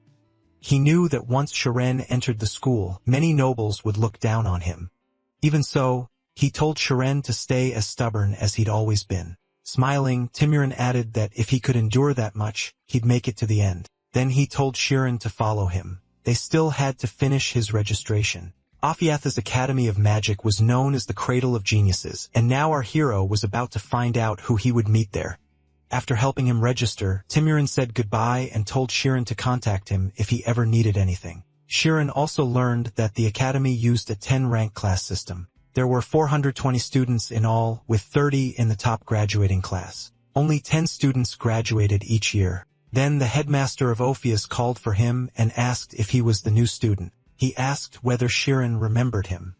He knew that once Sharon entered the school, many nobles would look down on him. Even so, he told Sharon to stay as stubborn as he'd always been. Smiling, Timurin added that if he could endure that much, he'd make it to the end. Then he told Sharon to follow him. They still had to finish his registration. Aphiatha's Academy of Magic was known as the Cradle of Geniuses, and now our hero was about to find out who he would meet there. After helping him register, Timurin said goodbye and told Sharon to contact him if he ever needed anything. Sharon also learned that the Academy used a 10-rank class system. There were 420 students in all, with 30 in the top graduating class. Only 10 students graduated each year. Then the headmaster of Ophius called for him and asked if he was the new student. He asked whether Sharon remembered him.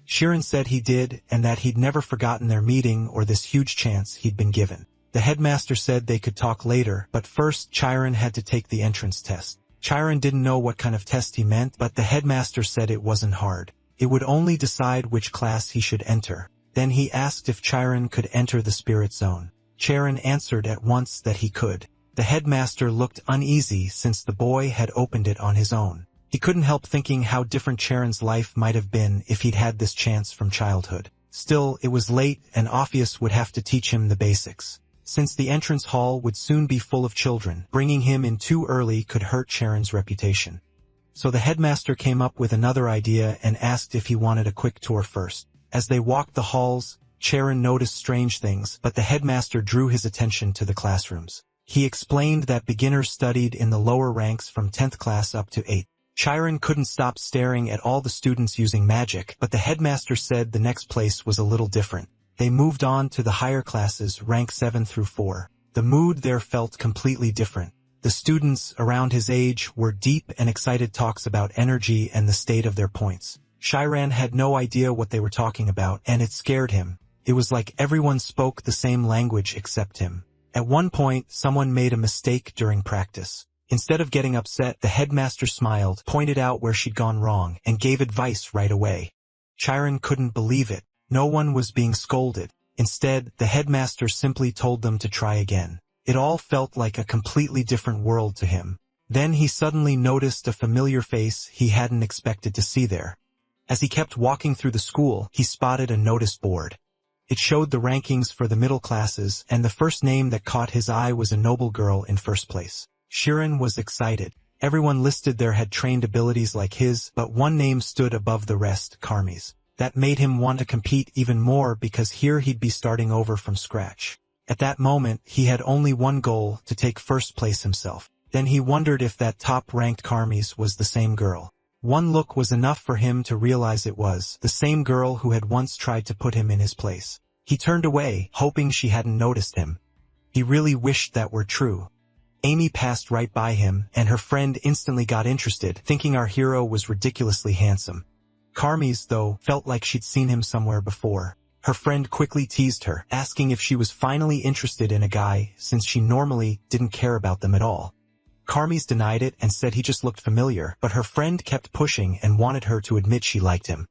Sharon said he did and that he'd never forgotten their meeting or this huge chance he'd been given. The headmaster said they could talk later, but first Chiron had to take the entrance test. Chiron didn't know what kind of test he meant, but the headmaster said it wasn't hard. It would only decide which class he should enter. Then he asked if Chiron could enter the spirit zone. Chiron answered at once that he could. The headmaster looked uneasy since the boy had opened it on his own. He couldn't help thinking how different Chiron's life might have been if he'd had this chance from childhood. Still, it was late and Ophius would have to teach him the basics. Since the entrance hall would soon be full of children, bringing him in too early could hurt Chiron's reputation. So the headmaster came up with another idea and asked if he wanted a quick tour first. As they walked the halls, Chiron noticed strange things, but the headmaster drew his attention to the classrooms. He explained that beginners studied in the lower ranks from 10th class up to 8th. Chiron couldn't stop staring at all the students using magic, but the headmaster said the next place was a little different. They moved on to the higher classes, rank 7 through 4. The mood there felt completely different. The students around his age were deep and excited talks about energy and the state of their points. Shiran had no idea what they were talking about, and it scared him. It was like everyone spoke the same language except him. At one point, someone made a mistake during practice. Instead of getting upset, the headmaster smiled, pointed out where she'd gone wrong, and gave advice right away. Shiran couldn't believe it. No one was being scolded. Instead, the headmaster simply told them to try again. It all felt like a completely different world to him. Then he suddenly noticed a familiar face he hadn't expected to see there. As he kept walking through the school, he spotted a notice board. It showed the rankings for the middle classes, and the first name that caught his eye was a noble girl in first place. Shiran was excited. Everyone listed there had trained abilities like his, but one name stood above the rest, Karmi's. That made him want to compete even more because here he'd be starting over from scratch. At that moment, he had only one goal, to take first place himself. Then he wondered if that top-ranked Karmi's was the same girl. One look was enough for him to realize it was the same girl who had once tried to put him in his place. He turned away, hoping she hadn't noticed him. He really wished that were true. Amy passed right by him, and her friend instantly got interested, thinking our hero was ridiculously handsome. Karmi's, though, felt like she'd seen him somewhere before. Her friend quickly teased her, asking if she was finally interested in a guy, since she normally didn't care about them at all. Karmi's denied it and said he just looked familiar, but her friend kept pushing and wanted her to admit she liked him.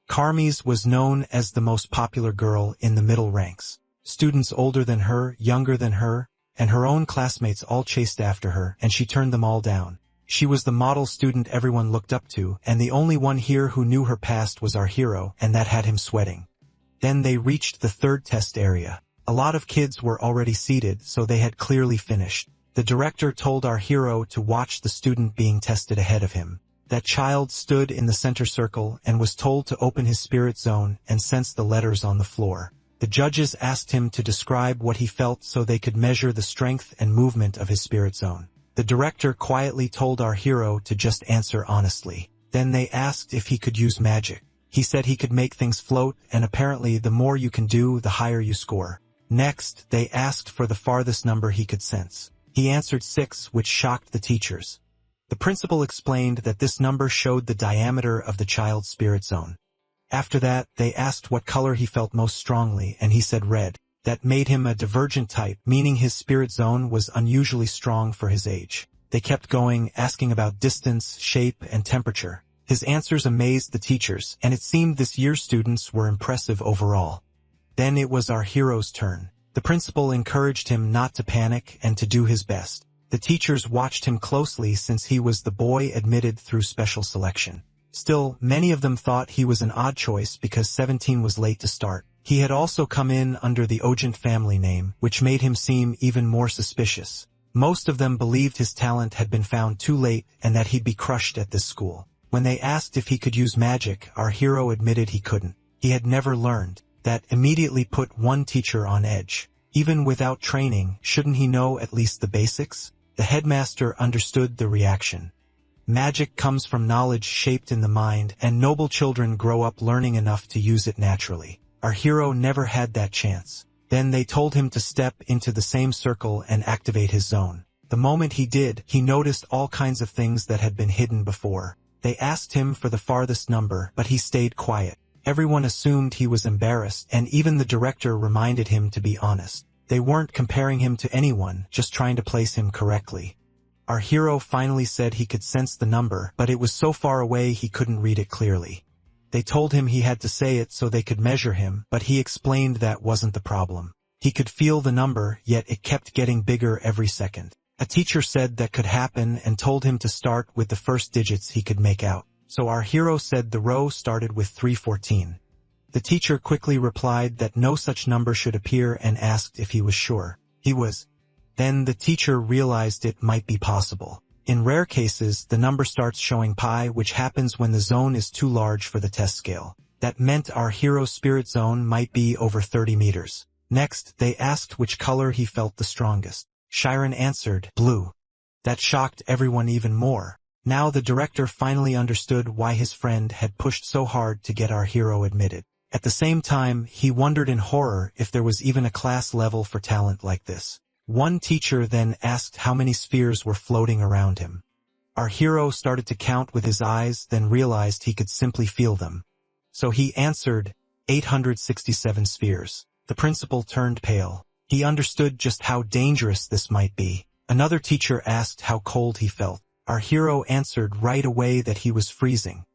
Karmi's was known as the most popular girl in the middle ranks. Students older than her, younger than her, and her own classmates all chased after her, and she turned them all down. She was the model student everyone looked up to, and the only one here who knew her past was our hero, and that had him sweating. Then they reached the third test area. A lot of kids were already seated, so they had clearly finished. The director told our hero to watch the student being tested ahead of him. That child stood in the center circle and was told to open his spirit zone and sense the letters on the floor. The judges asked him to describe what he felt so they could measure the strength and movement of his spirit zone. The director quietly told our hero to just answer honestly. Then they asked if he could use magic. He said he could make things float, and apparently the more you can do, the higher you score. Next, they asked for the farthest number he could sense. He answered 6, which shocked the teachers. The principal explained that this number showed the diameter of the child's spirit zone. After that, they asked what color he felt most strongly, and he said red. That made him a divergent type, meaning his spirit zone was unusually strong for his age. They kept going, asking about distance, shape, and temperature. His answers amazed the teachers, and it seemed this year's students were impressive overall. Then it was our hero's turn. The principal encouraged him not to panic and to do his best. The teachers watched him closely since he was the boy admitted through special selection. Still, many of them thought he was an odd choice because 17 was late to start. He had also come in under the Ojent family name, which made him seem even more suspicious. Most of them believed his talent had been found too late and that he'd be crushed at this school. When they asked if he could use magic, our hero admitted he couldn't. He had never learned. That immediately put one teacher on edge. Even without training, shouldn't he know at least the basics? The headmaster understood the reaction. Magic comes from knowledge shaped in the mind, and noble children grow up learning enough to use it naturally. Our hero never had that chance. Then they told him to step into the same circle and activate his zone. The moment he did, he noticed all kinds of things that had been hidden before. They asked him for the farthest number, but he stayed quiet. Everyone assumed he was embarrassed, and even the director reminded him to be honest. They weren't comparing him to anyone, just trying to place him correctly. Our hero finally said he could sense the number, but it was so far away he couldn't read it clearly. They told him he had to say it so they could measure him, but he explained that wasn't the problem. He could feel the number, yet it kept getting bigger every second. A teacher said that could happen and told him to start with the first digits he could make out. So our hero said the row started with 314. The teacher quickly replied that no such number should appear and asked if he was sure. He was. Then the teacher realized it might be possible. In rare cases, the number starts showing pi, which happens when the zone is too large for the test scale. That meant our hero's spirit zone might be over 30 meters. Next, they asked which color he felt the strongest. Shiran answered, blue. That shocked everyone even more. Now the director finally understood why his friend had pushed so hard to get our hero admitted. At the same time, he wondered in horror if there was even a class level for talent like this. One teacher then asked how many spheres were floating around him. Our hero started to count with his eyes, then realized he could simply feel them. So he answered, 867 spheres. The principal turned pale. He understood just how dangerous this might be. Another teacher asked how cold he felt. Our hero answered right away that he was freezing.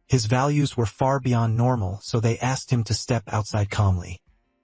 His values were far beyond normal, so they asked him to step outside calmly.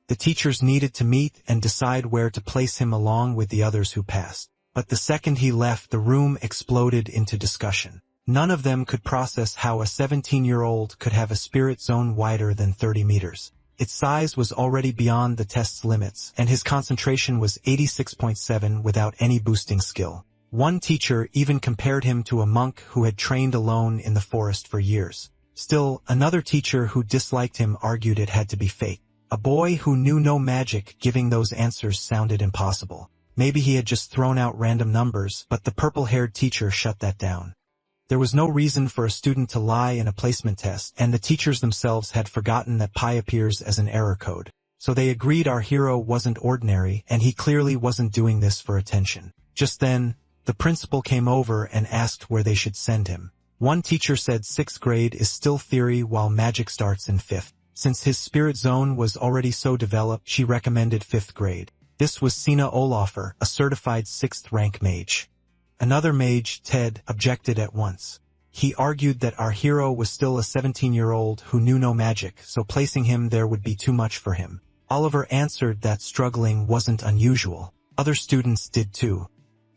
The teachers needed to meet and decide where to place him along with the others who passed. But the second he left, the room exploded into discussion. None of them could process how a 17-year-old could have a spirit zone wider than 30 meters. Its size was already beyond the test's limits, and his concentration was 86.7 without any boosting skill. One teacher even compared him to a monk who had trained alone in the forest for years. Still, another teacher who disliked him argued it had to be fake. A boy who knew no magic giving those answers sounded impossible. Maybe he had just thrown out random numbers, but the purple-haired teacher shut that down. There was no reason for a student to lie in a placement test, and the teachers themselves had forgotten that pi appears as an error code. So they agreed our hero wasn't ordinary, and he clearly wasn't doing this for attention. Just then, the principal came over and asked where they should send him. One teacher said 6th grade is still theory while magic starts in 5th. Since his spirit zone was already so developed, she recommended 5th grade. This was Sina Olaffer, a certified 6th rank mage. Another mage, Ted, objected at once. He argued that our hero was still a 17-year-old who knew no magic, so placing him there would be too much for him. Oliver answered that struggling wasn't unusual. Other students did too.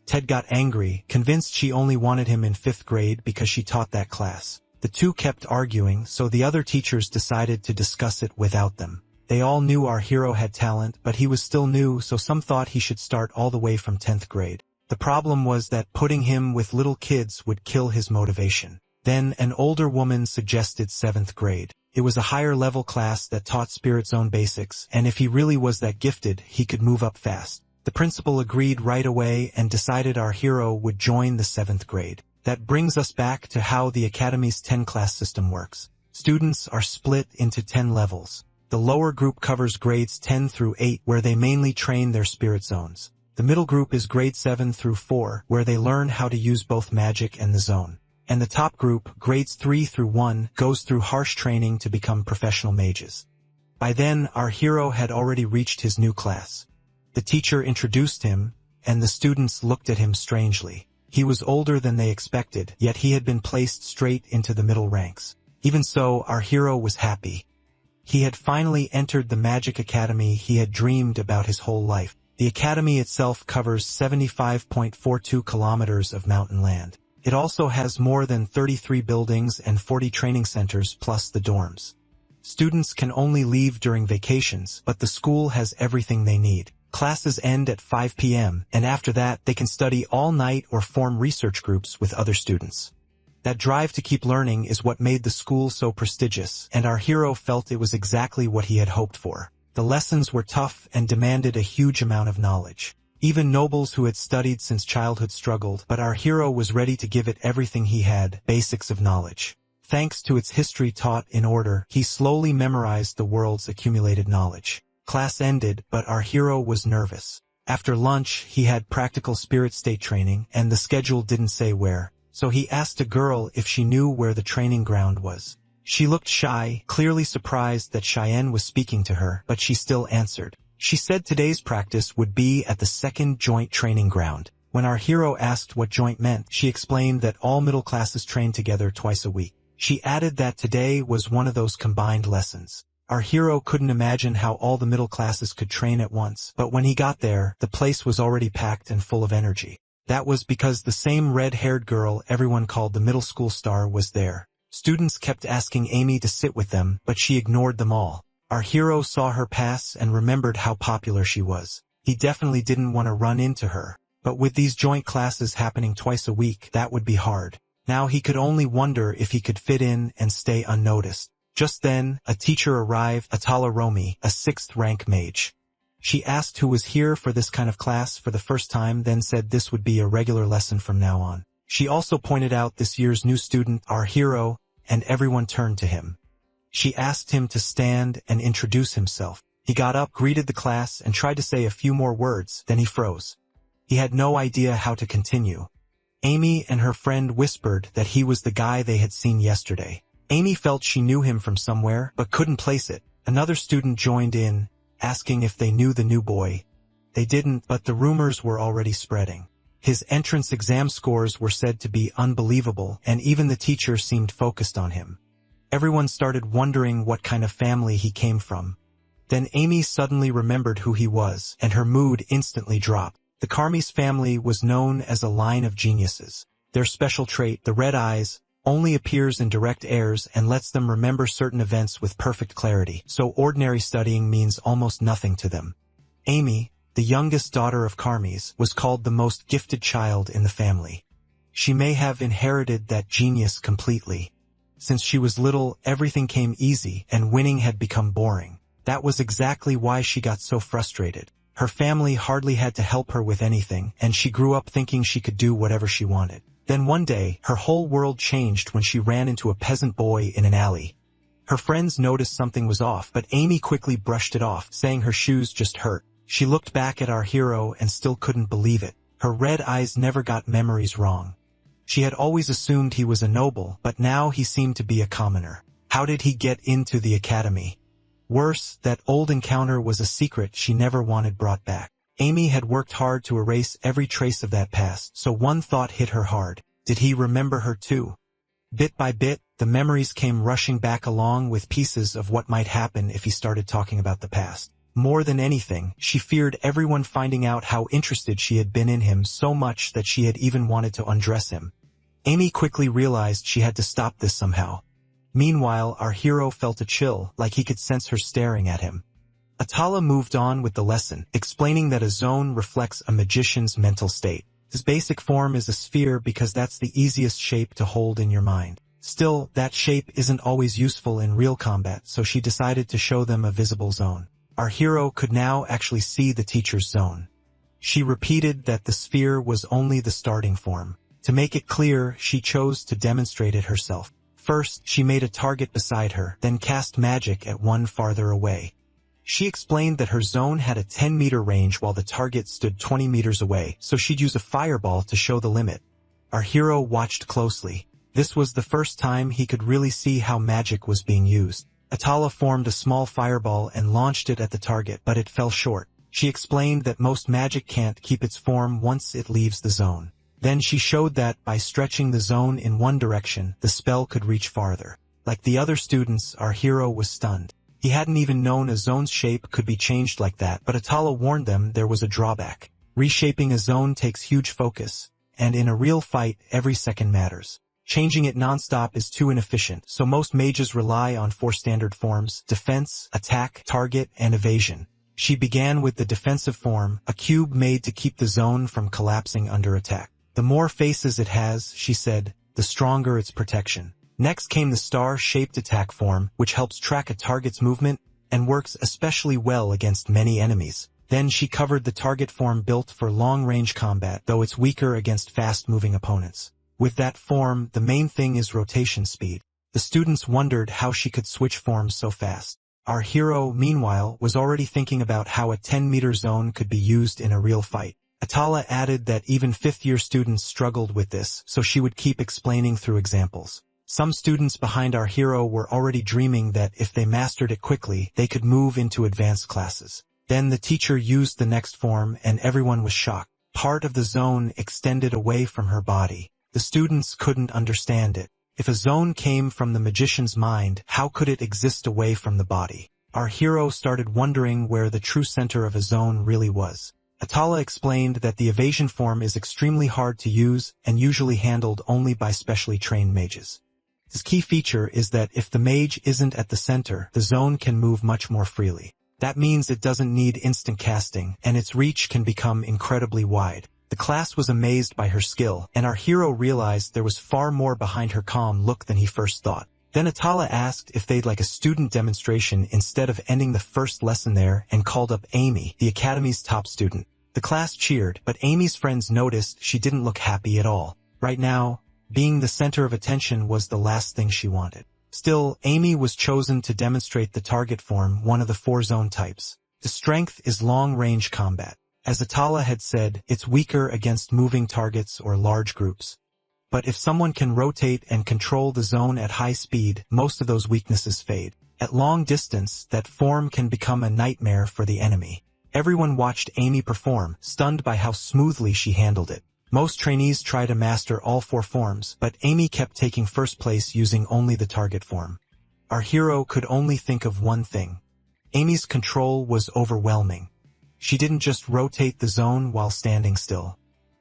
Ted got angry, convinced she only wanted him in 5th grade because she taught that class. The two kept arguing, so the other teachers decided to discuss it without them. They all knew our hero had talent, but he was still new, so some thought he should start all the way from 10th grade. The problem was that putting him with little kids would kill his motivation. Then an older woman suggested 7th grade. It was a higher-level class that taught Spirit Zone basics, and if he really was that gifted, he could move up fast. The principal agreed right away and decided our hero would join the 7th grade. That brings us back to how the Academy's 10-class system works. Students are split into 10 levels. The lower group covers grades 10 through 8, where they mainly train their spirit zones. The middle group is grade 7 through 4, where they learn how to use both magic and the zone. And the top group, grades 3 through 1, goes through harsh training to become professional mages. By then, our hero had already reached his new class. The teacher introduced him, and the students looked at him strangely. He was older than they expected, yet he had been placed straight into the middle ranks. Even so, our hero was happy. He had finally entered the Magic Academy he had dreamed about his whole life. The academy itself covers 75.42 kilometers of mountain land. It also has more than 33 buildings and 40 training centers plus the dorms. Students can only leave during vacations, but the school has everything they need. Classes end at 5 p.m., and after that they can study all night or form research groups with other students. That drive to keep learning is what made the school so prestigious, and our hero felt it was exactly what he had hoped for. The lessons were tough and demanded a huge amount of knowledge. Even nobles who had studied since childhood struggled, but our hero was ready to give it everything he had, basics of knowledge. Thanks to its history taught in order, he slowly memorized the world's accumulated knowledge. Class ended, but our hero was nervous. After lunch, he had practical spirit state training, and the schedule didn't say where, so he asked a girl if she knew where the training ground was. She looked shy, clearly surprised that Cheyenne was speaking to her, but she still answered. She said today's practice would be at the second joint training ground. When our hero asked what joint meant, she explained that all middle classes train together twice a week. She added that today was one of those combined lessons. Our hero couldn't imagine how all the middle classes could train at once, but when he got there, the place was already packed and full of energy. That was because the same red-haired girl everyone called the middle school star was there. Students kept asking Amy to sit with them, but she ignored them all. Our hero saw her pass and remembered how popular she was. He definitely didn't want to run into her. But with these joint classes happening twice a week, that would be hard. Now he could only wonder if he could fit in and stay unnoticed. Just then, a teacher arrived, Atala Romi, a 6th rank mage. She asked who was here for this kind of class for the first time, then said this would be a regular lesson from now on. She also pointed out this year's new student, our hero, and everyone turned to him. She asked him to stand and introduce himself. He got up, greeted the class, and tried to say a few more words, then he froze. He had no idea how to continue. Amy and her friend whispered that he was the guy they had seen yesterday. Amy felt she knew him from somewhere, but couldn't place it. Another student joined in, asking if they knew the new boy. They didn't, but the rumors were already spreading. His entrance exam scores were said to be unbelievable, and even the teacher seemed focused on him. Everyone started wondering what kind of family he came from. Then Amy suddenly remembered who he was, and her mood instantly dropped. The Karmi's family was known as a line of geniuses. Their special trait, the red eyes, only appears in direct airs and lets them remember certain events with perfect clarity, so ordinary studying means almost nothing to them. Amy, the youngest daughter of Karmis, was called the most gifted child in the family. She may have inherited that genius completely. Since she was little, everything came easy, and winning had become boring. That was exactly why she got so frustrated. Her family hardly had to help her with anything, and she grew up thinking she could do whatever she wanted. Then one day, her whole world changed when she ran into a peasant boy in an alley. Her friends noticed something was off, but Amy quickly brushed it off, saying her shoes just hurt. She looked back at our hero and still couldn't believe it. Her red eyes never got memories wrong. She had always assumed he was a noble, but now he seemed to be a commoner. How did he get into the academy? Worse, that old encounter was a secret she never wanted brought back. Amy had worked hard to erase every trace of that past, so one thought hit her hard. Did he remember her too? Bit by bit, the memories came rushing back along with pieces of what might happen if he started talking about the past. More than anything, she feared everyone finding out how interested she had been in him so much that she had even wanted to undress him. Amy quickly realized she had to stop this somehow. Meanwhile, our hero felt a chill, like he could sense her staring at him. Atala moved on with the lesson, explaining that a zone reflects a magician's mental state. His basic form is a sphere because that's the easiest shape to hold in your mind. Still, that shape isn't always useful in real combat, so she decided to show them a visible zone. Our hero could now actually see the teacher's zone. She repeated that the sphere was only the starting form. To make it clear, she chose to demonstrate it herself. First, she made a target beside her, then cast magic at one farther away. She explained that her zone had a 10-meter range while the target stood 20 meters away, so she'd use a fireball to show the limit. Our hero watched closely. This was the first time he could really see how magic was being used. Atala formed a small fireball and launched it at the target, but it fell short. She explained that most magic can't keep its form once it leaves the zone. Then she showed that, by stretching the zone in one direction, the spell could reach farther. Like the other students, our hero was stunned. He hadn't even known a zone's shape could be changed like that, but Atala warned them there was a drawback. Reshaping a zone takes huge focus, and in a real fight, every second matters. Changing it non-stop is too inefficient, so most mages rely on 4 standard forms: defense, attack, target, and evasion. She began with the defensive form, a cube made to keep the zone from collapsing under attack. The more faces it has, she said, the stronger its protection. Next came the star-shaped attack form, which helps track a target's movement and works especially well against many enemies. Then she covered the target form built for long-range combat, though it's weaker against fast-moving opponents. With that form, the main thing is rotation speed. The students wondered how she could switch forms so fast. Our hero, meanwhile, was already thinking about how a 10-meter zone could be used in a real fight. Atala added that even 5th-year students struggled with this, so she would keep explaining through examples. Some students behind our hero were already dreaming that if they mastered it quickly, they could move into advanced classes. Then the teacher used the next form, and everyone was shocked. Part of the zone extended away from her body. The students couldn't understand it. If a zone came from the magician's mind, how could it exist away from the body? Our hero started wondering where the true center of a zone really was. Atala explained that the evasion form is extremely hard to use and usually handled only by specially trained mages. His key feature is that if the mage isn't at the center, the zone can move much more freely. That means it doesn't need instant casting, and its reach can become incredibly wide. The class was amazed by her skill, and our hero realized there was far more behind her calm look than he first thought. Then Atala asked if they'd like a student demonstration instead of ending the first lesson there, and called up Amy, the academy's top student. The class cheered, but Amy's friends noticed she didn't look happy at all. Right now, being the center of attention was the last thing she wanted. Still, Amy was chosen to demonstrate the target form, one of the 4 zone types. The strength is long-range combat. As Atala had said, it's weaker against moving targets or large groups. But if someone can rotate and control the zone at high speed, most of those weaknesses fade. At long distance, that form can become a nightmare for the enemy. Everyone watched Amy perform, stunned by how smoothly she handled it. Most trainees try to master all 4 forms, but Amy kept taking first place using only the target form. Our hero could only think of one thing. Amy's control was overwhelming. She didn't just rotate the zone while standing still.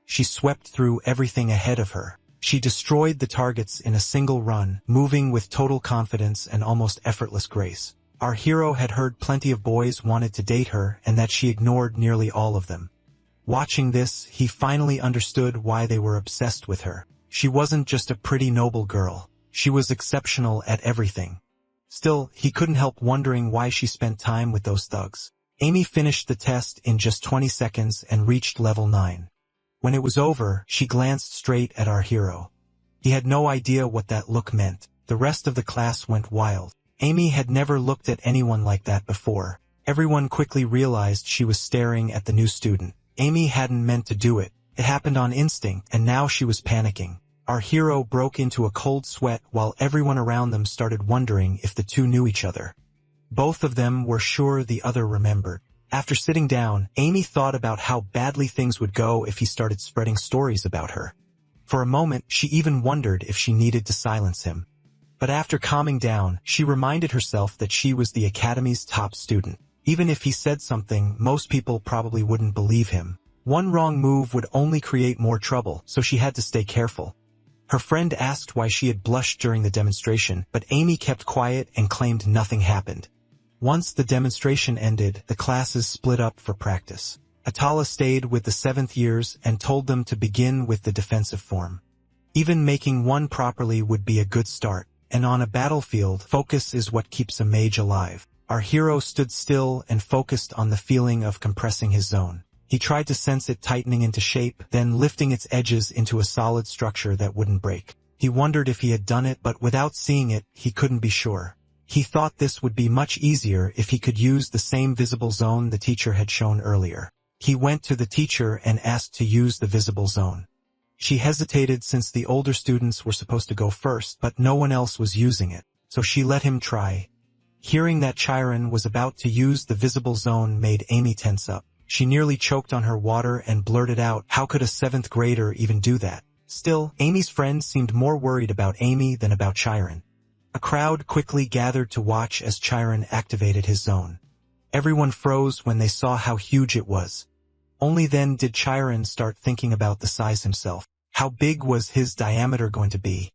She swept through everything ahead of her. She destroyed the targets in a single run, moving with total confidence and almost effortless grace. Our hero had heard plenty of boys wanted to date her and that she ignored nearly all of them. Watching this, he finally understood why they were obsessed with her. She wasn't just a pretty noble girl. She was exceptional at everything. Still, he couldn't help wondering why she spent time with those thugs. Amy finished the test in just 20 seconds and reached level 9. When it was over, she glanced straight at our hero. He had no idea what that look meant. The rest of the class went wild. Amy had never looked at anyone like that before. Everyone quickly realized she was staring at the new student. Amy hadn't meant to do it. It happened on instinct, and now she was panicking. Our hero broke into a cold sweat while everyone around them started wondering if the two knew each other. Both of them were sure the other remembered. After sitting down, Amy thought about how badly things would go if he started spreading stories about her. For a moment, she even wondered if she needed to silence him. But after calming down, she reminded herself that she was the academy's top student. Even if he said something, most people probably wouldn't believe him. One wrong move would only create more trouble, so she had to stay careful. Her friend asked why she had blushed during the demonstration, but Amy kept quiet and claimed nothing happened. Once the demonstration ended, the classes split up for practice. Atala stayed with the 7th years and told them to begin with the defensive form. Even making one properly would be a good start, and on a battlefield, focus is what keeps a mage alive. Our hero stood still and focused on the feeling of compressing his zone. He tried to sense it tightening into shape, then lifting its edges into a solid structure that wouldn't break. He wondered if he had done it, but without seeing it, he couldn't be sure. He thought this would be much easier if he could use the same visible zone the teacher had shown earlier. He went to the teacher and asked to use the visible zone. She hesitated since the older students were supposed to go first, but no one else was using it, so she let him try. Hearing that Chiron was about to use the visible zone made Amy tense up. She nearly choked on her water and blurted out, how could a 7th grader even do that? Still, Amy's friends seemed more worried about Amy than about Chiron. A crowd quickly gathered to watch as Chiron activated his zone. Everyone froze when they saw how huge it was. Only then did Chiron start thinking about the size himself. How big was his diameter going to be?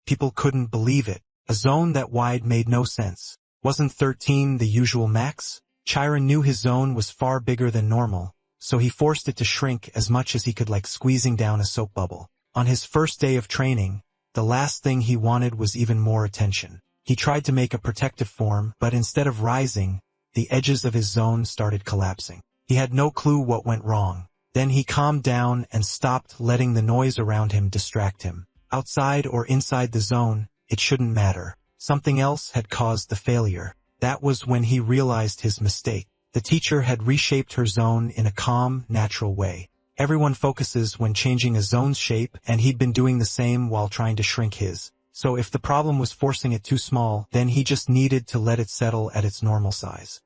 People couldn't believe it. A zone that wide made no sense. Wasn't 13 the usual max? Chiron knew his zone was far bigger than normal, so he forced it to shrink as much as he could, like squeezing down a soap bubble. On his first day of training, the last thing he wanted was even more attention. He tried to make a protective form, but instead of rising, the edges of his zone started collapsing. He had no clue what went wrong. Then he calmed down and stopped letting the noise around him distract him. Outside or inside the zone, it shouldn't matter. Something else had caused the failure. That was when he realized his mistake. The teacher had reshaped her zone in a calm, natural way. Everyone focuses when changing a zone's shape, and he'd been doing the same while trying to shrink his. So if the problem was forcing it too small, then he just needed to let it settle at its normal size.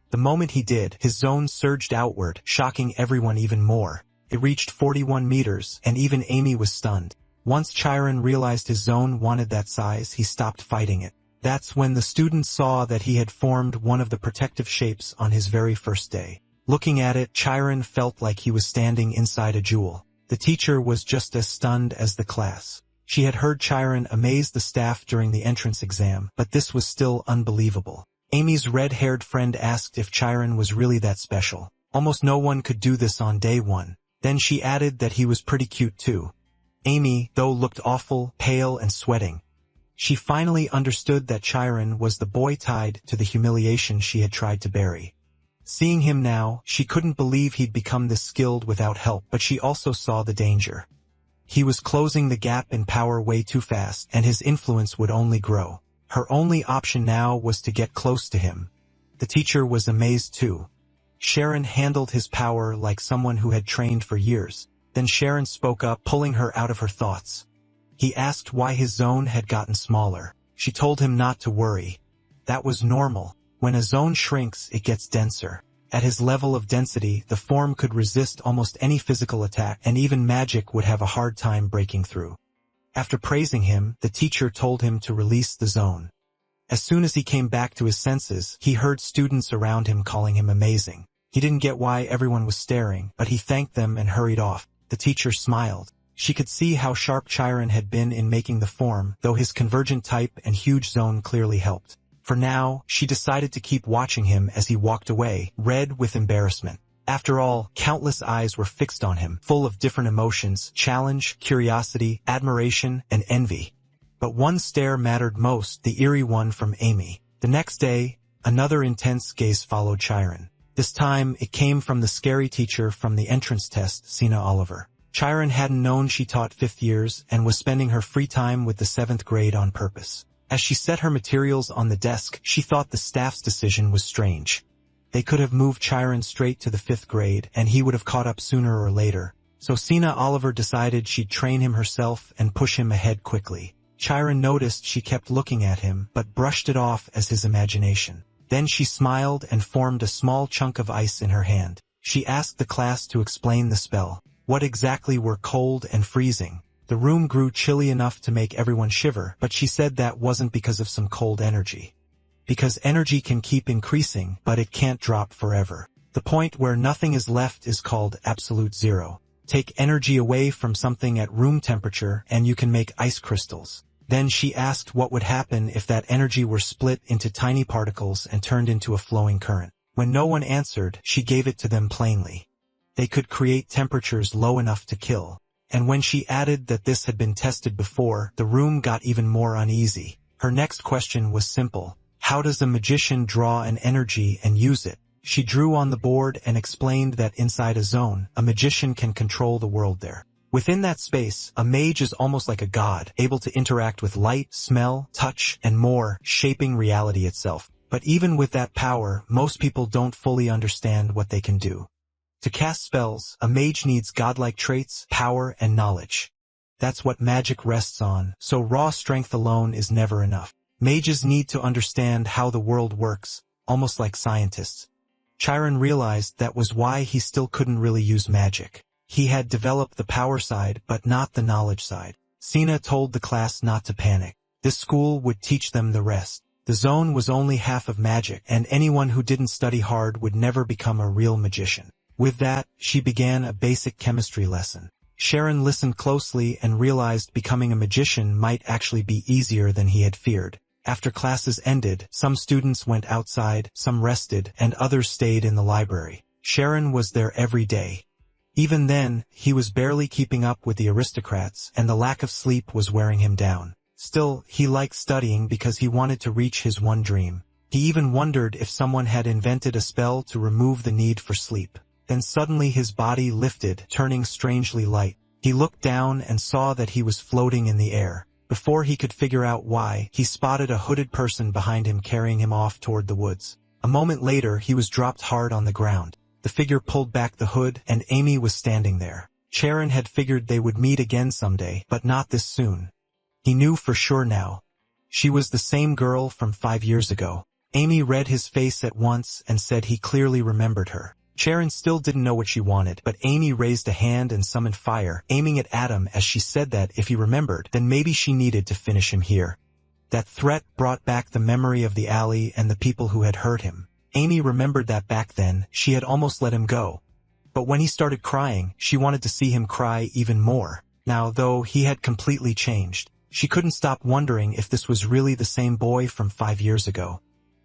The moment he did, his zone surged outward, shocking everyone even more. It reached 41 meters, and even Amy was stunned. Once Chiron realized his zone wanted that size, he stopped fighting it. That's when the students saw that he had formed one of the protective shapes on his very first day. Looking at it, Chiron felt like he was standing inside a jewel. The teacher was just as stunned as the class. She had heard Chiron amaze the staff during the entrance exam, but this was still unbelievable. Amy's red-haired friend asked if Chiron was really that special. Almost no one could do this on day 1. Then she added that he was pretty cute too. Amy, though, looked awful, pale and sweating. She finally understood that Chiron was the boy tied to the humiliation she had tried to bury. Seeing him now, she couldn't believe he'd become this skilled without help, but she also saw the danger. He was closing the gap in power way too fast, and his influence would only grow. Her only option now was to get close to him. The teacher was amazed too. Sharon handled his power like someone who had trained for years. Then Sharon spoke up, pulling her out of her thoughts. He asked why his zone had gotten smaller. She told him not to worry. That was normal. When a zone shrinks, it gets denser. At his level of density, the form could resist almost any physical attack, and even magic would have a hard time breaking through. After praising him, the teacher told him to release the zone. As soon as he came back to his senses, he heard students around him calling him amazing. He didn't get why everyone was staring, but he thanked them and hurried off. The teacher smiled. She could see how sharp Chiron had been in making the form, though his convergent type and huge zone clearly helped. For now, she decided to keep watching him as he walked away, red with embarrassment. After all, countless eyes were fixed on him, full of different emotions: challenge, curiosity, admiration, and envy. But one stare mattered most, the eerie one from Amy. The next day, another intense gaze followed Chiron. This time, it came from the scary teacher from the entrance test, Sina Oliver. Chiron hadn't known she taught 5th years and was spending her free time with the 7th grade on purpose. As she set her materials on the desk, she thought the staff's decision was strange. They could have moved Chiron straight to the 5th grade, and he would have caught up sooner or later. So Sina Oliver decided she'd train him herself and push him ahead quickly. Chiron noticed she kept looking at him, but brushed it off as his imagination. Then she smiled and formed a small chunk of ice in her hand. She asked the class to explain the spell. What exactly were cold and freezing? The room grew chilly enough to make everyone shiver, but she said that wasn't because of some cold energy. Because energy can keep increasing, but it can't drop forever. The point where nothing is left is called absolute zero. Take energy away from something at room temperature and you can make ice crystals. Then she asked what would happen if that energy were split into tiny particles and turned into a flowing current. When no one answered, she gave it to them plainly. They could create temperatures low enough to kill. And when she added that this had been tested before, the room got even more uneasy. Her next question was simple. How does a magician draw an energy and use it? She drew on the board and explained that inside a zone, a magician can control the world there. Within that space, a mage is almost like a god, able to interact with light, smell, touch, and more, shaping reality itself. But even with that power, most people don't fully understand what they can do. To cast spells, a mage needs godlike traits, power, and knowledge. That's what magic rests on, so raw strength alone is never enough. Mages need to understand how the world works, almost like scientists. Chiron realized that was why he still couldn't really use magic. He had developed the power side, but not the knowledge side. Sina told the class not to panic. This school would teach them the rest. The zone was only half of magic, and anyone who didn't study hard would never become a real magician. With that, she began a basic chemistry lesson. Sharon listened closely and realized becoming a magician might actually be easier than he had feared. After classes ended, some students went outside, some rested, and others stayed in the library. Sharon was there every day. Even then, he was barely keeping up with the aristocrats, and the lack of sleep was wearing him down. Still, he liked studying because he wanted to reach his one dream. He even wondered if someone had invented a spell to remove the need for sleep. Then suddenly his body lifted, turning strangely light. He looked down and saw that he was floating in the air. Before he could figure out why, he spotted a hooded person behind him carrying him off toward the woods. A moment later, he was dropped hard on the ground. The figure pulled back the hood, and Amy was standing there. Chiron had figured they would meet again someday, but not this soon. He knew for sure now. She was the same girl from 5 years ago. Amy read his face at once and said he clearly remembered her. Chiron still didn't know what she wanted, but Amy raised a hand and summoned fire, aiming at Adam as she said that if he remembered, then maybe she needed to finish him here. That threat brought back the memory of the alley and the people who had hurt him. Amy remembered that back then, she had almost let him go. But when he started crying, she wanted to see him cry even more. Now, though, he had completely changed. She couldn't stop wondering if this was really the same boy from 5 years ago.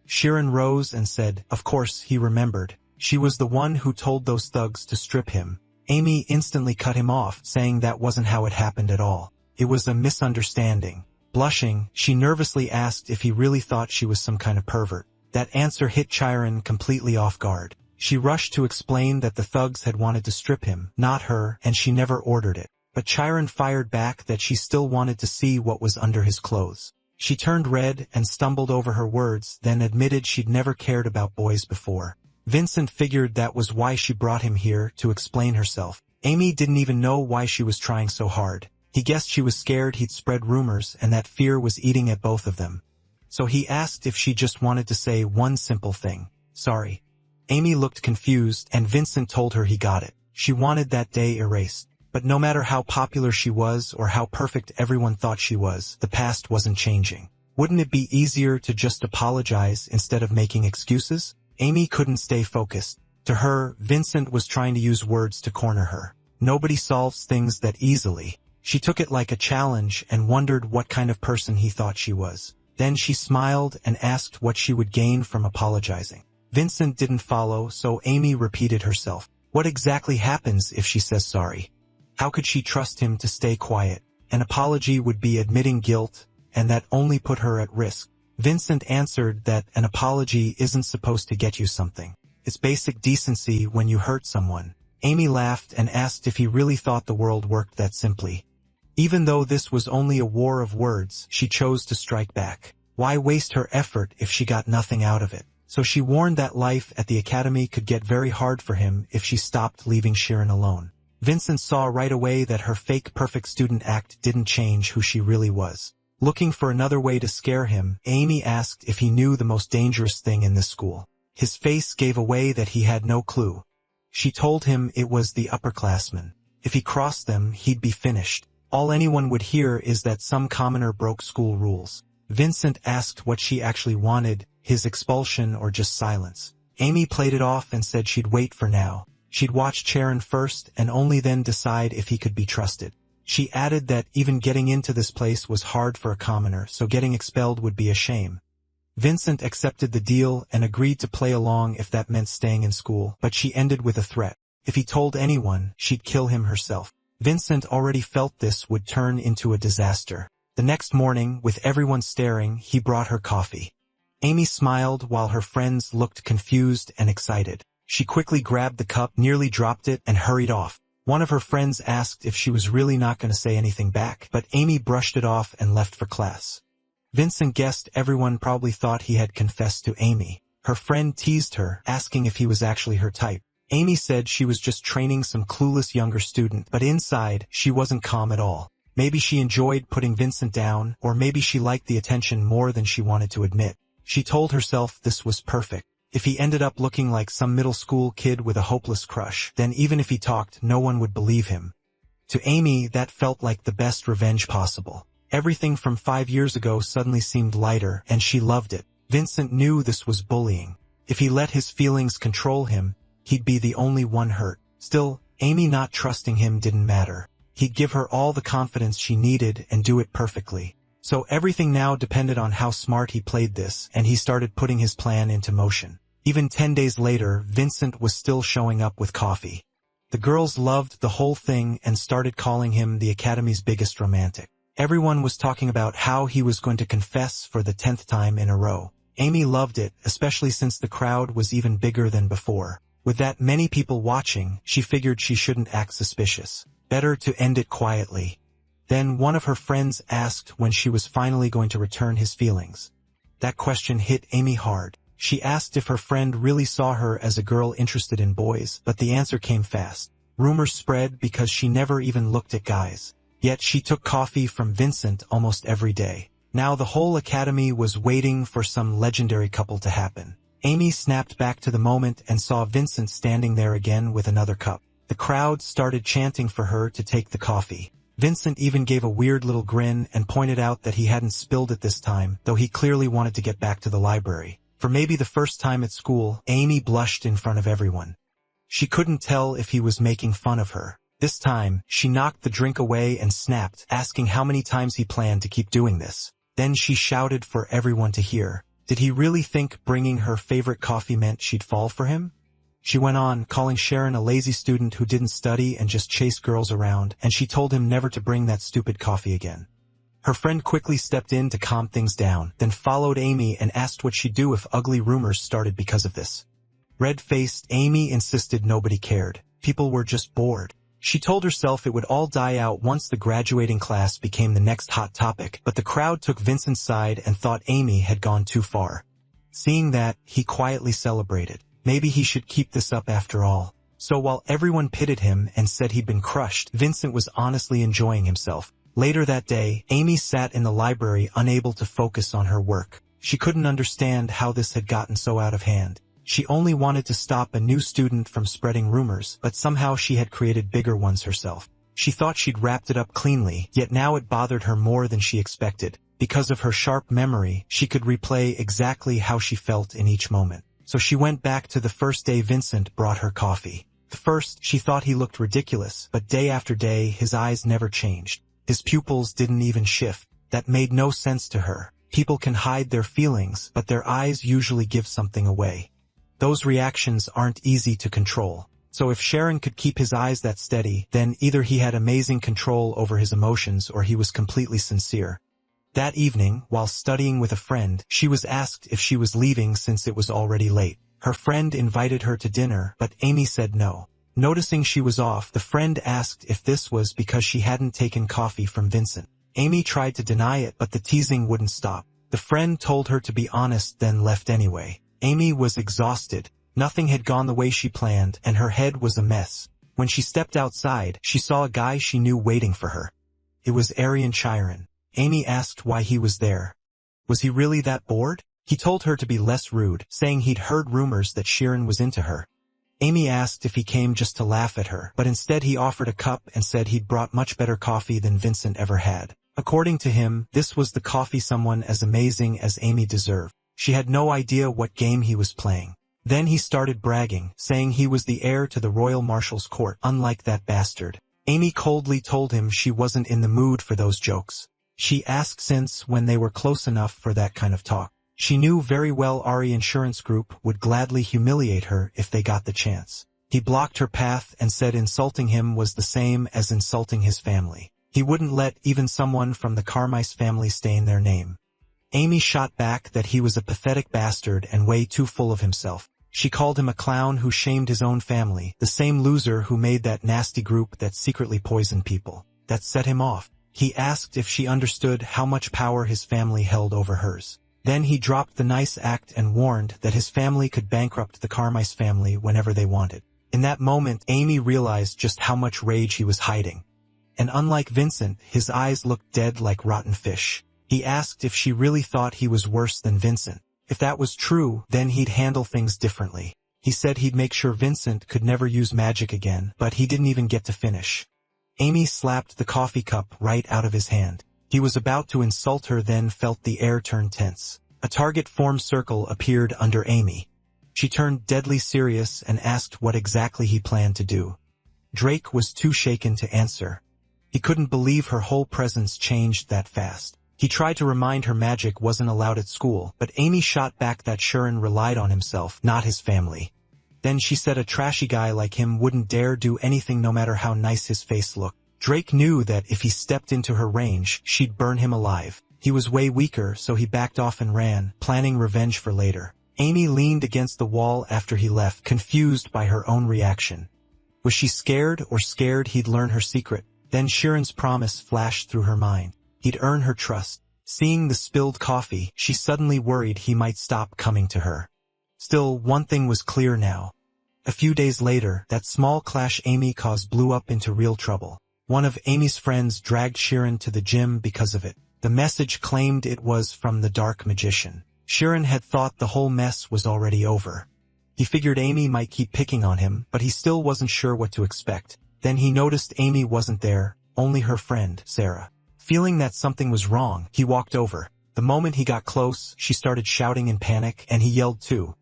Chiron rose and said, of course, he remembered. She was the one who told those thugs to strip him. Amy instantly cut him off, saying that wasn't how it happened at all. It was a misunderstanding. Blushing, she nervously asked if he really thought she was some kind of pervert. That answer hit Chiron completely off guard. She rushed to explain that the thugs had wanted to strip him, not her, and she never ordered it. But Chiron fired back that she still wanted to see what was under his clothes. She turned red and stumbled over her words, then admitted she'd never cared about boys before. Vincent figured that was why she brought him here, to explain herself. Amy didn't even know why she was trying so hard. He guessed she was scared he'd spread rumors and that fear was eating at both of them. So he asked if she just wanted to say one simple thing. Sorry. Amy looked confused and Vincent told her he got it. She wanted that day erased. But no matter how popular she was or how perfect everyone thought she was, the past wasn't changing. Wouldn't it be easier to just apologize instead of making excuses? Amy couldn't stay focused. To her, Vincent was trying to use words to corner her. Nobody solves things that easily. She took it like a challenge and wondered what kind of person he thought she was. Then she smiled and asked what she would gain from apologizing. Vincent didn't follow, so Amy repeated herself. What exactly happens if she says sorry? How could she trust him to stay quiet? An apology would be admitting guilt, and that only put her at risk. Vincent answered that an apology isn't supposed to get you something. It's basic decency when you hurt someone. Amy laughed and asked if he really thought the world worked that simply. Even though this was only a war of words, she chose to strike back. Why waste her effort if she got nothing out of it? So she warned that life at the academy could get very hard for him if she stopped leaving Sharon alone. Vincent saw right away that her fake perfect student act didn't change who she really was. Looking for another way to scare him, Amy asked if he knew the most dangerous thing in this school. His face gave away that he had no clue. She told him it was the upperclassmen. If he crossed them, he'd be finished. All anyone would hear is that some commoner broke school rules. Vincent asked what she actually wanted, his expulsion or just silence. Amy played it off and said she'd wait for now. She'd watch Sharon first and only then decide if he could be trusted. She added that even getting into this place was hard for a commoner, so getting expelled would be a shame. Vincent accepted the deal and agreed to play along if that meant staying in school, but she ended with a threat. If he told anyone, she'd kill him herself. Vincent already felt this would turn into a disaster. The next morning, with everyone staring, he brought her coffee. Amy smiled while her friends looked confused and excited. She quickly grabbed the cup, nearly dropped it, and hurried off. One of her friends asked if she was really not going to say anything back, but Amy brushed it off and left for class. Vincent guessed everyone probably thought he had confessed to Amy. Her friend teased her, asking if he was actually her type. Amy said she was just training some clueless younger student, but inside, she wasn't calm at all. Maybe she enjoyed putting Vincent down, or maybe she liked the attention more than she wanted to admit. She told herself this was perfect. If he ended up looking like some middle school kid with a hopeless crush, then even if he talked, no one would believe him. To Amy, that felt like the best revenge possible. Everything from 5 years ago suddenly seemed lighter, and she loved it. Vincent knew this was bullying. If he let his feelings control him, he'd be the only one hurt. Still, Amy not trusting him didn't matter. He'd give her all the confidence she needed and do it perfectly. So everything now depended on how smart he played this, and he started putting his plan into motion. Even 10 days later, Vincent was still showing up with coffee. The girls loved the whole thing and started calling him the Academy's biggest romantic. Everyone was talking about how he was going to confess for the 10th time in a row. Amy loved it, especially since the crowd was even bigger than before. With that many people watching, she figured she shouldn't act suspicious. Better to end it quietly. Then one of her friends asked when she was finally going to return his feelings. That question hit Amy hard. She asked if her friend really saw her as a girl interested in boys, but the answer came fast. Rumors spread because she never even looked at guys. Yet she took coffee from Vincent almost every day. Now the whole academy was waiting for some legendary couple to happen. Amy snapped back to the moment and saw Vincent standing there again with another cup. The crowd started chanting for her to take the coffee. Vincent even gave a weird little grin and pointed out that he hadn't spilled it this time, though he clearly wanted to get back to the library. For maybe the first time at school, Amy blushed in front of everyone. She couldn't tell if he was making fun of her. This time, she knocked the drink away and snapped, asking how many times he planned to keep doing this. Then she shouted for everyone to hear. Did he really think bringing her favorite coffee meant she'd fall for him? She went on, calling Sharon a lazy student who didn't study and just chased girls around, and she told him never to bring that stupid coffee again. Her friend quickly stepped in to calm things down, then followed Amy and asked what she'd do if ugly rumors started because of this. Red-faced, Amy insisted nobody cared. People were just bored. She told herself it would all die out once the graduating class became the next hot topic, but the crowd took Vincent's side and thought Amy had gone too far. Seeing that, he quietly celebrated. Maybe he should keep this up after all. So while everyone pitied him and said he'd been crushed, Vincent was honestly enjoying himself. Later that day, Amy sat in the library unable to focus on her work. She couldn't understand how this had gotten so out of hand. She only wanted to stop a new student from spreading rumors, but somehow she had created bigger ones herself. She thought she'd wrapped it up cleanly, yet now it bothered her more than she expected. Because of her sharp memory, she could replay exactly how she felt in each moment. So she went back to the first day Vincent brought her coffee. At first, she thought he looked ridiculous, but day after day his eyes never changed. His pupils didn't even shift. That made no sense to her. People can hide their feelings, but their eyes usually give something away. Those reactions aren't easy to control. So if Sharon could keep his eyes that steady, then either he had amazing control over his emotions or he was completely sincere. That evening, while studying with a friend, she was asked if she was leaving since it was already late. Her friend invited her to dinner, but Amy said no. Noticing she was off, the friend asked if this was because she hadn't taken coffee from Vincent. Amy tried to deny it, but the teasing wouldn't stop. The friend told her to be honest, then left anyway. Amy was exhausted. Nothing had gone the way she planned, and her head was a mess. When she stepped outside, she saw a guy she knew waiting for her. It was Aryan Chiron. Amy asked why he was there. Was he really that bored? He told her to be less rude, saying he'd heard rumors that Chiron was into her. Amy asked if he came just to laugh at her, but instead he offered a cup and said he'd brought much better coffee than Vincent ever had. According to him, this was the coffee someone as amazing as Amy deserved. She had no idea what game he was playing. Then he started bragging, saying he was the heir to the royal marshal's court, unlike that bastard. Amy coldly told him she wasn't in the mood for those jokes. She asked since when they were close enough for that kind of talk. She knew very well Ari Insurance Group would gladly humiliate her if they got the chance. He blocked her path and said insulting him was the same as insulting his family. He wouldn't let even someone from the Carmice family stain their name. Amy shot back that he was a pathetic bastard and way too full of himself. She called him a clown who shamed his own family, the same loser who made that nasty group that secretly poisoned people. That set him off. He asked if she understood how much power his family held over hers. Then he dropped the nice act and warned that his family could bankrupt the Carmice family whenever they wanted. In that moment, Amy realized just how much rage he was hiding. And unlike Vincent, his eyes looked dead like rotten fish. He asked if she really thought he was worse than Vincent. If that was true, then he'd handle things differently. He said he'd make sure Vincent could never use magic again, but he didn't even get to finish. Amy slapped the coffee cup right out of his hand. He was about to insult her, then felt the air turn tense. A target-formed circle appeared under Amy. She turned deadly serious and asked what exactly he planned to do. Drake was too shaken to answer. He couldn't believe her whole presence changed that fast. He tried to remind her magic wasn't allowed at school, but Amy shot back that Sharon relied on himself, not his family. Then she said a trashy guy like him wouldn't dare do anything no matter how nice his face looked. Drake knew that if he stepped into her range, she'd burn him alive. He was way weaker, so he backed off and ran, planning revenge for later. Amy leaned against the wall after he left, confused by her own reaction. Was she scared or scared he'd learn her secret? Then Sharon's promise flashed through her mind. He'd earn her trust. Seeing the spilled coffee, she suddenly worried he might stop coming to her. Still, one thing was clear now. A few days later, that small clash Amy caused blew up into real trouble. One of Amy's friends dragged Sharon to the gym because of it. The message claimed it was from the dark magician. Sharon had thought the whole mess was already over. He figured Amy might keep picking on him, but he still wasn't sure what to expect. Then he noticed Amy wasn't there, only her friend, Sarah. Feeling that something was wrong, he walked over. The moment he got close, she started shouting in panic, and he yelled too.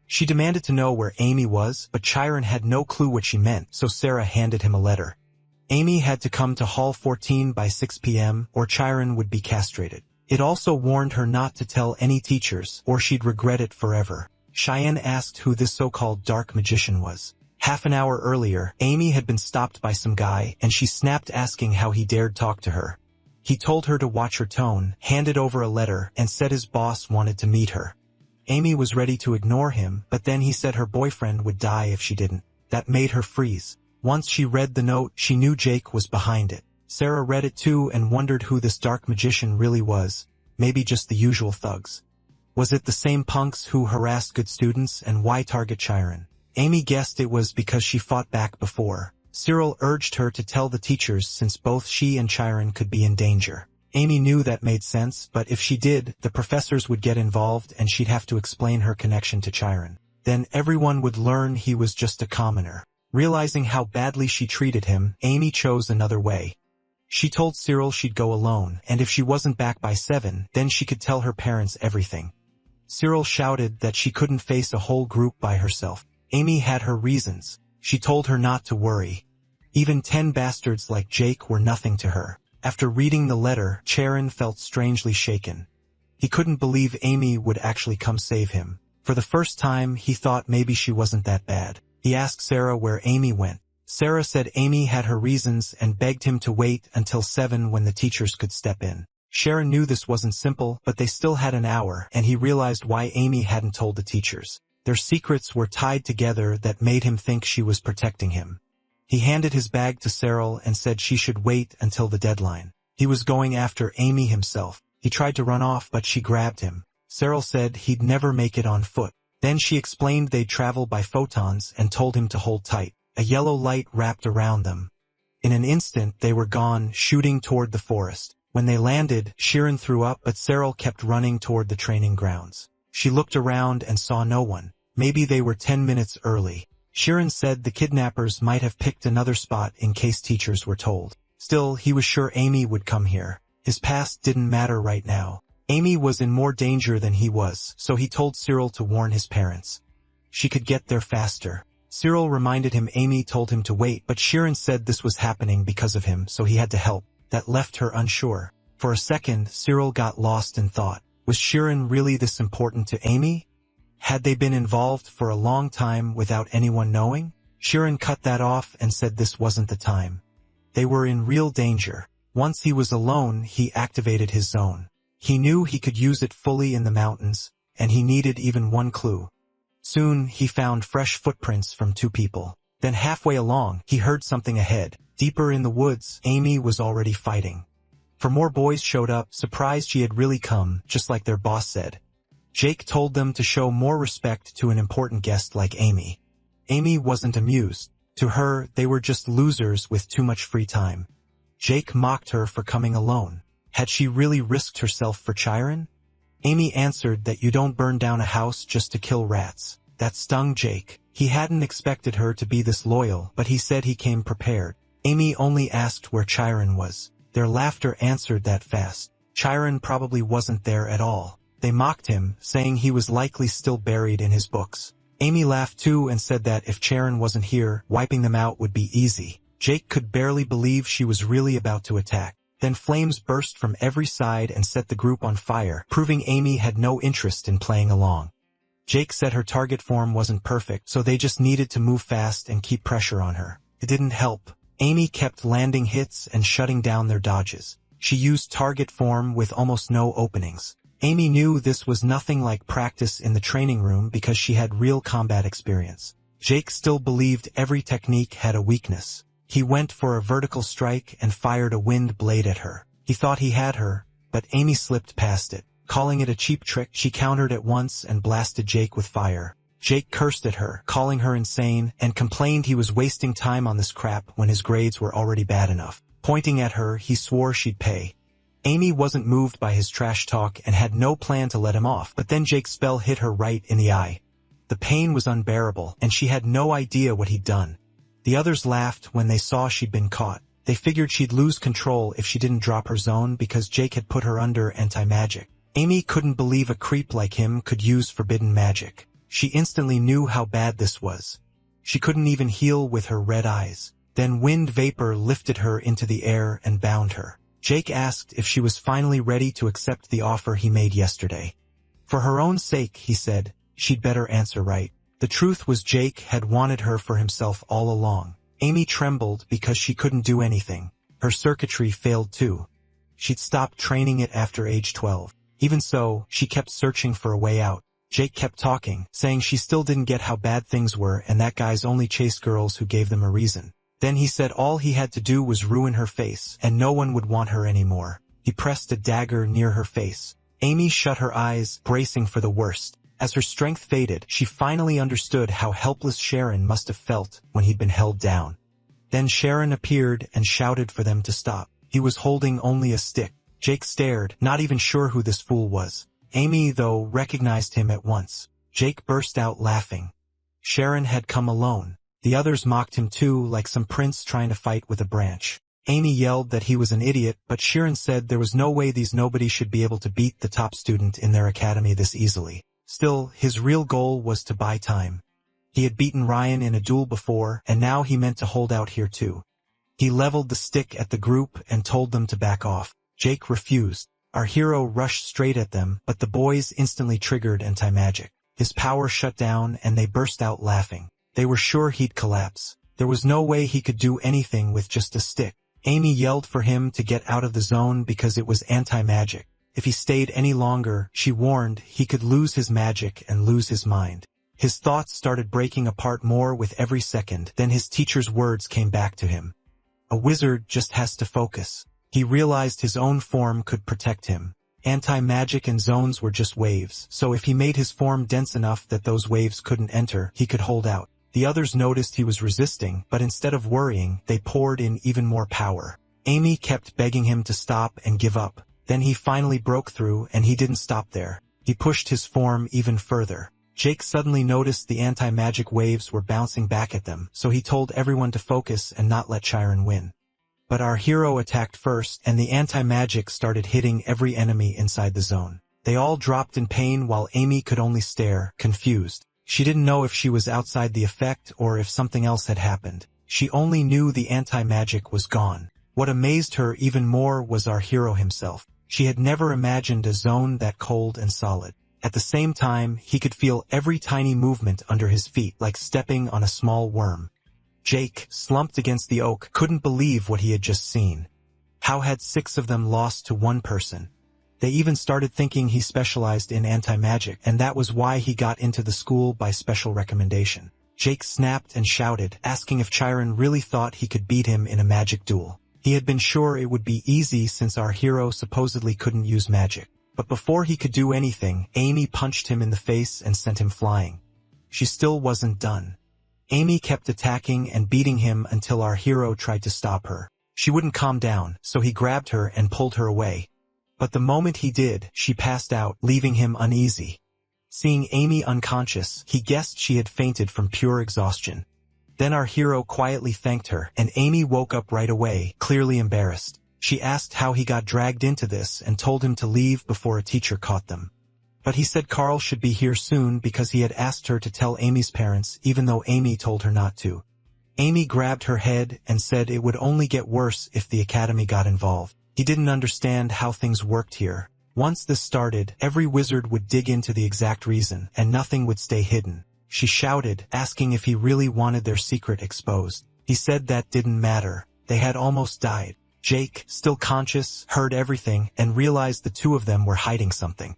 She demanded to know where Amy was, but Chiron had no clue what she meant, so Sarah handed him a letter. Amy had to come to Hall 14 by 6 p.m., or Chiron would be castrated. It also warned her not to tell any teachers, or she'd regret it forever. Cheyenne asked who this so-called dark magician was. Half an hour earlier, Amy had been stopped by some guy, and she snapped asking how he dared talk to her. He told her to watch her tone, handed over a letter, and said his boss wanted to meet her. Amy was ready to ignore him, but then he said her boyfriend would die if she didn't. That made her freeze. Once she read the note, she knew Jake was behind it. Sarah read it too and wondered who this dark magician really was. Maybe just the usual thugs. Was it the same punks who harassed good students, and why target Chiron? Amy guessed it was because she fought back before. Cyril urged her to tell the teachers since both she and Chiron could be in danger. Amy knew that made sense, but if she did, the professors would get involved and she'd have to explain her connection to Chiron. Then everyone would learn he was just a commoner. Realizing how badly she treated him, Amy chose another way. She told Cyril she'd go alone, and if she wasn't back by 7, then she could tell her parents everything. Cyril shouted that she couldn't face a whole group by herself. Amy had her reasons. She told her not to worry. Even 10 bastards like Jake were nothing to her. After reading the letter, Chiron felt strangely shaken. He couldn't believe Amy would actually come save him. For the first time, he thought maybe she wasn't that bad. He asked Sarah where Amy went. Sarah said Amy had her reasons and begged him to wait until 7 when the teachers could step in. Sharon knew this wasn't simple, but they still had an hour, and he realized why Amy hadn't told the teachers. Their secrets were tied together that made him think she was protecting him. He handed his bag to Cyril and said she should wait until the deadline. He was going after Amy himself. He tried to run off, but she grabbed him. Cyril said he'd never make it on foot. Then she explained they'd travel by photons and told him to hold tight. A yellow light wrapped around them. In an instant they were gone, shooting toward the forest. When they landed, Chiron threw up, but Cyril kept running toward the training grounds. She looked around and saw no one. Maybe they were 10 minutes early. Chiron said the kidnappers might have picked another spot in case teachers were told. Still, he was sure Amy would come here. His past didn't matter right now. Amy was in more danger than he was, so he told Cyril to warn his parents. She could get there faster. Cyril reminded him Amy told him to wait, but Chiron said this was happening because of him, so he had to help. That left her unsure. For a second, Cyril got lost in thought. Was Chiron really this important to Amy? Had they been involved for a long time without anyone knowing? Chiron cut that off and said this wasn't the time. They were in real danger. Once he was alone, he activated his zone. He knew he could use it fully in the mountains, and he needed even one clue. Soon, he found fresh footprints from 2 people. Then halfway along, he heard something ahead. Deeper in the woods, Amy was already fighting. 4 more boys showed up, surprised she had really come, just like their boss said. Jake told them to show more respect to an important guest like Amy. Amy wasn't amused. To her, they were just losers with too much free time. Jake mocked her for coming alone. Had she really risked herself for Chiron? Amy answered that you don't burn down a house just to kill rats. That stung Jake. He hadn't expected her to be this loyal, but he said he came prepared. Amy only asked where Chiron was. Their laughter answered that fast. Chiron probably wasn't there at all. They mocked him, saying he was likely still buried in his books. Amy laughed too and said that if Chiron wasn't here, wiping them out would be easy. Jake could barely believe she was really about to attack. Then flames burst from every side and set the group on fire, proving Amy had no interest in playing along. Jake said her target form wasn't perfect, so they just needed to move fast and keep pressure on her. It didn't help. Amy kept landing hits and shutting down their dodges. She used target form with almost no openings. Amy knew this was nothing like practice in the training room because she had real combat experience. Jake still believed every technique had a weakness. He went for a vertical strike and fired a wind blade at her. He thought he had her, but Amy slipped past it. Calling it a cheap trick, she countered at once and blasted Jake with fire. Jake cursed at her, calling her insane, and complained he was wasting time on this crap when his grades were already bad enough. Pointing at her, he swore she'd pay. Amy wasn't moved by his trash talk and had no plan to let him off, but then Jake's spell hit her right in the eye. The pain was unbearable, and she had no idea what he'd done. The others laughed when they saw she'd been caught. They figured she'd lose control if she didn't drop her zone because Jake had put her under anti-magic. Amy couldn't believe a creep like him could use forbidden magic. She instantly knew how bad this was. She couldn't even heal with her red eyes. Then wind vapor lifted her into the air and bound her. Jake asked if she was finally ready to accept the offer he made yesterday. For her own sake, he said, she'd better answer right. The truth was Jake had wanted her for himself all along. Amy trembled because she couldn't do anything. Her circuitry failed too. She'd stopped training it after age 12. Even so, she kept searching for a way out. Jake kept talking, saying she still didn't get how bad things were and that guys only chased girls who gave them a reason. Then he said all he had to do was ruin her face, and no one would want her anymore. He pressed a dagger near her face. Amy shut her eyes, bracing for the worst. As her strength faded, she finally understood how helpless Sharon must have felt when he'd been held down. Then Sharon appeared and shouted for them to stop. He was holding only a stick. Jake stared, not even sure who this fool was. Amy, though, recognized him at once. Jake burst out laughing. Sharon had come alone. The others mocked him too, like some prince trying to fight with a branch. Amy yelled that he was an idiot, but Sharon said there was no way these nobodies should be able to beat the top student in their academy this easily. Still, his real goal was to buy time. He had beaten Ryan in a duel before, and now he meant to hold out here too. He leveled the stick at the group and told them to back off. Jake refused. Our hero rushed straight at them, but the boys instantly triggered anti-magic. His power shut down and they burst out laughing. They were sure he'd collapse. There was no way he could do anything with just a stick. Amy yelled for him to get out of the zone because it was anti-magic. If he stayed any longer, she warned, he could lose his magic and lose his mind. His thoughts started breaking apart more with every second. Then his teacher's words came back to him. A wizard just has to focus. He realized his own form could protect him. Anti-magic and zones were just waves, so if he made his form dense enough that those waves couldn't enter, he could hold out. The others noticed he was resisting, but instead of worrying, they poured in even more power. Amy kept begging him to stop and give up. Then he finally broke through, and he didn't stop there. He pushed his form even further. Jake suddenly noticed the anti-magic waves were bouncing back at them, so he told everyone to focus and not let Chiron win. But our hero attacked first, and the anti-magic started hitting every enemy inside the zone. They all dropped in pain while Amy could only stare, confused. She didn't know if she was outside the effect or if something else had happened. She only knew the anti-magic was gone. What amazed her even more was our hero himself. She had never imagined a zone that cold and solid. At the same time, he could feel every tiny movement under his feet, like stepping on a small worm. Jake, slumped against the oak, couldn't believe what he had just seen. How had 6 of them lost to one person? They even started thinking he specialized in anti-magic, and that was why he got into the school by special recommendation. Jake snapped and shouted, asking if Chiron really thought he could beat him in a magic duel. He had been sure it would be easy since our hero supposedly couldn't use magic. But before he could do anything, Amy punched him in the face and sent him flying. She still wasn't done. Amy kept attacking and beating him until our hero tried to stop her. She wouldn't calm down, so he grabbed her and pulled her away. But the moment he did, she passed out, leaving him uneasy. Seeing Amy unconscious, he guessed she had fainted from pure exhaustion. Then our hero quietly thanked her, and Amy woke up right away, clearly embarrassed. She asked how he got dragged into this and told him to leave before a teacher caught them. But he said Carl should be here soon because he had asked her to tell Amy's parents, even though Amy told her not to. Amy grabbed her head and said it would only get worse if the academy got involved. He didn't understand how things worked here. Once this started, every wizard would dig into the exact reason, and nothing would stay hidden. She shouted, asking if he really wanted their secret exposed. He said that didn't matter. They had almost died. Jake, still conscious, heard everything, and realized the 2 of them were hiding something.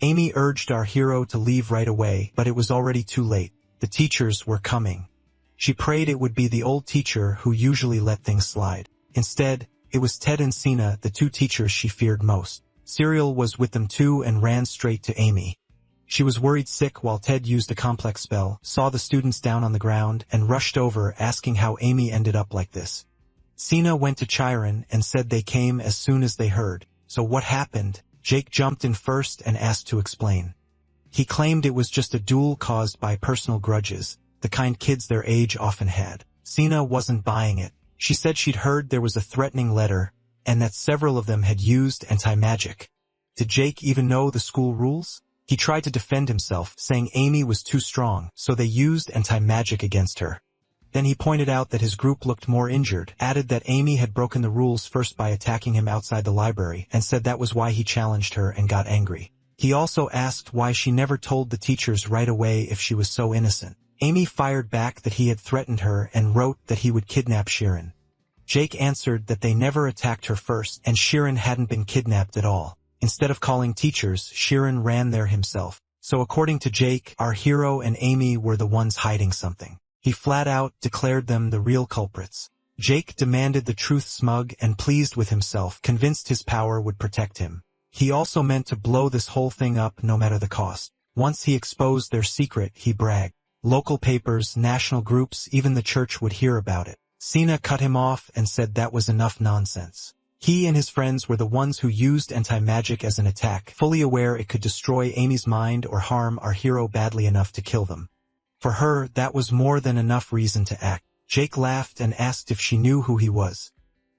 Amy urged our hero to leave right away, but it was already too late. The teachers were coming. She prayed it would be the old teacher who usually let things slide. Instead, it was Ted and Sina, the 2 teachers she feared most. Cyril was with them too and ran straight to Amy. She was worried sick while Ted used a complex spell, saw the students down on the ground, and rushed over asking how Amy ended up like this. Sina went to Chiron and said they came as soon as they heard. So what happened? Jake jumped in first and asked to explain. He claimed it was just a duel caused by personal grudges, the kind kids their age often had. Sina wasn't buying it. She said she'd heard there was a threatening letter, and that several of them had used anti-magic. Did Jake even know the school rules? He tried to defend himself, saying Amy was too strong, so they used anti-magic against her. Then he pointed out that his group looked more injured, added that Amy had broken the rules first by attacking him outside the library, and said that was why he challenged her and got angry. He also asked why she never told the teachers right away if she was so innocent. Amy fired back that he had threatened her and wrote that he would kidnap Sharon. Jake answered that they never attacked her first, and Sharon hadn't been kidnapped at all. Instead of calling teachers, Sharon ran there himself. So according to Jake, our hero and Amy were the ones hiding something. He flat out declared them the real culprits. Jake demanded the truth, smug and pleased with himself, convinced his power would protect him. He also meant to blow this whole thing up no matter the cost. Once he exposed their secret, he bragged. Local papers, national groups, even the church would hear about it. Sina cut him off and said that was enough nonsense. He and his friends were the ones who used anti-magic as an attack, fully aware it could destroy Amy's mind or harm our hero badly enough to kill them. For her, that was more than enough reason to act. Jake laughed and asked if she knew who he was.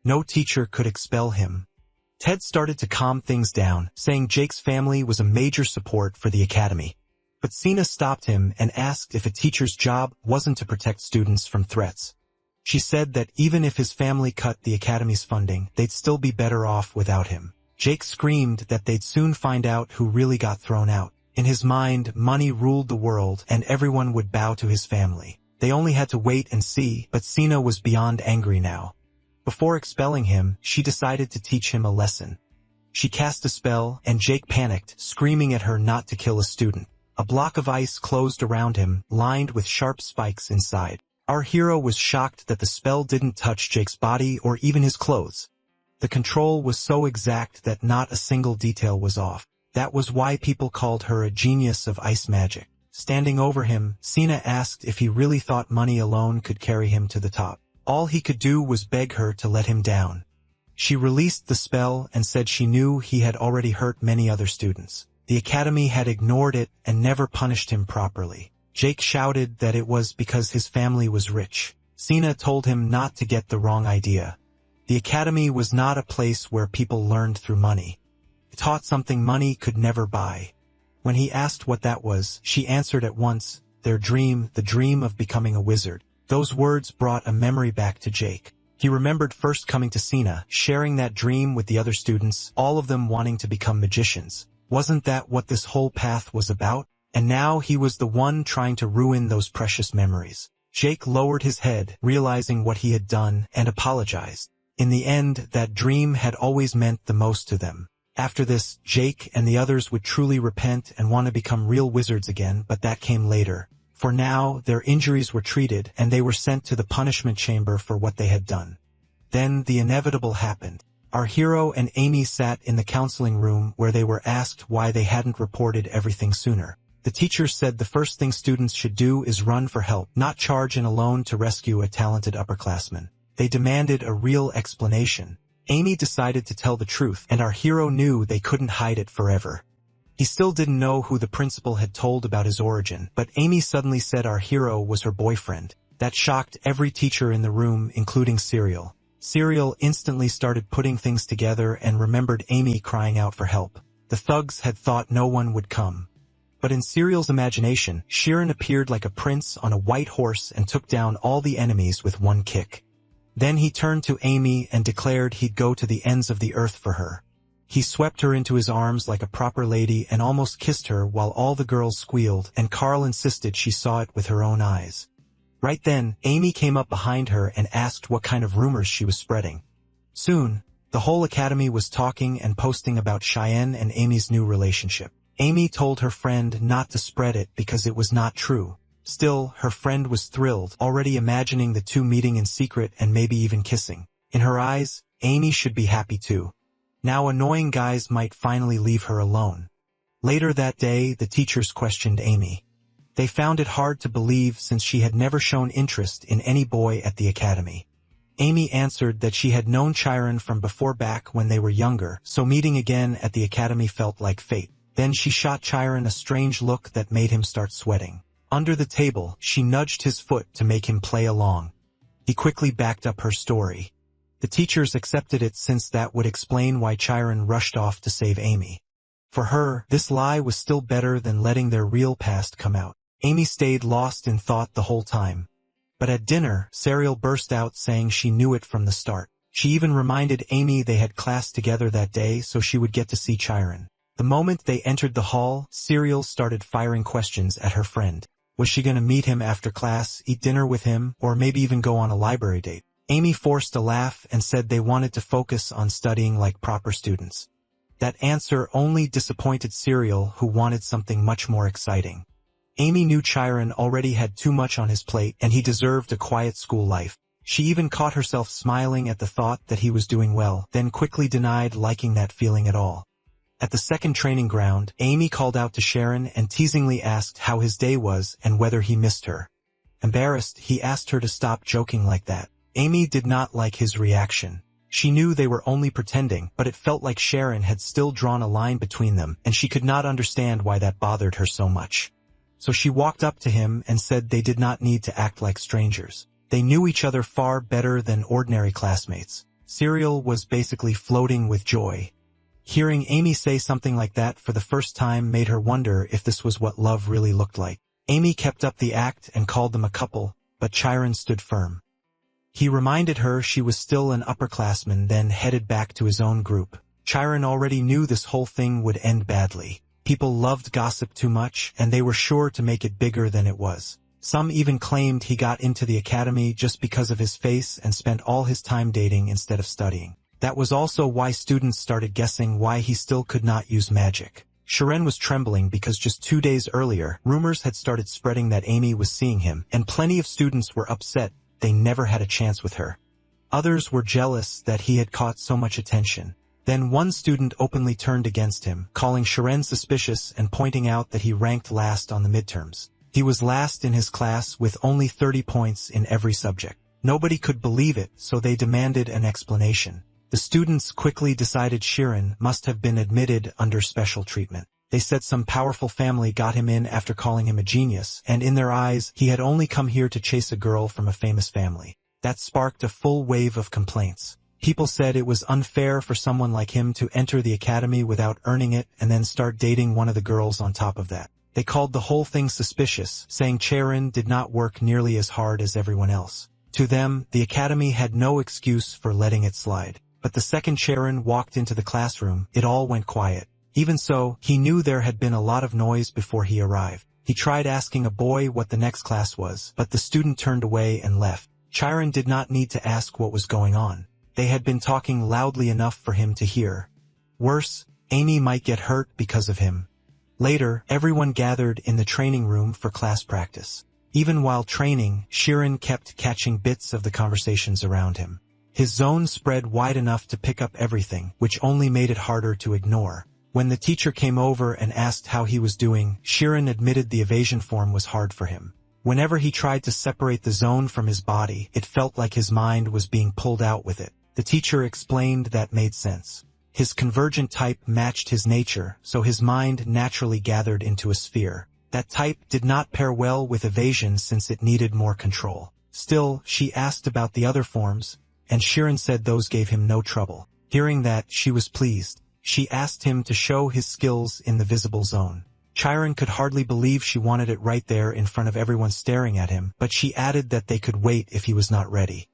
No teacher could expel him. Ted started to calm things down, saying Jake's family was a major support for the academy. But Sina stopped him and asked if a teacher's job wasn't to protect students from threats. She said that even if his family cut the academy's funding, they'd still be better off without him. Jake screamed that they'd soon find out who really got thrown out. In his mind, money ruled the world and everyone would bow to his family. They only had to wait and see, but Sina was beyond angry now. Before expelling him, she decided to teach him a lesson. She cast a spell, and Jake panicked, screaming at her not to kill a student. A block of ice closed around him, lined with sharp spikes inside. Our hero was shocked that the spell didn't touch Jake's body or even his clothes. The control was so exact that not a single detail was off. That was why people called her a genius of ice magic. Standing over him, Sina asked if he really thought money alone could carry him to the top. All he could do was beg her to let him down. She released the spell and said she knew he had already hurt many other students. The academy had ignored it and never punished him properly. Jake shouted that it was because his family was rich. Sina told him not to get the wrong idea. The academy was not a place where people learned through money. It taught something money could never buy. When he asked what that was, she answered at once, their dream, the dream of becoming a wizard. Those words brought a memory back to Jake. He remembered first coming to Sina, sharing that dream with the other students, all of them wanting to become magicians. Wasn't that what this whole path was about? And now he was the one trying to ruin those precious memories. Jake lowered his head, realizing what he had done, and apologized. In the end, that dream had always meant the most to them. After this, Jake and the others would truly repent and want to become real wizards again, but that came later. For now, their injuries were treated, and they were sent to the punishment chamber for what they had done. Then the inevitable happened. Our hero and Amy sat in the counseling room where they were asked why they hadn't reported everything sooner. The teacher said the first thing students should do is run for help, not charge in alone to rescue a talented upperclassman. They demanded a real explanation. Amy decided to tell the truth, and our hero knew they couldn't hide it forever. He still didn't know who the principal had told about his origin, but Amy suddenly said our hero was her boyfriend. That shocked every teacher in the room, including Serial. Serial instantly started putting things together and remembered Amy crying out for help. The thugs had thought no one would come. But in Serial's imagination, Sheeran appeared like a prince on a white horse and took down all the enemies with one kick. Then he turned to Amy and declared he'd go to the ends of the earth for her. He swept her into his arms like a proper lady and almost kissed her while all the girls squealed, and Carl insisted she saw it with her own eyes. Right then, Amy came up behind her and asked what kind of rumors she was spreading. Soon, the whole academy was talking and posting about Cheyenne and Amy's new relationship. Amy told her friend not to spread it because it was not true. Still, her friend was thrilled, already imagining the two meeting in secret and maybe even kissing. In her eyes, Amy should be happy too. Now annoying guys might finally leave her alone. Later that day, the teachers questioned Amy. They found it hard to believe since she had never shown interest in any boy at the academy. Amy answered that she had known Chiron from before back when they were younger, so meeting again at the academy felt like fate. Then she shot Chiron a strange look that made him start sweating. Under the table, she nudged his foot to make him play along. He quickly backed up her story. The teachers accepted it since that would explain why Chiron rushed off to save Amy. For her, this lie was still better than letting their real past come out. Amy stayed lost in thought the whole time. But at dinner, Serial burst out saying she knew it from the start. She even reminded Amy they had class together that day so she would get to see Chiron. The moment they entered the hall, Serial started firing questions at her friend. Was she going to meet him after class, eat dinner with him, or maybe even go on a library date? Amy forced a laugh and said they wanted to focus on studying like proper students. That answer only disappointed Serial, who wanted something much more exciting. Amy knew Chiron already had too much on his plate and he deserved a quiet school life. She even caught herself smiling at the thought that he was doing well, then quickly denied liking that feeling at all. At the second training ground, Amy called out to Sharon and teasingly asked how his day was and whether he missed her. Embarrassed, he asked her to stop joking like that. Amy did not like his reaction. She knew they were only pretending, but it felt like Sharon had still drawn a line between them, and she could not understand why that bothered her so much. So she walked up to him and said they did not need to act like strangers. They knew each other far better than ordinary classmates. Serial was basically floating with joy. Hearing Amy say something like that for the first time made her wonder if this was what love really looked like. Amy kept up the act and called them a couple, but Chiron stood firm. He reminded her she was still an upperclassman, then headed back to his own group. Chiron already knew this whole thing would end badly. People loved gossip too much, and they were sure to make it bigger than it was. Some even claimed he got into the academy just because of his face and spent all his time dating instead of studying. That was also why students started guessing why he still could not use magic. Sharon was trembling because just 2 days earlier, rumors had started spreading that Amy was seeing him, and plenty of students were upset they never had a chance with her. Others were jealous that he had caught so much attention. Then one student openly turned against him, calling Sharon suspicious and pointing out that he ranked last on the midterms. He was last in his class with only 30 points in every subject. Nobody could believe it, so they demanded an explanation. The students quickly decided Sharon must have been admitted under special treatment. They said some powerful family got him in after calling him a genius, and in their eyes, he had only come here to chase a girl from a famous family. That sparked a full wave of complaints. People said it was unfair for someone like him to enter the academy without earning it and then start dating one of the girls on top of that. They called the whole thing suspicious, saying Sharon did not work nearly as hard as everyone else. To them, the academy had no excuse for letting it slide. But the second Sharon walked into the classroom, it all went quiet. Even so, he knew there had been a lot of noise before he arrived. He tried asking a boy what the next class was, but the student turned away and left. Chiron did not need to ask what was going on. They had been talking loudly enough for him to hear. Worse, Amy might get hurt because of him. Later, everyone gathered in the training room for class practice. Even while training, Sharon kept catching bits of the conversations around him. His zone spread wide enough to pick up everything, which only made it harder to ignore. When the teacher came over and asked how he was doing, Sharon admitted the evasion form was hard for him. Whenever he tried to separate the zone from his body, it felt like his mind was being pulled out with it. The teacher explained that made sense. His convergent type matched his nature, so his mind naturally gathered into a sphere. That type did not pair well with evasion since it needed more control. Still, she asked about the other forms, and Sharon said those gave him no trouble. Hearing that, she was pleased. She asked him to show his skills in the visible zone. Chiron could hardly believe she wanted it right there in front of everyone staring at him, but she added that they could wait if he was not ready.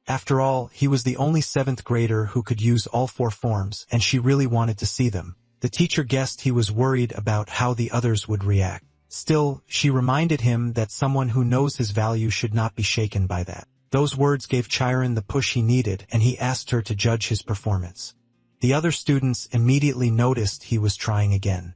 After all, he was the only 7th grader who could use all 4 forms, and she really wanted to see them. The teacher guessed he was worried about how the others would react. Still, she reminded him that someone who knows his value should not be shaken by that. Those words gave Chiron the push he needed, and he asked her to judge his performance. The other students immediately noticed he was trying again.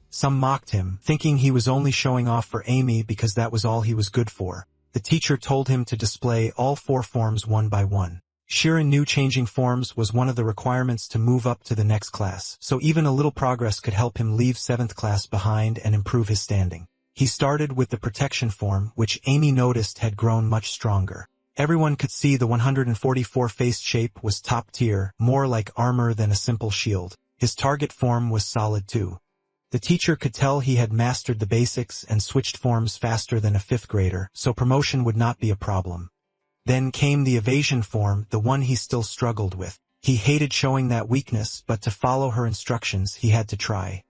Some mocked him, thinking he was only showing off for Amy because that was all he was good for. The teacher told him to display all 4 forms one by one. Sharon knew changing forms was one of the requirements to move up to the next class, so even a little progress could help him leave 7th class behind and improve his standing. He started with the protection form, which Amy noticed had grown much stronger. Everyone could see the 144 face shape was top tier, more like armor than a simple shield. His target form was solid too. The teacher could tell he had mastered the basics and switched forms faster than a 5th grader, so promotion would not be a problem. Then came the evasion form, the one he still struggled with. He hated showing that weakness, but to follow her instructions he had to try.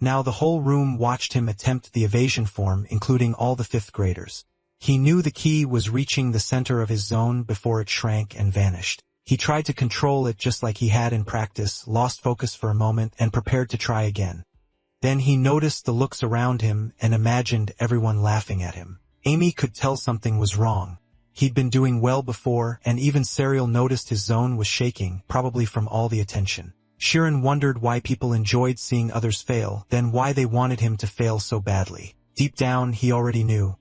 Now the whole room watched him attempt the evasion form, including all the 5th graders. He knew the key was reaching the center of his zone before it shrank and vanished. He tried to control it just like he had in practice, lost focus for a moment, and prepared to try again. Then he noticed the looks around him and imagined everyone laughing at him. Amy could tell something was wrong. He'd been doing well before, and even Serial noticed his zone was shaking, probably from all the attention. Sharon wondered why people enjoyed seeing others fail, then why they wanted him to fail so badly. Deep down, he already knew.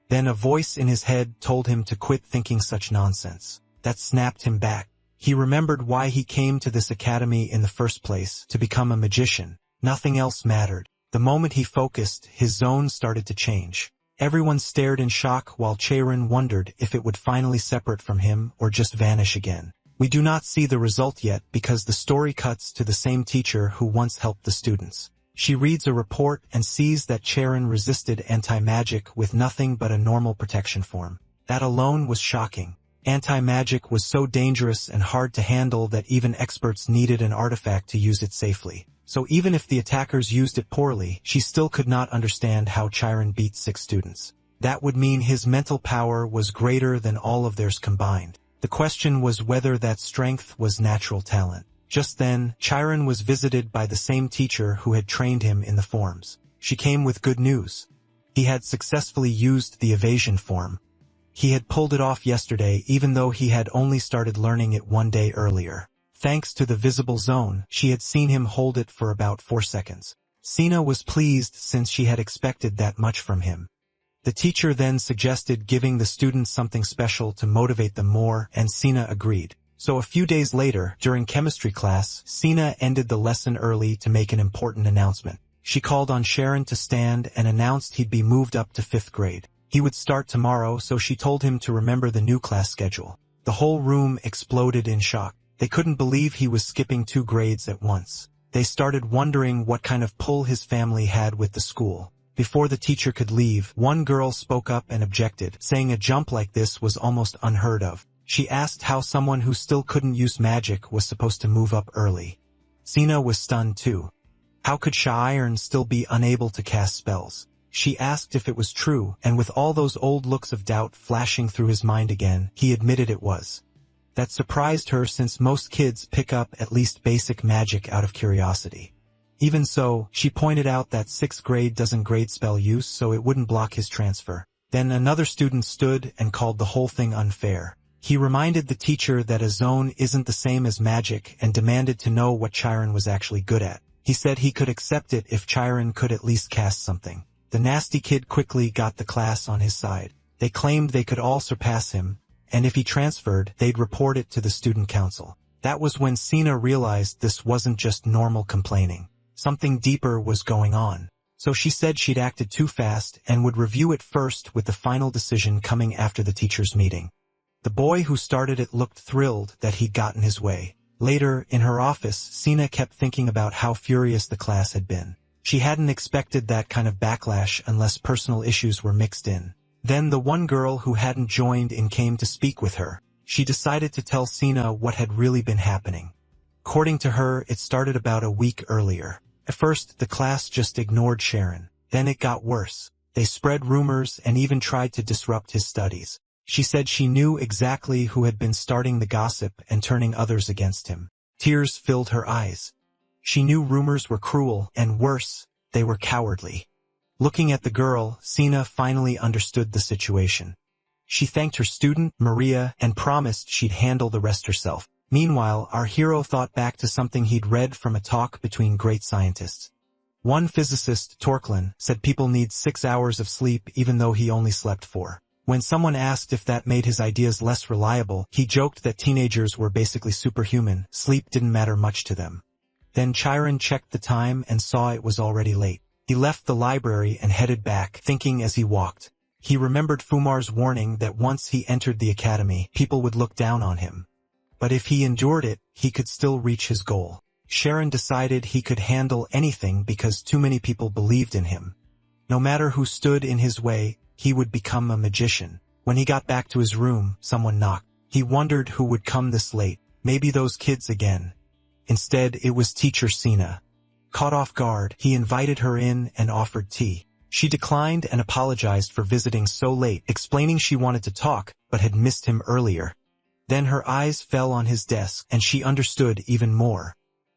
Then a voice in his head told him to quit thinking such nonsense. That snapped him back. He remembered why he came to this academy in the first place, to become a magician. Nothing else mattered. The moment he focused, his zone started to change. Everyone stared in shock while Charon wondered if it would finally separate from him or just vanish again. We do not see the result yet because the story cuts to the same teacher who once helped the students. She reads a report and sees that Charon resisted anti-magic with nothing but a normal protection form. That alone was shocking. Anti-magic was so dangerous and hard to handle that even experts needed an artifact to use it safely. So even if the attackers used it poorly, she still could not understand how Chiron beat 6 students. That would mean his mental power was greater than all of theirs combined. The question was whether that strength was natural talent. Just then, Chiron was visited by the same teacher who had trained him in the forms. She came with good news. He had successfully used the evasion form. He had pulled it off yesterday even though he had only started learning it 1 day earlier. Thanks to the visible zone, she had seen him hold it for about 4 seconds. Sina was pleased since she had expected that much from him. The teacher then suggested giving the students something special to motivate them more, and Sina agreed. So a few days later, during chemistry class, Sina ended the lesson early to make an important announcement. She called on Sharon to stand and announced he'd be moved up to 5th grade. He would start tomorrow, so she told him to remember the new class schedule. The whole room exploded in shock. They couldn't believe he was skipping 2 grades at once. They started wondering what kind of pull his family had with the school. Before the teacher could leave, one girl spoke up and objected, saying a jump like this was almost unheard of. She asked how someone who still couldn't use magic was supposed to move up early. Sina was stunned too. How could Sha'iron still be unable to cast spells? She asked if it was true, and with all those old looks of doubt flashing through his mind again, he admitted it was. That surprised her since most kids pick up at least basic magic out of curiosity. Even so, she pointed out that 6th grade doesn't grade spell use, so it wouldn't block his transfer. Then another student stood and called the whole thing unfair. He reminded the teacher that a zone isn't the same as magic and demanded to know what Chiron was actually good at. He said he could accept it if Chiron could at least cast something. The nasty kid quickly got the class on his side. They claimed they could all surpass him, and if he transferred, they'd report it to the student council. That was when Sina realized this wasn't just normal complaining. Something deeper was going on. So she said she'd acted too fast and would review it first, with the final decision coming after the teachers' meeting. The boy who started it looked thrilled that he'd gotten his way. Later, in her office, Sina kept thinking about how furious the class had been. She hadn't expected that kind of backlash unless personal issues were mixed in. Then the one girl who hadn't joined in came to speak with her. She decided to tell Sina what had really been happening. According to her, it started about a week earlier. At first, the class just ignored Sharon. Then it got worse. They spread rumors and even tried to disrupt his studies. She said she knew exactly who had been starting the gossip and turning others against him. Tears filled her eyes. She knew rumors were cruel, and worse, they were cowardly. Looking at the girl, Sina finally understood the situation. She thanked her student, Maria, and promised she'd handle the rest herself. Meanwhile, our hero thought back to something he'd read from a talk between great scientists. One physicist, Torklin, said people need 6 hours of sleep even though he only slept 4. When someone asked if that made his ideas less reliable, he joked that teenagers were basically superhuman. Sleep didn't matter much to them. Then Chiron checked the time and saw it was already late. He left the library and headed back, thinking as he walked. He remembered Fumar's warning that once he entered the academy, people would look down on him. But if he endured it, he could still reach his goal. Sharon decided he could handle anything because too many people believed in him. No matter who stood in his way, he would become a magician. When he got back to his room, someone knocked. He wondered who would come this late. Maybe those kids again. Instead, it was teacher Sina. Caught off guard, he invited her in and offered tea. She declined and apologized for visiting so late, explaining she wanted to talk, but had missed him earlier. Then her eyes fell on his desk, and she understood even more.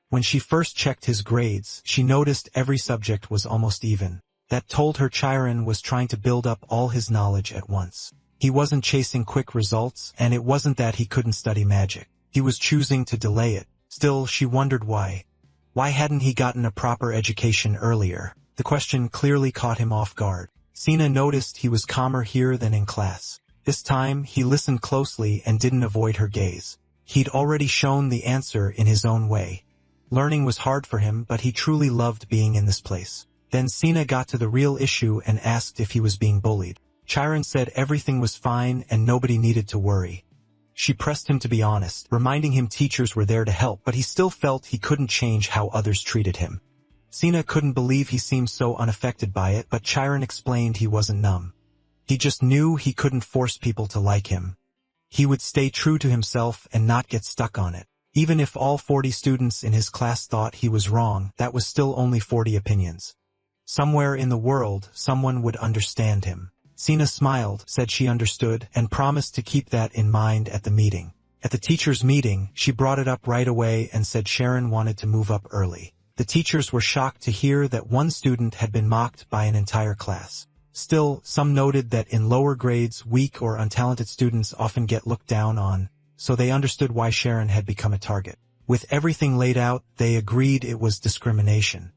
When she first checked his grades, she noticed every subject was almost even. That told her Chiron was trying to build up all his knowledge at once. He wasn't chasing quick results, and it wasn't that he couldn't study magic. He was choosing to delay it. Still, she wondered why. Why hadn't he gotten a proper education earlier? The question clearly caught him off guard. Sina noticed he was calmer here than in class. This time, he listened closely and didn't avoid her gaze. He'd already shown the answer in his own way. Learning was hard for him, but he truly loved being in this place. Then Sina got to the real issue and asked if he was being bullied. Chiron said everything was fine and nobody needed to worry. She pressed him to be honest, reminding him teachers were there to help, but he still felt he couldn't change how others treated him. Sina couldn't believe he seemed so unaffected by it, but Chiron explained he wasn't numb. He just knew he couldn't force people to like him. He would stay true to himself and not get stuck on it. Even if all 40 students in his class thought he was wrong, that was still only 40 opinions. Somewhere in the world, someone would understand him. Sina smiled, said she understood, and promised to keep that in mind at the meeting. At the teachers' meeting, she brought it up right away and said Sharon wanted to move up early. The teachers were shocked to hear that one student had been mocked by an entire class. Still, some noted that in lower grades, weak or untalented students often get looked down on, so they understood why Sharon had become a target. With everything laid out, they agreed it was discrimination.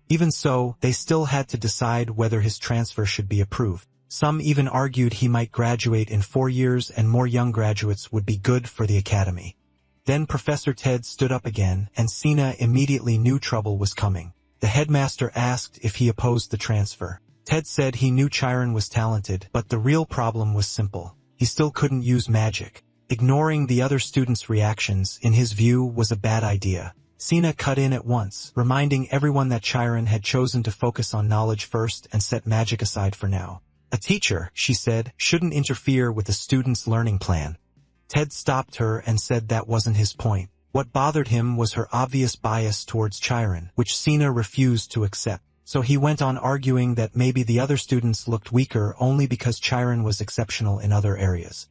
Even so, they still had to decide whether his transfer should be approved. Some even argued he might graduate in 4 years and more young graduates would be good for the academy. Then Professor Ted stood up again, and Sina immediately knew trouble was coming. The headmaster asked if he opposed the transfer. Ted said he knew Chiron was talented, but the real problem was simple. He still couldn't use magic. Ignoring the other students' reactions, in his view, was a bad idea. Sina cut in at once, reminding everyone that Chiron had chosen to focus on knowledge first and set magic aside for now. A teacher, she said, shouldn't interfere with a student's learning plan. Ted stopped her and said that wasn't his point. What bothered him was her obvious bias towards Chiron, which Sina refused to accept. So he went on arguing that maybe the other students looked weaker only because Chiron was exceptional in other areas.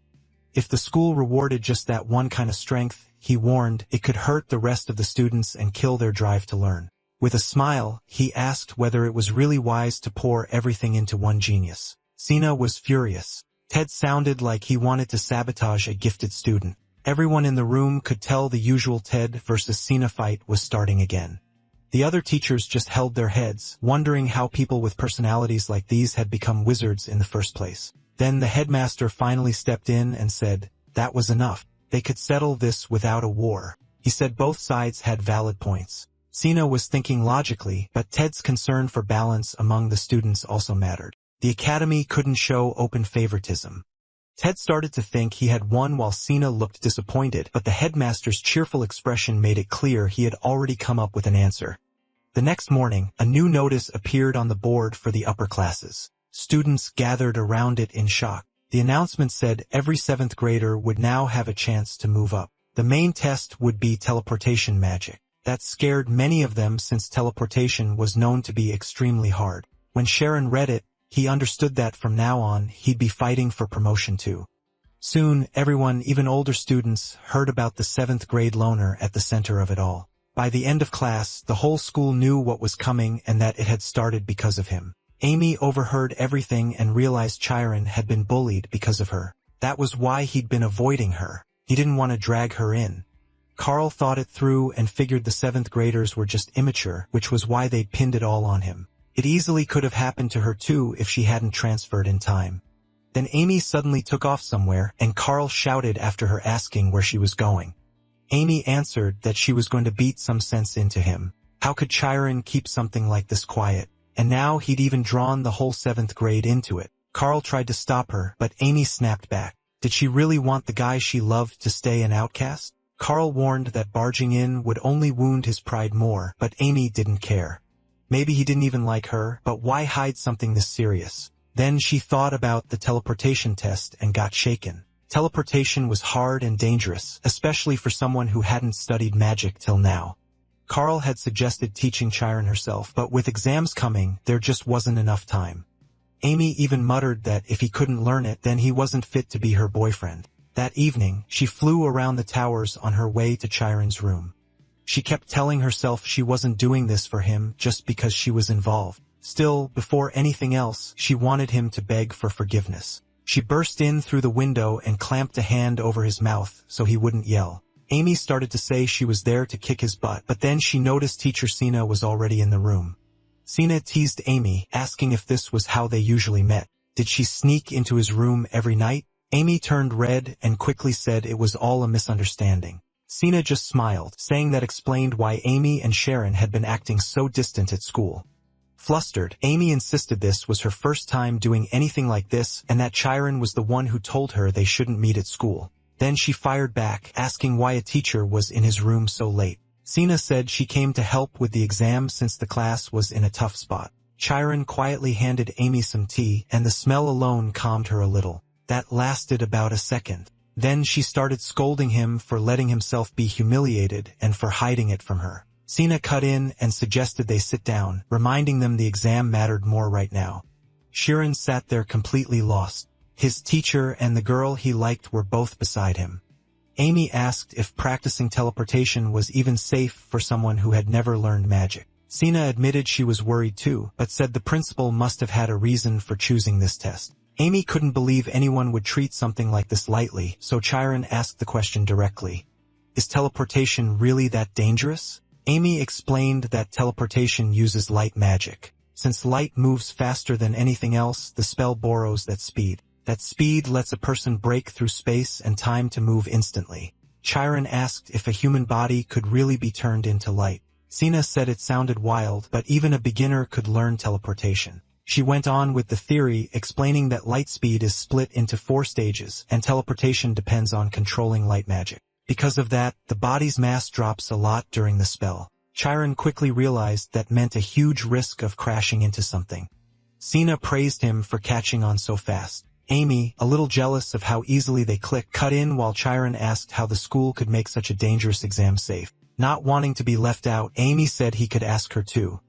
If the school rewarded just that one kind of strength, he warned, it could hurt the rest of the students and kill their drive to learn. With a smile, he asked whether it was really wise to pour everything into one genius. Sina was furious. Ted sounded like he wanted to sabotage a gifted student. Everyone in the room could tell the usual Ted versus Sina fight was starting again. The other teachers just held their heads, wondering how people with personalities like these had become wizards in the first place. Then the headmaster finally stepped in and said, that was enough. They could settle this without a war. He said both sides had valid points. Sina was thinking logically, but Ted's concern for balance among the students also mattered. The academy couldn't show open favoritism. Ted started to think he had won while Sina looked disappointed, but the headmaster's cheerful expression made it clear he had already come up with an answer. The next morning, a new notice appeared on the board for the upper classes. Students gathered around it in shock. The announcement said every 7th grader would now have a chance to move up. The main test would be teleportation magic. That scared many of them since teleportation was known to be extremely hard. When Sharon read it, he understood that from now on, he'd be fighting for promotion too. Soon, everyone, even older students, heard about the 7th grade loner at the center of it all. By the end of class, the whole school knew what was coming and that it had started because of him. Amy overheard everything and realized Chiron had been bullied because of her. That was why he'd been avoiding her. He didn't want to drag her in. Carl thought it through and figured the 7th graders were just immature, which was why they'd pinned it all on him. It easily could have happened to her too if she hadn't transferred in time. Then Amy suddenly took off somewhere, and Carl shouted after her asking where she was going. Amy answered that she was going to beat some sense into him. How could Chiron keep something like this quiet? And now he'd even drawn the whole 7th grade into it. Carl tried to stop her, but Amy snapped back. Did she really want the guy she loved to stay an outcast? Carl warned that barging in would only wound his pride more, but Amy didn't care. Maybe he didn't even like her, but why hide something this serious? Then she thought about the teleportation test and got shaken. Teleportation was hard and dangerous, especially for someone who hadn't studied magic till now. Carl had suggested teaching Chiron herself, but with exams coming, there just wasn't enough time. Amy even muttered that if he couldn't learn it, then he wasn't fit to be her boyfriend. That evening, she flew around the towers on her way to Chiron's room. She kept telling herself she wasn't doing this for him just because she was involved. Still, before anything else, she wanted him to beg for forgiveness. She burst in through the window and clamped a hand over his mouth so he wouldn't yell. Amy started to say she was there to kick his butt, but then she noticed teacher Sina was already in the room. Sina teased Amy, asking if this was how they usually met. Did she sneak into his room every night? Amy turned red and quickly said it was all a misunderstanding. Sina just smiled, saying that explained why Amy and Sharon had been acting so distant at school. Flustered, Amy insisted this was her first time doing anything like this and that Chiron was the one who told her they shouldn't meet at school. Then she fired back, asking why a teacher was in his room so late. Sina said she came to help with the exam since the class was in a tough spot. Chiron quietly handed Amy some tea, and the smell alone calmed her a little. That lasted about a second. Then she started scolding him for letting himself be humiliated and for hiding it from her. Sina cut in and suggested they sit down, reminding them the exam mattered more right now. Chiron sat there completely lost. His teacher and the girl he liked were both beside him. Amy asked if practicing teleportation was even safe for someone who had never learned magic. Sina admitted she was worried too, but said the principal must have had a reason for choosing this test. Amy couldn't believe anyone would treat something like this lightly, so Chiron asked the question directly. Is teleportation really that dangerous? Amy explained that teleportation uses light magic. Since light moves faster than anything else, the spell borrows that speed. That speed lets a person break through space and time to move instantly. Chiron asked if a human body could really be turned into light. Sina said it sounded wild, but even a beginner could learn teleportation. She went on with the theory, explaining that light speed is split into 4 stages, and teleportation depends on controlling light magic. Because of that, the body's mass drops a lot during the spell. Chiron quickly realized that meant a huge risk of crashing into something. Sina praised him for catching on so fast. Amy, a little jealous of how easily they clicked, cut in while Chiron asked how the school could make such a dangerous exam safe. Not wanting to be left out, Amy said he could ask her too.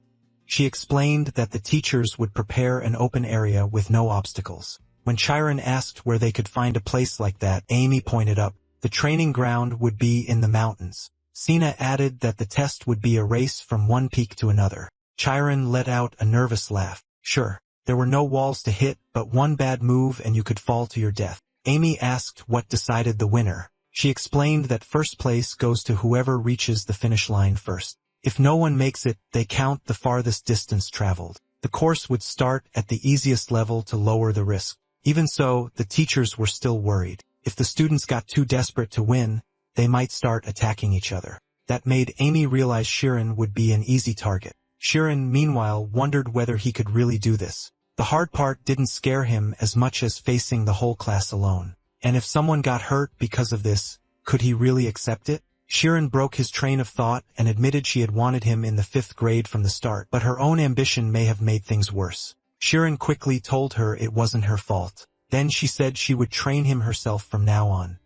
She explained that the teachers would prepare an open area with no obstacles. When Chiron asked where they could find a place like that, Amy pointed up. The training ground would be in the mountains. Sina added that the test would be a race from one peak to another. Chiron let out a nervous laugh. Sure, there were no walls to hit, but one bad move and you could fall to your death. Amy asked what decided the winner. She explained that first place goes to whoever reaches the finish line first. If no one makes it, they count the farthest distance traveled. The course would start at the easiest level to lower the risk. Even so, the teachers were still worried. If the students got too desperate to win, they might start attacking each other. That made Amy realize Chiron would be an easy target. Chiron, meanwhile, wondered whether he could really do this. The hard part didn't scare him as much as facing the whole class alone. And if someone got hurt because of this, could he really accept it? Chiron broke his train of thought and admitted she had wanted him in the 5th grade from the start, but her own ambition may have made things worse. Chiron quickly told her it wasn't her fault. Then she said she would train him herself from now on.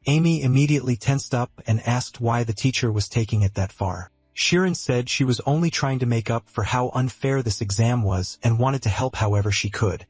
Amy immediately tensed up and asked why the teacher was taking it that far. Chiron said she was only trying to make up for how unfair this exam was and wanted to help however she could.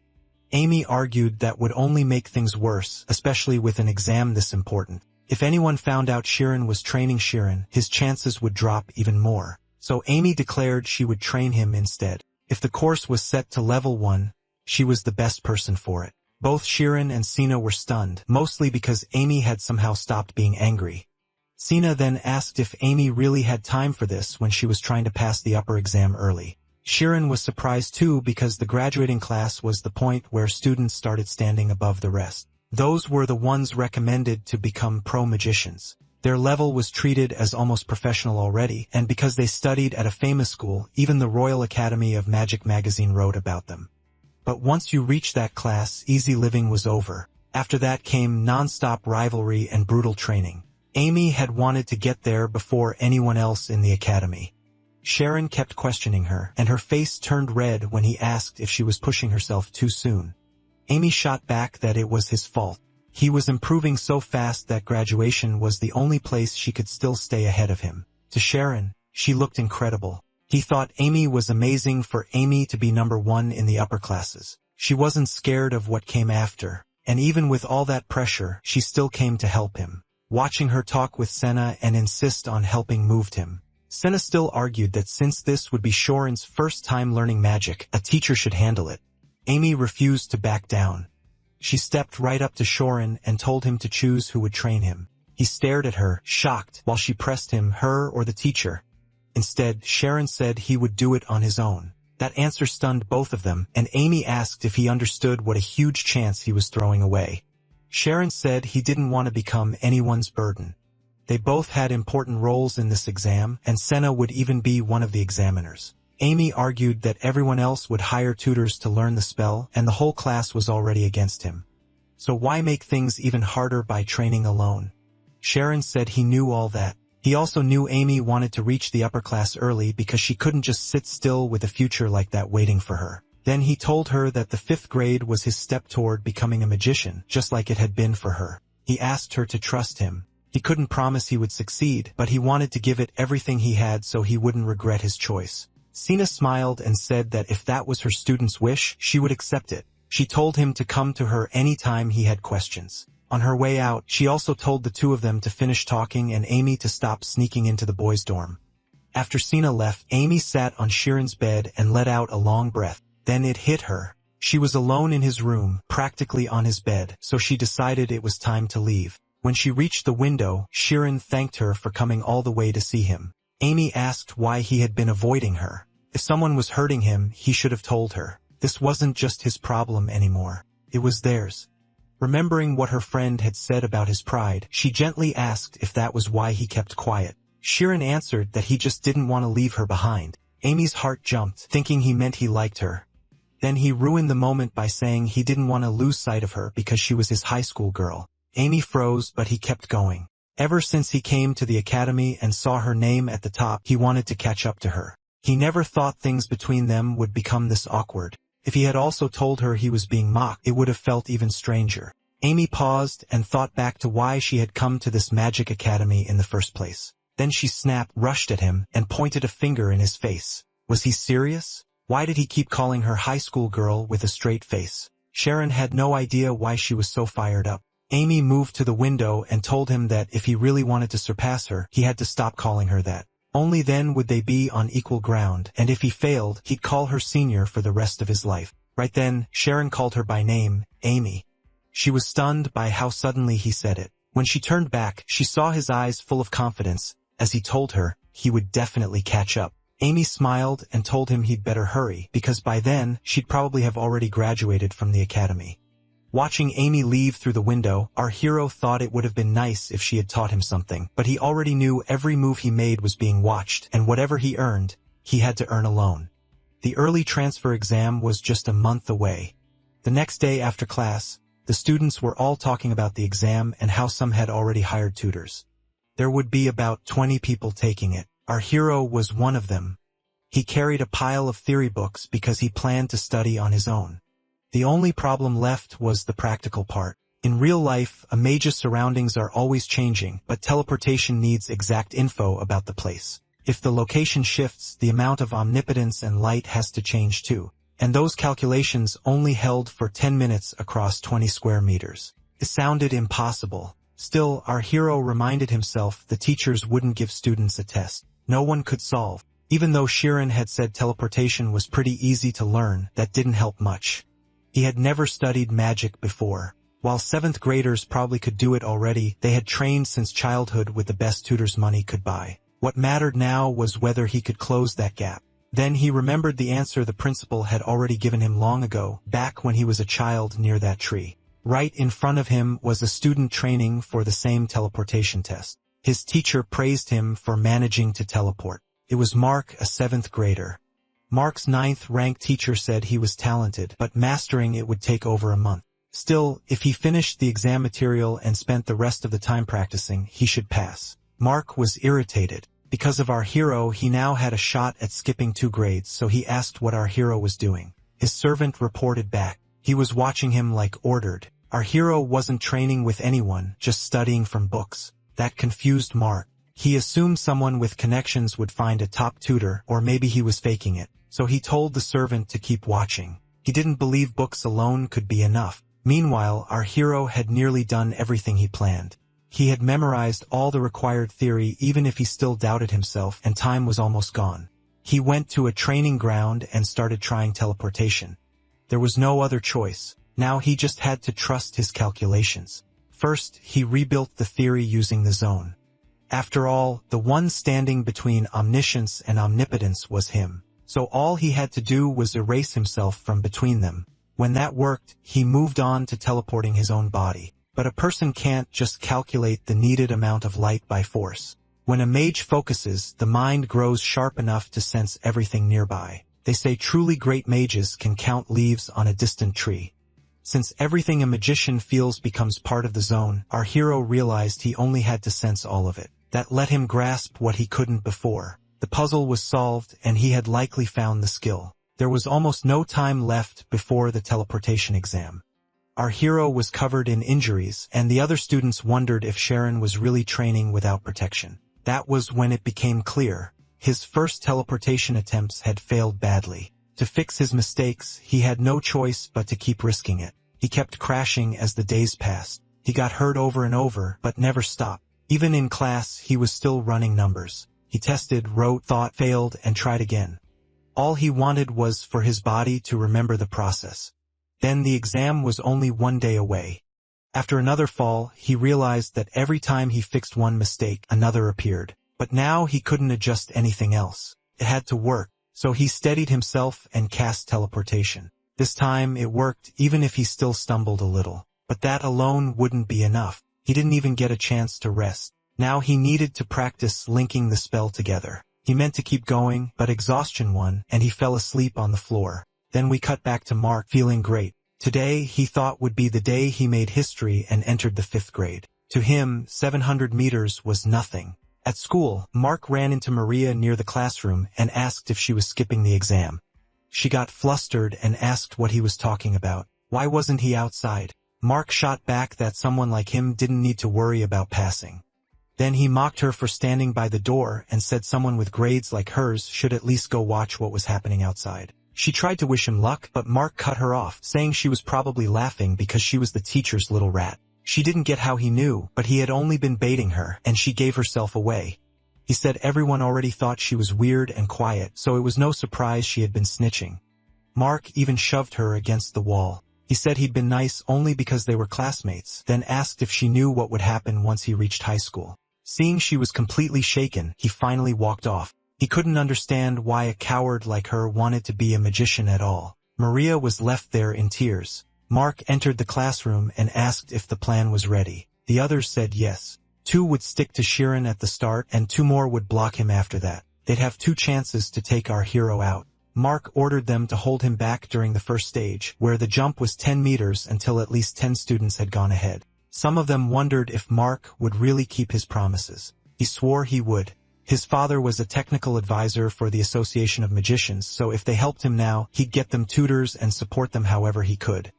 Amy argued that would only make things worse, especially with an exam this important. If anyone found out Chiron was training Chiron, his chances would drop even more. So Amy declared she would train him instead. If the course was set to level 1, she was the best person for it. Both Chiron and Sina were stunned, mostly because Amy had somehow stopped being angry. Sina then asked if Amy really had time for this when she was trying to pass the upper exam early. Chiron was surprised too because the graduating class was the point where students started standing above the rest. Those were the ones recommended to become pro-magicians. Their level was treated as almost professional already, and because they studied at a famous school, even the Royal Academy of Magic magazine wrote about them. But once you reached that class, easy living was over. After that came non-stop rivalry and brutal training. Amy had wanted to get there before anyone else in the academy. Sharon kept questioning her, and her face turned red when he asked if she was pushing herself too soon. Amy shot back that it was his fault. He was improving so fast that graduation was the only place she could still stay ahead of him. To Sharon, she looked incredible. He thought Amy was amazing for Amy to be number 1 in the upper classes. She wasn't scared of what came after, and even with all that pressure, she still came to help him. Watching her talk with Senna and insist on helping moved him. Senna still argued that since this would be Shorin's first time learning magic, a teacher should handle it. Amy refused to back down. She stepped right up to Shorin and told him to choose who would train him. He stared at her, shocked, while she pressed him, her or the teacher. Instead, Sharon said he would do it on his own. That answer stunned both of them, and Amy asked if he understood what a huge chance he was throwing away. Sharon said he didn't want to become anyone's burden. They both had important roles in this exam, and Senna would even be one of the examiners. Amy argued that everyone else would hire tutors to learn the spell, and the whole class was already against him. So why make things even harder by training alone? Sharon said he knew all that. He also knew Amy wanted to reach the upper class early because she couldn't just sit still with a future like that waiting for her. Then he told her that the 5th grade was his step toward becoming a magician, just like it had been for her. He asked her to trust him. He couldn't promise he would succeed, but he wanted to give it everything he had so he wouldn't regret his choice. Sina smiled and said that if that was her student's wish, she would accept it. She told him to come to her anytime he had questions. On her way out, she also told the two of them to finish talking and Amy to stop sneaking into the boys' dorm. After Sina left, Amy sat on Shirin's bed and let out a long breath. Then it hit her. She was alone in his room, practically on his bed, so she decided it was time to leave. When she reached the window, Shirin thanked her for coming all the way to see him. Amy asked why he had been avoiding her. If someone was hurting him, he should have told her. This wasn't just his problem anymore. It was theirs. Remembering what her friend had said about his pride, she gently asked if that was why he kept quiet. Shirin answered that he just didn't want to leave her behind. Amy's heart jumped, thinking he meant he liked her. Then he ruined the moment by saying he didn't want to lose sight of her because she was his high school girl. Amy froze, but he kept going. Ever since he came to the academy and saw her name at the top, he wanted to catch up to her. He never thought things between them would become this awkward. If he had also told her he was being mocked, it would have felt even stranger. Amy paused and thought back to why she had come to this magic academy in the first place. Then she snapped, rushed at him, and pointed a finger in his face. Was he serious? Why did he keep calling her high school girl with a straight face? Sharon had no idea why she was so fired up. Amy moved to the window and told him that if he really wanted to surpass her, he had to stop calling her that. Only then would they be on equal ground, and if he failed, he'd call her senior for the rest of his life. Right then, Sharon called her by name, Amy. She was stunned by how suddenly he said it. When she turned back, she saw his eyes full of confidence, as he told her he would definitely catch up. Amy smiled and told him he'd better hurry, because by then, she'd probably have already graduated from the academy. Watching Amy leave through the window, our hero thought it would have been nice if she had taught him something, but he already knew every move he made was being watched, and whatever he earned, he had to earn alone. The early transfer exam was just a month away. The next day after class, the students were all talking about the exam and how some had already hired tutors. There would be about 20 people taking it. Our hero was one of them. He carried a pile of theory books because he planned to study on his own. The only problem left was the practical part. In real life, a mage's surroundings are always changing, but teleportation needs exact info about the place. If the location shifts, the amount of omnipotence and light has to change too. And those calculations only held for 10 minutes across 20 square meters. It sounded impossible. Still, our hero reminded himself the teachers wouldn't give students a test no one could solve. Even though Shirin had said teleportation was pretty easy to learn, that didn't help much. He had never studied magic before. While 7th graders probably could do it already, they had trained since childhood with the best tutors money could buy. What mattered now was whether he could close that gap. Then he remembered the answer the principal had already given him long ago, back when he was a child near that tree. Right in front of him was a student training for the same teleportation test. His teacher praised him for managing to teleport. It was Mark, a 7th grader. Mark's 9th-ranked teacher said he was talented, but mastering it would take over a month. Still, if he finished the exam material and spent the rest of the time practicing, he should pass. Mark was irritated. Because of our hero, he now had a shot at skipping 2 grades, so he asked what our hero was doing. His servant reported back. He was watching him like ordered. Our hero wasn't training with anyone, just studying from books. That confused Mark. He assumed someone with connections would find a top tutor, or maybe he was faking it. So he told the servant to keep watching. He didn't believe books alone could be enough. Meanwhile, our hero had nearly done everything he planned. He had memorized all the required theory even if he still doubted himself, and time was almost gone. He went to a training ground and started trying teleportation. There was no other choice. Now he just had to trust his calculations. First, he rebuilt the theory using the zone. After all, the one standing between omniscience and omnipotence was him. So all he had to do was erase himself from between them. When that worked, he moved on to teleporting his own body. But a person can't just calculate the needed amount of light by force. When a mage focuses, the mind grows sharp enough to sense everything nearby. They say truly great mages can count leaves on a distant tree. Since everything a magician feels becomes part of the zone, our hero realized he only had to sense all of it. That let him grasp what he couldn't before. The puzzle was solved, and he had likely found the skill. There was almost no time left before the teleportation exam. Our hero was covered in injuries, and the other students wondered if Sharon was really training without protection. That was when it became clear. His first teleportation attempts had failed badly. To fix his mistakes, he had no choice but to keep risking it. He kept crashing as the days passed. He got hurt over and over, but never stopped. Even in class, he was still running numbers. He tested, wrote, thought, failed, and tried again. All he wanted was for his body to remember the process. Then the exam was only 1 day away. After another fall, he realized that every time he fixed one mistake, another appeared. But now he couldn't adjust anything else. It had to work, so he steadied himself and cast teleportation. This time it worked, even if he still stumbled a little. But that alone wouldn't be enough. He didn't even get a chance to rest. Now he needed to practice linking the spell together. He meant to keep going, but exhaustion won, and he fell asleep on the floor. Then we cut back to Mark, feeling great. Today, he thought, would be the day he made history and entered the 5th grade. To him, 700 meters was nothing. At school, Mark ran into Maria near the classroom and asked if she was skipping the exam. She got flustered and asked what he was talking about. Why wasn't he outside? Mark shot back that someone like him didn't need to worry about passing. Then he mocked her for standing by the door and said someone with grades like hers should at least go watch what was happening outside. She tried to wish him luck, but Mark cut her off, saying she was probably laughing because she was the teacher's little rat. She didn't get how he knew, but he had only been baiting her, and she gave herself away. He said everyone already thought she was weird and quiet, so it was no surprise she had been snitching. Mark even shoved her against the wall. He said he'd been nice only because they were classmates, then asked if she knew what would happen once he reached high school. Seeing she was completely shaken, he finally walked off. He couldn't understand why a coward like her wanted to be a magician at all. Maria was left there in tears. Mark entered the classroom and asked if the plan was ready. The others said yes. 2 would stick to Sharon at the start, and 2 more would block him after that. They'd have 2 chances to take our hero out. Mark ordered them to hold him back during the first stage, where the jump was 10 meters until at least 10 students had gone ahead. Some of them wondered if Mark would really keep his promises. He swore he would. His father was a technical advisor for the Association of Magicians, so if they helped him now, he'd get them tutors and support them however he could.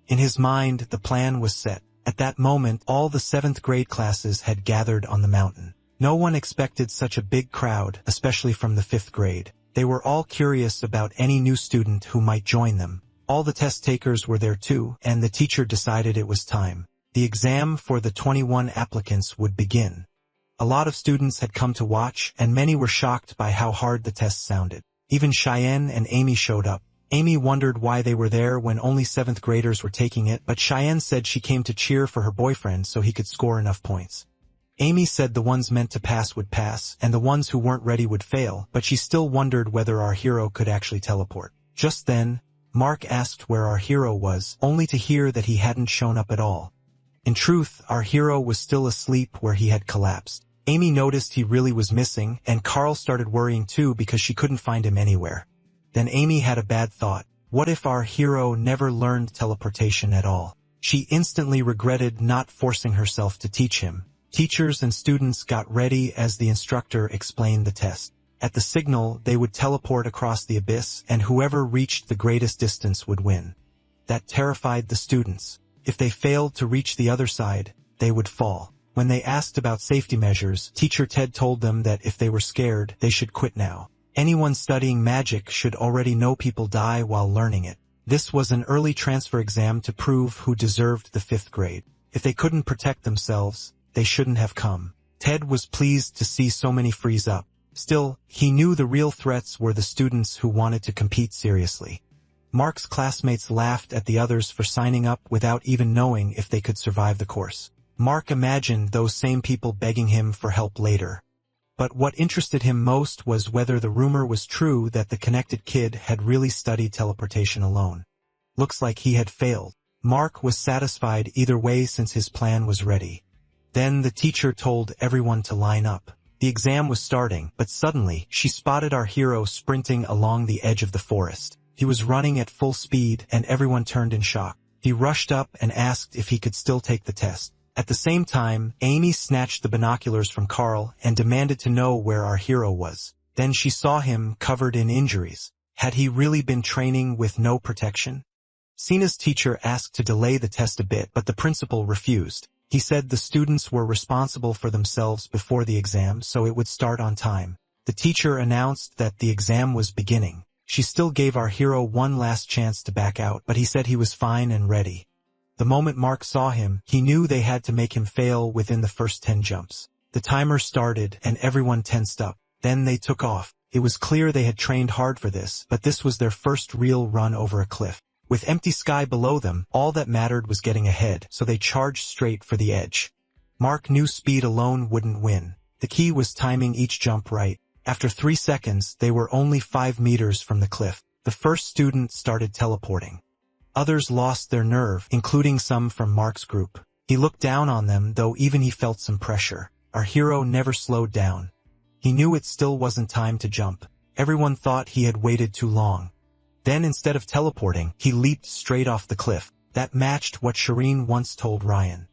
In his mind, the plan was set. At that moment, all the 7th grade classes had gathered on the mountain. No one expected such a big crowd, especially from the 5th grade. They were all curious about any new student who might join them. All the test takers were there too, and the teacher decided it was time. The exam for the 21 applicants would begin. A lot of students had come to watch, and many were shocked by how hard the test sounded. Even Cheyenne and Amy showed up. Amy wondered why they were there when only 7th graders were taking it, but Cheyenne said she came to cheer for her boyfriend so he could score enough points. Amy said the ones meant to pass would pass, and the ones who weren't ready would fail, but she still wondered whether our hero could actually teleport. Just then, Mark asked where our hero was, only to hear that he hadn't shown up at all. In truth, our hero was still asleep where he had collapsed. Amy noticed he really was missing, and Carl started worrying too because she couldn't find him anywhere. Then Amy had a bad thought. What if our hero never learned teleportation at all? She instantly regretted not forcing herself to teach him. Teachers and students got ready as the instructor explained the test. At the signal, they would teleport across the abyss, and whoever reached the greatest distance would win. That terrified the students. If they failed to reach the other side, they would fall. When they asked about safety measures, Teacher Ted told them that if they were scared, they should quit now. Anyone studying magic should already know people die while learning it. This was an early transfer exam to prove who deserved the 5th grade. If they couldn't protect themselves, they shouldn't have come. Ted was pleased to see so many freeze up. Still, he knew the real threats were the students who wanted to compete seriously. Mark's classmates laughed at the others for signing up without even knowing if they could survive the course. Mark imagined those same people begging him for help later. But what interested him most was whether the rumor was true that the connected kid had really studied teleportation alone. Looks like he had failed. Mark was satisfied either way since his plan was ready. Then the teacher told everyone to line up. The exam was starting, but suddenly, she spotted our hero sprinting along the edge of the forest. He was running at full speed, and everyone turned in shock. He rushed up and asked if he could still take the test. At the same time, Amy snatched the binoculars from Carl and demanded to know where our hero was. Then she saw him covered in injuries. Had he really been training with no protection? Sina's teacher asked to delay the test a bit, but the principal refused. He said the students were responsible for themselves before the exam, so it would start on time. The teacher announced that the exam was beginning. She still gave our hero one last chance to back out, but he said he was fine and ready. The moment Mark saw him, he knew they had to make him fail within the first 10 jumps. The timer started, and everyone tensed up. Then they took off. It was clear they had trained hard for this, but this was their first real run over a cliff. With empty sky below them, all that mattered was getting ahead, so they charged straight for the edge. Mark knew speed alone wouldn't win. The key was timing each jump right. After 3 seconds, they were only 5 meters from the cliff. The first student started teleporting. Others lost their nerve, including some from Mark's group. He looked down on them, though even he felt some pressure. Our hero never slowed down. He knew it still wasn't time to jump. Everyone thought he had waited too long. Then instead of teleporting, he leaped straight off the cliff. That matched what Shireen once told Ryan.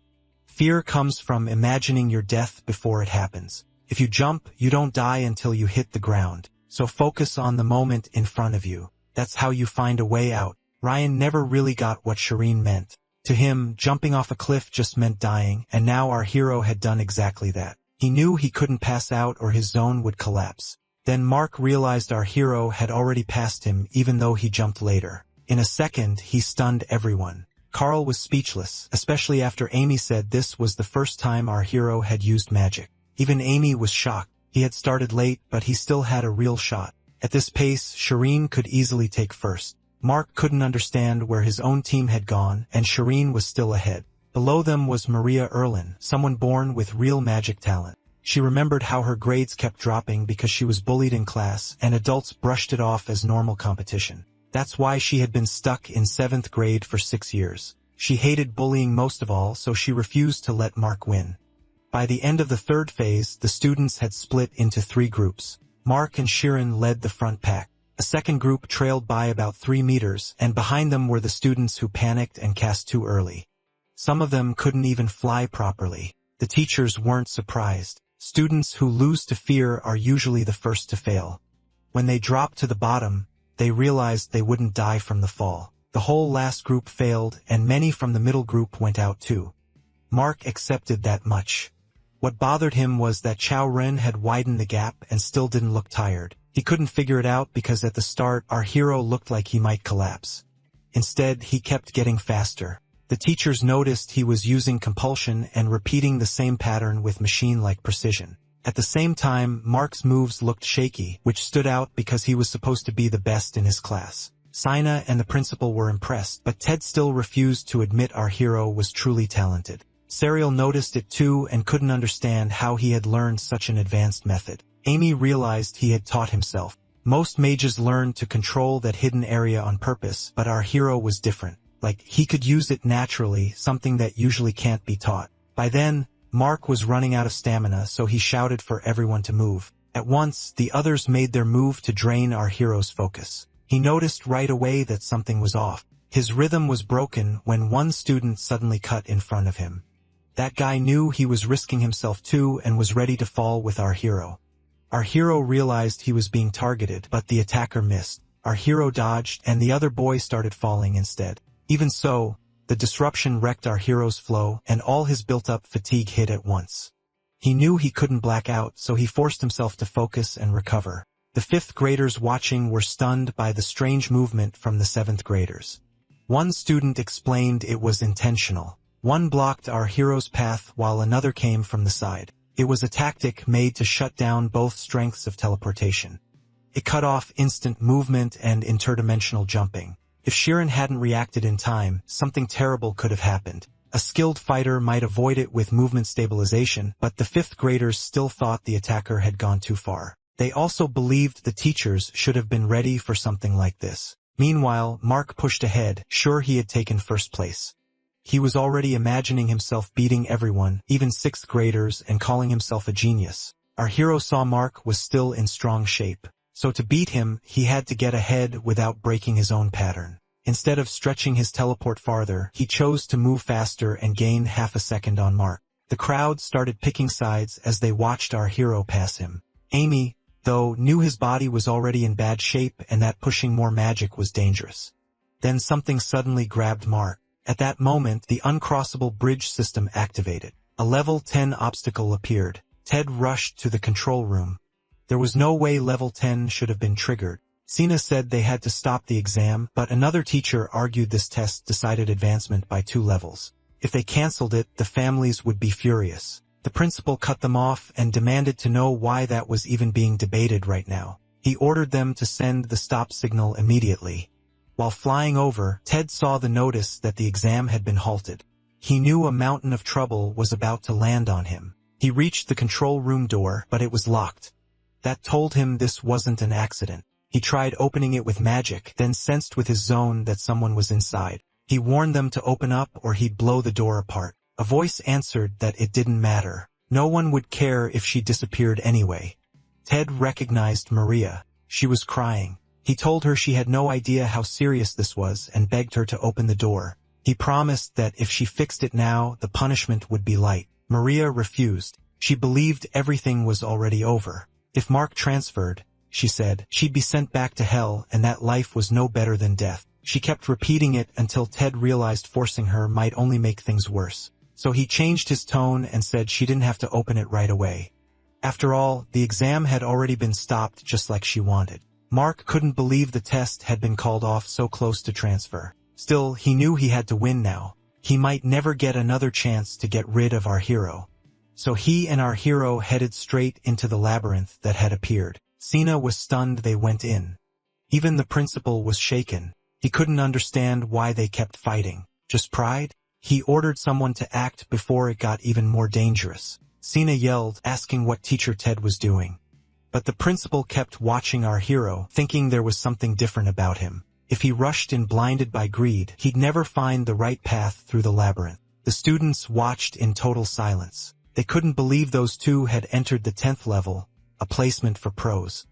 Fear comes from imagining your death before it happens. If you jump, you don't die until you hit the ground. So focus on the moment in front of you. That's how you find a way out. Ryan never really got what Shireen meant. To him, jumping off a cliff just meant dying, and now our hero had done exactly that. He knew he couldn't pass out or his zone would collapse. Then Mark realized our hero had already passed him even though he jumped later. In a second, he stunned everyone. Carl was speechless, especially after Amy said this was the first time our hero had used magic. Even Amy was shocked. He had started late, but he still had a real shot. At this pace, Shireen could easily take first. Mark couldn't understand where his own team had gone, and Shireen was still ahead. Below them was Maria Erlin, someone born with real magic talent. She remembered how her grades kept dropping because she was bullied in class, and adults brushed it off as normal competition. That's why she had been stuck in 7th grade for 6 years. She hated bullying most of all, so she refused to let Mark win. By the end of the 3rd phase, the students had split into 3 groups. Mark and Shirin led the front pack. A second group trailed by about 3 meters, and behind them were the students who panicked and cast too early. Some of them couldn't even fly properly. The teachers weren't surprised. Students who lose to fear are usually the first to fail. When they dropped to the bottom, they realized they wouldn't die from the fall. The whole last group failed, and many from the middle group went out too. Mark accepted that much. What bothered him was that Chow Ren had widened the gap and still didn't look tired. He couldn't figure it out because at the start our hero looked like he might collapse. Instead, he kept getting faster. The teachers noticed he was using compulsion and repeating the same pattern with machine-like precision. At the same time, Mark's moves looked shaky, which stood out because he was supposed to be the best in his class. Sina and the principal were impressed, but Ted still refused to admit our hero was truly talented. Serial noticed it too and couldn't understand how he had learned such an advanced method. Amy realized he had taught himself. Most mages learn to control that hidden area on purpose, but our hero was different. Like, he could use it naturally, something that usually can't be taught. By then, Mark was running out of stamina, so he shouted for everyone to move. At once, the others made their move to drain our hero's focus. He noticed right away that something was off. His rhythm was broken when one student suddenly cut in front of him. That guy knew he was risking himself too and was ready to fall with our hero. Our hero realized he was being targeted, but the attacker missed. Our hero dodged, and the other boy started falling instead. Even so, the disruption wrecked our hero's flow, and all his built-up fatigue hit at once. He knew he couldn't black out, so he forced himself to focus and recover. The 5th graders watching were stunned by the strange movement from the 7th graders. One student explained it was intentional. One blocked our hero's path while another came from the side. It was a tactic made to shut down both strengths of teleportation. It cut off instant movement and interdimensional jumping. If Shirin hadn't reacted in time, something terrible could have happened. A skilled fighter might avoid it with movement stabilization, but the 5th graders still thought the attacker had gone too far. They also believed the teachers should have been ready for something like this. Meanwhile, Mark pushed ahead, sure he had taken first place. He was already imagining himself beating everyone, even sixth graders, and calling himself a genius. Our hero saw Mark was still in strong shape. So to beat him, he had to get ahead without breaking his own pattern. Instead of stretching his teleport farther, he chose to move faster and gain half a second on Mark. The crowd started picking sides as they watched our hero pass him. Amy, though, knew his body was already in bad shape and that pushing more magic was dangerous. Then something suddenly grabbed Mark. At that moment, the uncrossable bridge system activated. A level 10 obstacle appeared. Ted rushed to the control room. There was no way level 10 should have been triggered. Sina said they had to stop the exam, but another teacher argued this test decided advancement by 2 levels. If they cancelled it, the families would be furious. The principal cut them off and demanded to know why that was even being debated right now. He ordered them to send the stop signal immediately. While flying over, Ted saw the notice that the exam had been halted. He knew a mountain of trouble was about to land on him. He reached the control room door, but it was locked. That told him this wasn't an accident. He tried opening it with magic, then sensed with his zone that someone was inside. He warned them to open up or he'd blow the door apart. A voice answered that it didn't matter. No one would care if she disappeared anyway. Ted recognized Maria. She was crying. He told her she had no idea how serious this was and begged her to open the door. He promised that if she fixed it now, the punishment would be light. Maria refused. She believed everything was already over. If Mark transferred, she said, she'd be sent back to hell and that life was no better than death. She kept repeating it until Ted realized forcing her might only make things worse. So he changed his tone and said she didn't have to open it right away. After all, the exam had already been stopped just like she wanted. Mark couldn't believe the test had been called off so close to transfer. Still, he knew he had to win now. He might never get another chance to get rid of our hero. So he and our hero headed straight into the labyrinth that had appeared. Sina was stunned they went in. Even the principal was shaken. He couldn't understand why they kept fighting. Just pride? He ordered someone to act before it got even more dangerous. Sina yelled, asking what teacher Ted was doing. But the principal kept watching our hero, thinking there was something different about him. If he rushed in blinded by greed, he'd never find the right path through the labyrinth. The students watched in total silence. They couldn't believe those two had entered the 10th level, a placement for pros.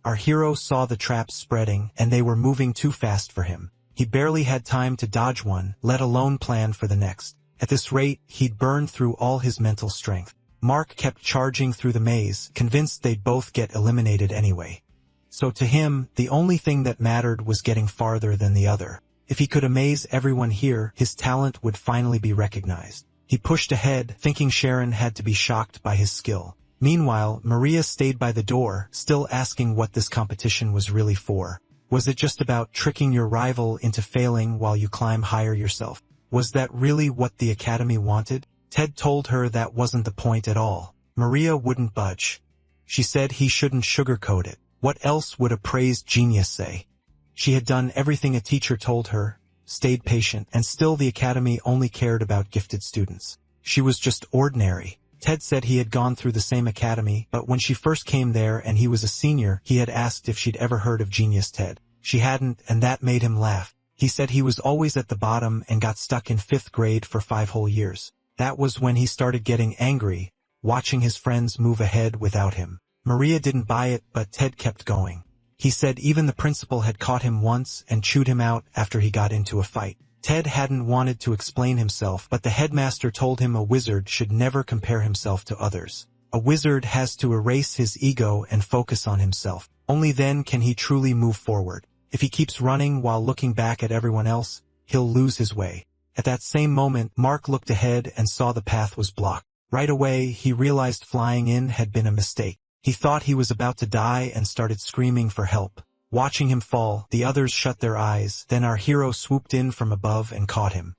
Our hero saw the traps spreading, and they were moving too fast for him. He barely had time to dodge one, let alone plan for the next. At this rate, he'd burn through all his mental strength. Mark kept charging through the maze, convinced they'd both get eliminated anyway. So to him, the only thing that mattered was getting farther than the other. If he could amaze everyone here, his talent would finally be recognized. He pushed ahead, thinking Sharon had to be shocked by his skill. Meanwhile, Maria stayed by the door, still asking what this competition was really for. Was it just about tricking your rival into failing while you climb higher yourself? Was that really what the academy wanted? Ted told her that wasn't the point at all. Maria wouldn't budge. She said he shouldn't sugarcoat it. What else would a praised genius say? She had done everything a teacher told her, stayed patient, and still the academy only cared about gifted students. She was just ordinary. Ted said he had gone through the same academy, but when she first came there and he was a senior, he had asked if she'd ever heard of Genius Ted. She hadn't, and that made him laugh. He said he was always at the bottom and got stuck in 5th grade for 5 whole years. That was when he started getting angry, watching his friends move ahead without him. Maria didn't buy it, but Ted kept going. He said even the principal had caught him once and chewed him out after he got into a fight. Ted hadn't wanted to explain himself, but the headmaster told him a wizard should never compare himself to others. A wizard has to erase his ego and focus on himself. Only then can he truly move forward. If he keeps running while looking back at everyone else, he'll lose his way. At that same moment, Mark looked ahead and saw the path was blocked. Right away, he realized flying in had been a mistake. He thought he was about to die and started screaming for help. Watching him fall, the others shut their eyes, then our hero swooped in from above and caught him.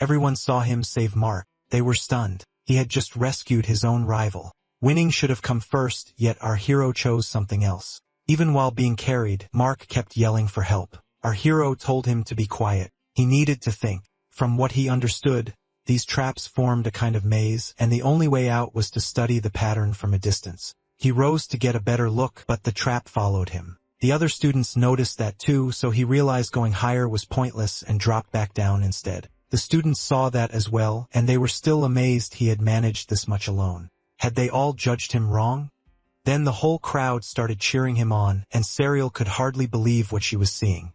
Everyone saw him save Mark. They were stunned. He had just rescued his own rival. Winning should have come first, yet our hero chose something else. Even while being carried, Mark kept yelling for help. Our hero told him to be quiet. He needed to think. From what he understood, these traps formed a kind of maze, and the only way out was to study the pattern from a distance. He rose to get a better look, but the trap followed him. The other students noticed that too, so he realized going higher was pointless and dropped back down instead. The students saw that as well, and they were still amazed he had managed this much alone. Had they all judged him wrong? Then the whole crowd started cheering him on, and Serial could hardly believe what she was seeing.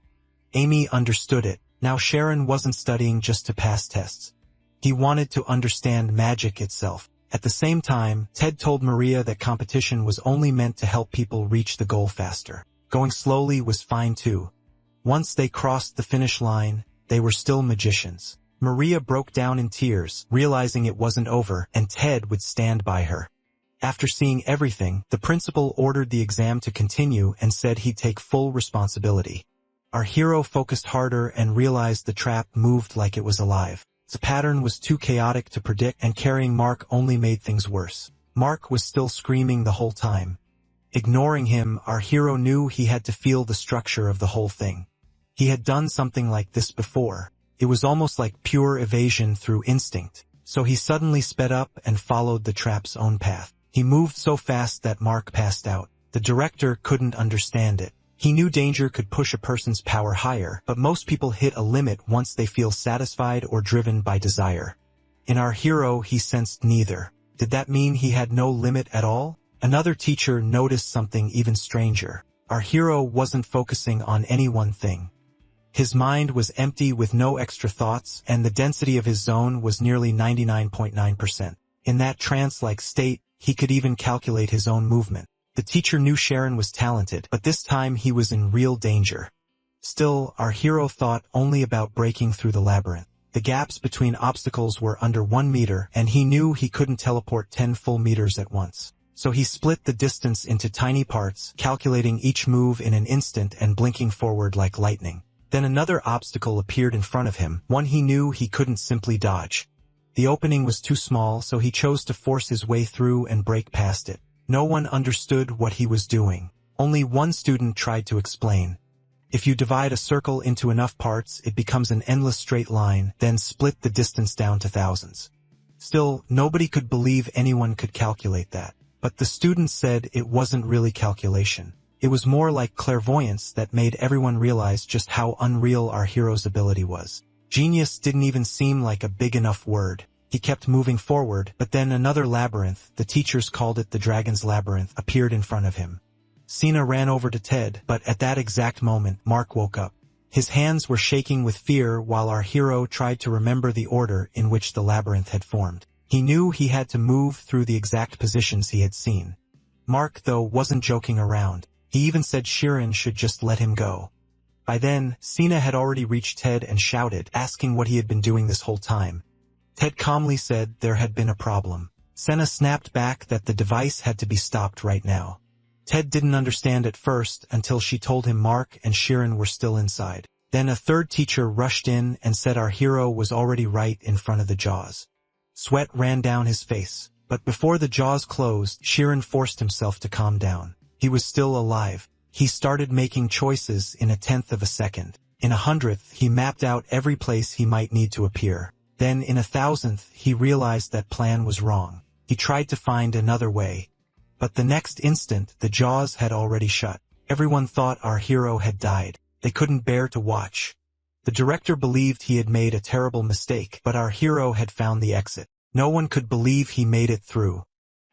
Amy understood it. Now Sharon wasn't studying just to pass tests. He wanted to understand magic itself. At the same time, Ted told Maria that competition was only meant to help people reach the goal faster. Going slowly was fine too. Once they crossed the finish line, they were still magicians. Maria broke down in tears, realizing it wasn't over, and Ted would stand by her. After seeing everything, the principal ordered the exam to continue and said he'd take full responsibility. Our hero focused harder and realized the trap moved like it was alive. The pattern was too chaotic to predict, and carrying Mark only made things worse. Mark was still screaming the whole time. Ignoring him, our hero knew he had to feel the structure of the whole thing. He had done something like this before. It was almost like pure evasion through instinct. So he suddenly sped up and followed the trap's own path. He moved so fast that Mark passed out. The director couldn't understand it. He knew danger could push a person's power higher, but most people hit a limit once they feel satisfied or driven by desire. In our hero, he sensed neither. Did that mean he had no limit at all? Another teacher noticed something even stranger. Our hero wasn't focusing on any one thing. His mind was empty with no extra thoughts, and the density of his zone was nearly 99.9%. In that trance-like state, he could even calculate his own movement. The teacher knew Sharon was talented, but this time he was in real danger. Still, our hero thought only about breaking through the labyrinth. The gaps between obstacles were under 1 meter, and he knew he couldn't teleport 10 full meters at once. So he split the distance into tiny parts, calculating each move in an instant and blinking forward like lightning. Then another obstacle appeared in front of him, one he knew he couldn't simply dodge. The opening was too small, so he chose to force his way through and break past it. No one understood what he was doing. Only one student tried to explain. If you divide a circle into enough parts, it becomes an endless straight line, then split the distance down to thousands. Still, nobody could believe anyone could calculate that. But the student said it wasn't really calculation. It was more like clairvoyance that made everyone realize just how unreal our hero's ability was. Genius didn't even seem like a big enough word. He kept moving forward, but then another labyrinth, the teachers called it the Dragon's Labyrinth, appeared in front of him. Sina ran over to Ted, but at that exact moment, Mark woke up. His hands were shaking with fear while our hero tried to remember the order in which the labyrinth had formed. He knew he had to move through the exact positions he had seen. Mark, though, wasn't joking around. He even said Sharon should just let him go. By then, Sina had already reached Ted and shouted, asking what he had been doing this whole time. Ted calmly said there had been a problem. Sena snapped back that the device had to be stopped right now. Ted didn't understand at first until she told him Mark and Sharon were still inside. Then a third teacher rushed in and said our hero was already right in front of the jaws. Sweat ran down his face, but before the jaws closed, Sharon forced himself to calm down. He was still alive. He started making choices in 1/10 of a second. In 100th, he mapped out every place he might need to appear. Then in 1,000th, he realized that plan was wrong. He tried to find another way. But the next instant, the jaws had already shut. Everyone thought our hero had died. They couldn't bear to watch. The director believed he had made a terrible mistake, but our hero had found the exit. No one could believe he made it through.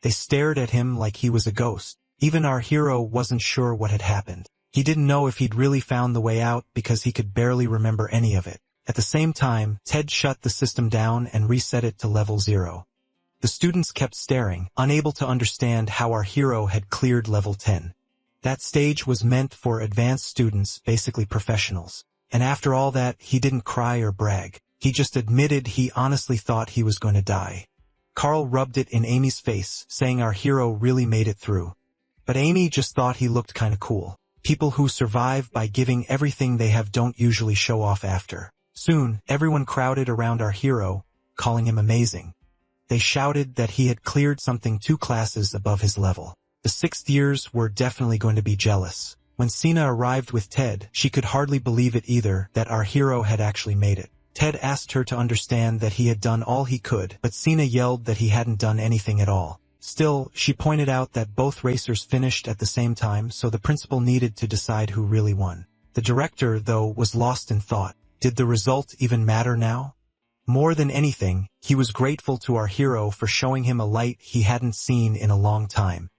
They stared at him like he was a ghost. Even our hero wasn't sure what had happened. He didn't know if he'd really found the way out because he could barely remember any of it. At the same time, Ted shut the system down and reset it to level 0. The students kept staring, unable to understand how our hero had cleared level 10. That stage was meant for advanced students, basically professionals. And after all that, he didn't cry or brag. He just admitted he honestly thought he was going to die. Carl rubbed it in Amy's face, saying our hero really made it through. But Amy just thought he looked kinda cool. People who survive by giving everything they have don't usually show off after. Soon, everyone crowded around our hero, calling him amazing. They shouted that he had cleared something 2 classes above his level. The 6th years were definitely going to be jealous. When Sina arrived with Ted, she could hardly believe it either, that our hero had actually made it. Ted asked her to understand that he had done all he could, but Sina yelled that he hadn't done anything at all. Still, she pointed out that both racers finished at the same time, so the principal needed to decide who really won. The director, though, was lost in thought. Did the result even matter now? More than anything, he was grateful to our hero for showing him a light he hadn't seen in a long time.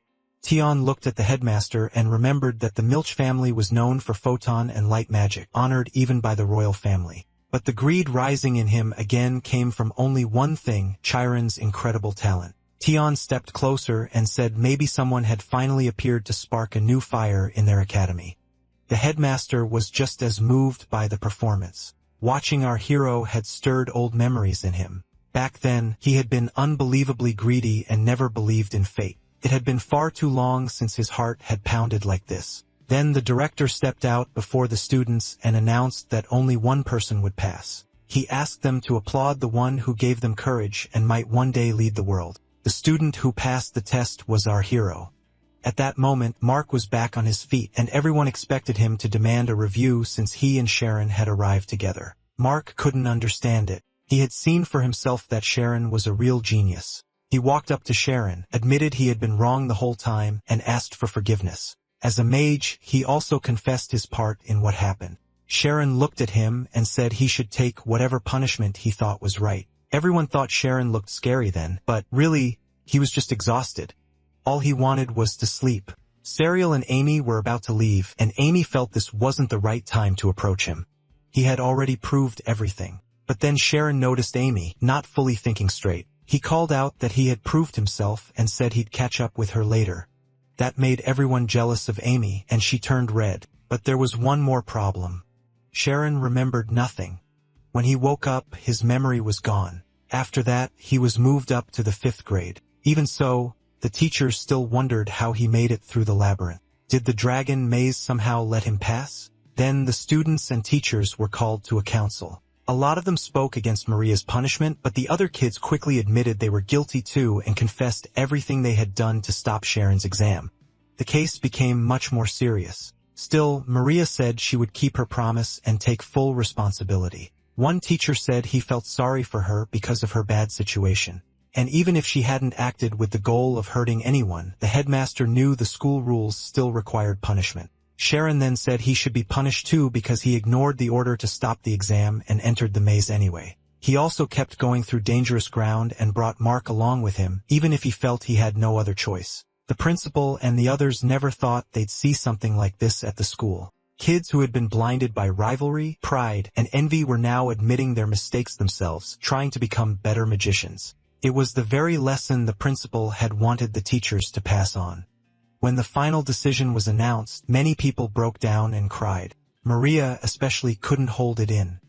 Tion looked at the headmaster and remembered that the Milch family was known for photon and light magic, honored even by the royal family. But the greed rising in him again came from only one thing, Chiron's incredible talent. Tion stepped closer and said maybe someone had finally appeared to spark a new fire in their academy. The headmaster was just as moved by the performance. Watching our hero had stirred old memories in him. Back then, he had been unbelievably greedy and never believed in fate. It had been far too long since his heart had pounded like this. Then the director stepped out before the students and announced that only one person would pass. He asked them to applaud the one who gave them courage and might one day lead the world. The student who passed the test was our hero. At that moment, Mark was back on his feet, and everyone expected him to demand a review since he and Sharon had arrived together. Mark couldn't understand it. He had seen for himself that Sharon was a real genius. He walked up to Sharon, admitted he had been wrong the whole time, and asked for forgiveness. As a mage, he also confessed his part in what happened. Sharon looked at him and said he should take whatever punishment he thought was right. Everyone thought Sharon looked scary then, but really, he was just exhausted. All he wanted was to sleep. Serial and Amy were about to leave, and Amy felt this wasn't the right time to approach him. He had already proved everything. But then Sharon noticed Amy, not fully thinking straight. He called out that he had proved himself and said he'd catch up with her later. That made everyone jealous of Amy, and she turned red. But there was one more problem. Sharon remembered nothing. When he woke up, his memory was gone. After that, he was moved up to the 5th grade. Even so, the teachers still wondered how he made it through the labyrinth. Did the dragon maze somehow let him pass? Then the students and teachers were called to a council. A lot of them spoke against Maria's punishment, but the other kids quickly admitted they were guilty too and confessed everything they had done to stop Sharon's exam. The case became much more serious. Still, Maria said she would keep her promise and take full responsibility. One teacher said he felt sorry for her because of her bad situation. And even if she hadn't acted with the goal of hurting anyone, the headmaster knew the school rules still required punishment. Sharon then said he should be punished too because he ignored the order to stop the exam and entered the maze anyway. He also kept going through dangerous ground and brought Mark along with him, even if he felt he had no other choice. The principal and the others never thought they'd see something like this at the school. Kids who had been blinded by rivalry, pride, and envy were now admitting their mistakes themselves, trying to become better magicians. It was the very lesson the principal had wanted the teachers to pass on. When the final decision was announced, many people broke down and cried. Maria especially couldn't hold it in.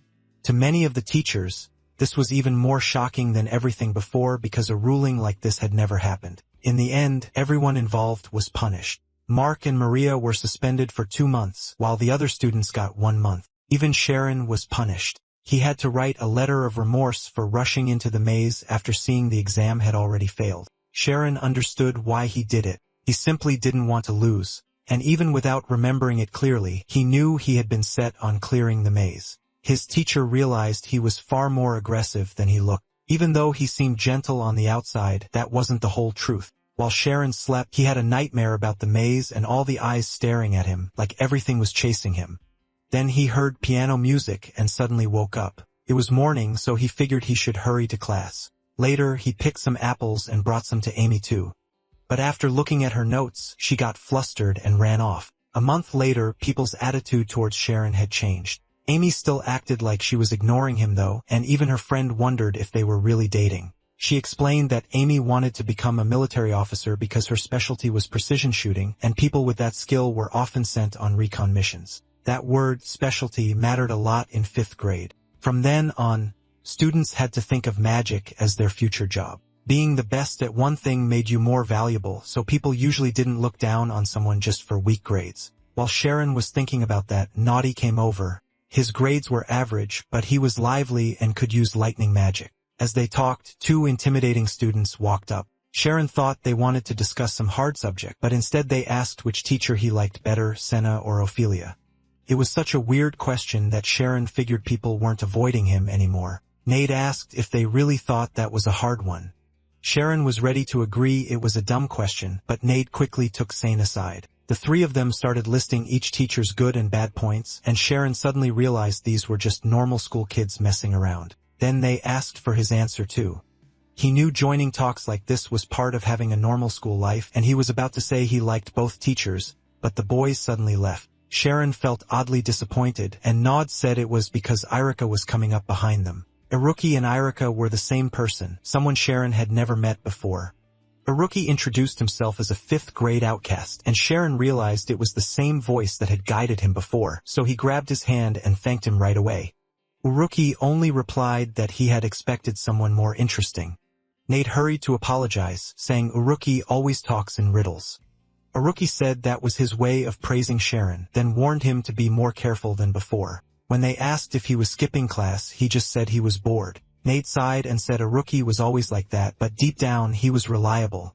To many of the teachers, this was even more shocking than everything before because a ruling like this had never happened. In the end, everyone involved was punished. Mark and Maria were suspended for 2 months, while the other students got 1 month. Even Sharon was punished. He had to write a letter of remorse for rushing into the maze after seeing the exam had already failed. Sharon understood why he did it. He simply didn't want to lose, and even without remembering it clearly, he knew he had been set on clearing the maze. His teacher realized he was far more aggressive than he looked. Even though he seemed gentle on the outside, that wasn't the whole truth. While Sharon slept, he had a nightmare about the maze and all the eyes staring at him, like everything was chasing him. Then he heard piano music and suddenly woke up. It was morning, so he figured he should hurry to class. Later, he picked some apples and brought some to Amy too. But after looking at her notes, she got flustered and ran off. A month later, people's attitude towards Sharon had changed. Amy still acted like she was ignoring him though, and even her friend wondered if they were really dating. She explained that Amy wanted to become a military officer because her specialty was precision shooting, and people with that skill were often sent on recon missions. That word, specialty, mattered a lot in 5th grade. From then on, students had to think of magic as their future job. Being the best at one thing made you more valuable, so people usually didn't look down on someone just for weak grades. While Sharon was thinking about that, Naughty came over. His grades were average, but he was lively and could use lightning magic. As they talked, 2 intimidating students walked up. Sharon thought they wanted to discuss some hard subject, but instead they asked which teacher he liked better, Senna or Ophelia. It was such a weird question that Sharon figured people weren't avoiding him anymore. Nate asked if they really thought that was a hard one. Sharon was ready to agree it was a dumb question, but Nate quickly took Sane aside. The 3 of them started listing each teacher's good and bad points, and Sharon suddenly realized these were just normal school kids messing around. Then they asked for his answer too. He knew joining talks like this was part of having a normal school life, and he was about to say he liked both teachers, but the boys suddenly left. Sharon felt oddly disappointed, and Nod said it was because Irika was coming up behind them. Iruki and Irika were the same person, someone Sharon had never met before. Iruki introduced himself as a 5th grade outcast, and Sharon realized it was the same voice that had guided him before, so he grabbed his hand and thanked him right away. Iruki only replied that he had expected someone more interesting. Nate hurried to apologize, saying Iruki always talks in riddles. Iruki said that was his way of praising Sharon, then warned him to be more careful than before. When they asked if he was skipping class, he just said he was bored. Nate sighed and said Iruki was always like that, but deep down he was reliable.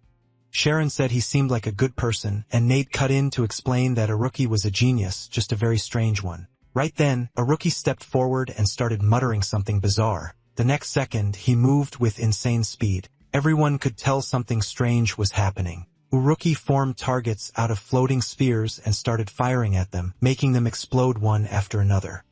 Sharon said he seemed like a good person, and Nate cut in to explain that Iruki was a genius, just a very strange one. Right then, Iruki stepped forward and started muttering something bizarre. The next second, he moved with insane speed. Everyone could tell something strange was happening. Iruki formed targets out of floating spheres and started firing at them, making them explode one after another.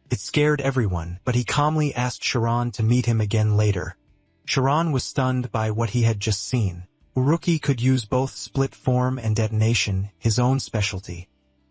It scared everyone, but he calmly asked Sharon to meet him again later. Sharon was stunned by what he had just seen. Iruki could use both split form and detonation, his own specialty.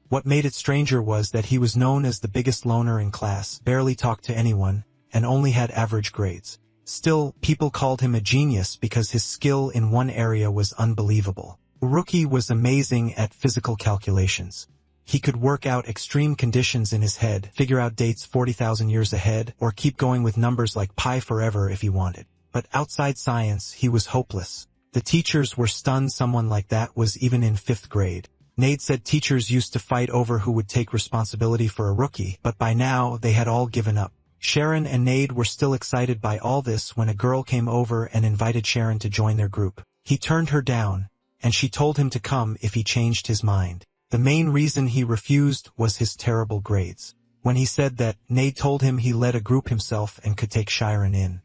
What made it stranger was that he was known as the biggest loner in class, barely talked to anyone, and only had average grades. Still, people called him a genius because his skill in one area was unbelievable. Iruki was amazing at physical calculations. He could work out extreme conditions in his head, figure out dates 40,000 years ahead, or keep going with numbers like pi forever if he wanted. But outside science, he was hopeless. The teachers were stunned someone like that was even in 5th grade. Nate said teachers used to fight over who would take responsibility for Iruki, but by now they had all given up. Sharon and Nate were still excited by all this when a girl came over and invited Sharon to join their group. He turned her down, and she told him to come if he changed his mind. The main reason he refused was his terrible grades. When he said that, Nate told him he led a group himself and could take Sharon in.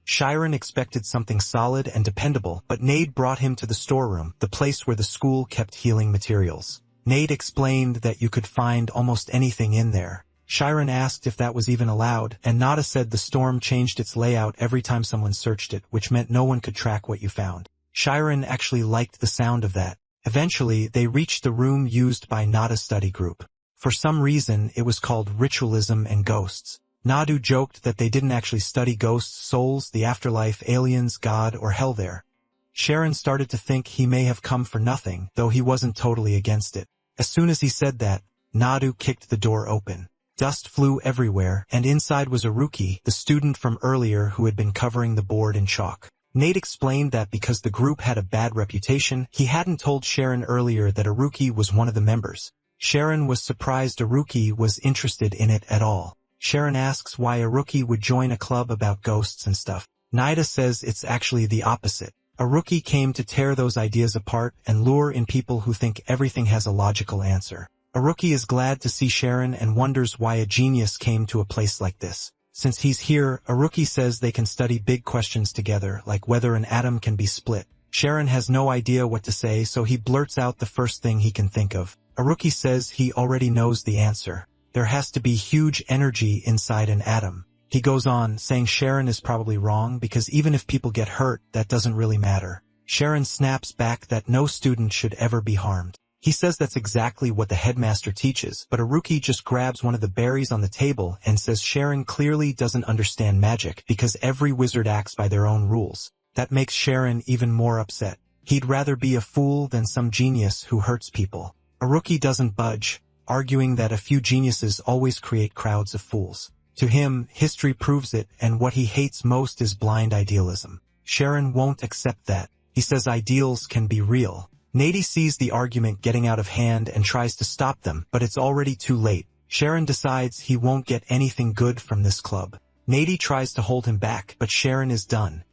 Sharon expected something solid and dependable, but Nate brought him to the storeroom, the place where the school kept healing materials. Nate explained that you could find almost anything in there. Sharon asked if that was even allowed, and Nada said the storm changed its layout every time someone searched it, which meant no one could track what you found. Sharon actually liked the sound of that. Eventually, they reached the room used by Nada's study group. For some reason, it was called Ritualism and Ghosts. Nadu joked that they didn't actually study ghosts, souls, the afterlife, aliens, God, or hell there. Sharon started to think he may have come for nothing, though he wasn't totally against it. As soon as he said that, Nadu kicked the door open. Dust flew everywhere, and inside was Iruki, the student from earlier who had been covering the board in chalk. Nate explained that because the group had a bad reputation, he hadn't told Sharon earlier that Iruki was one of the members. Sharon was surprised Iruki was interested in it at all. Sharon asks why Iruki would join a club about ghosts and stuff. Nida says it's actually the opposite. Iruki came to tear those ideas apart and lure in people who think everything has a logical answer. Iruki is glad to see Sharon and wonders why a genius came to a place like this. Since he's here, Iruki says they can study big questions together, like whether an atom can be split. Sharon has no idea what to say, so he blurts out the first thing he can think of. Iruki says he already knows the answer. There has to be huge energy inside an atom. He goes on, saying Sharon is probably wrong because even if people get hurt, that doesn't really matter. Sharon snaps back that no student should ever be harmed. He says that's exactly what the headmaster teaches, but Iruki just grabs one of the berries on the table and says Sharon clearly doesn't understand magic because every wizard acts by their own rules. That makes Sharon even more upset. He'd rather be a fool than some genius who hurts people. Iruki doesn't budge, arguing that a few geniuses always create crowds of fools. To him, history proves it, and what he hates most is blind idealism. Sharon won't accept that. He says ideals can be real. Nady sees the argument getting out of hand and tries to stop them, but it's already too late. Sharon decides he won't get anything good from this club. Nady tries to hold him back, but Sharon is done.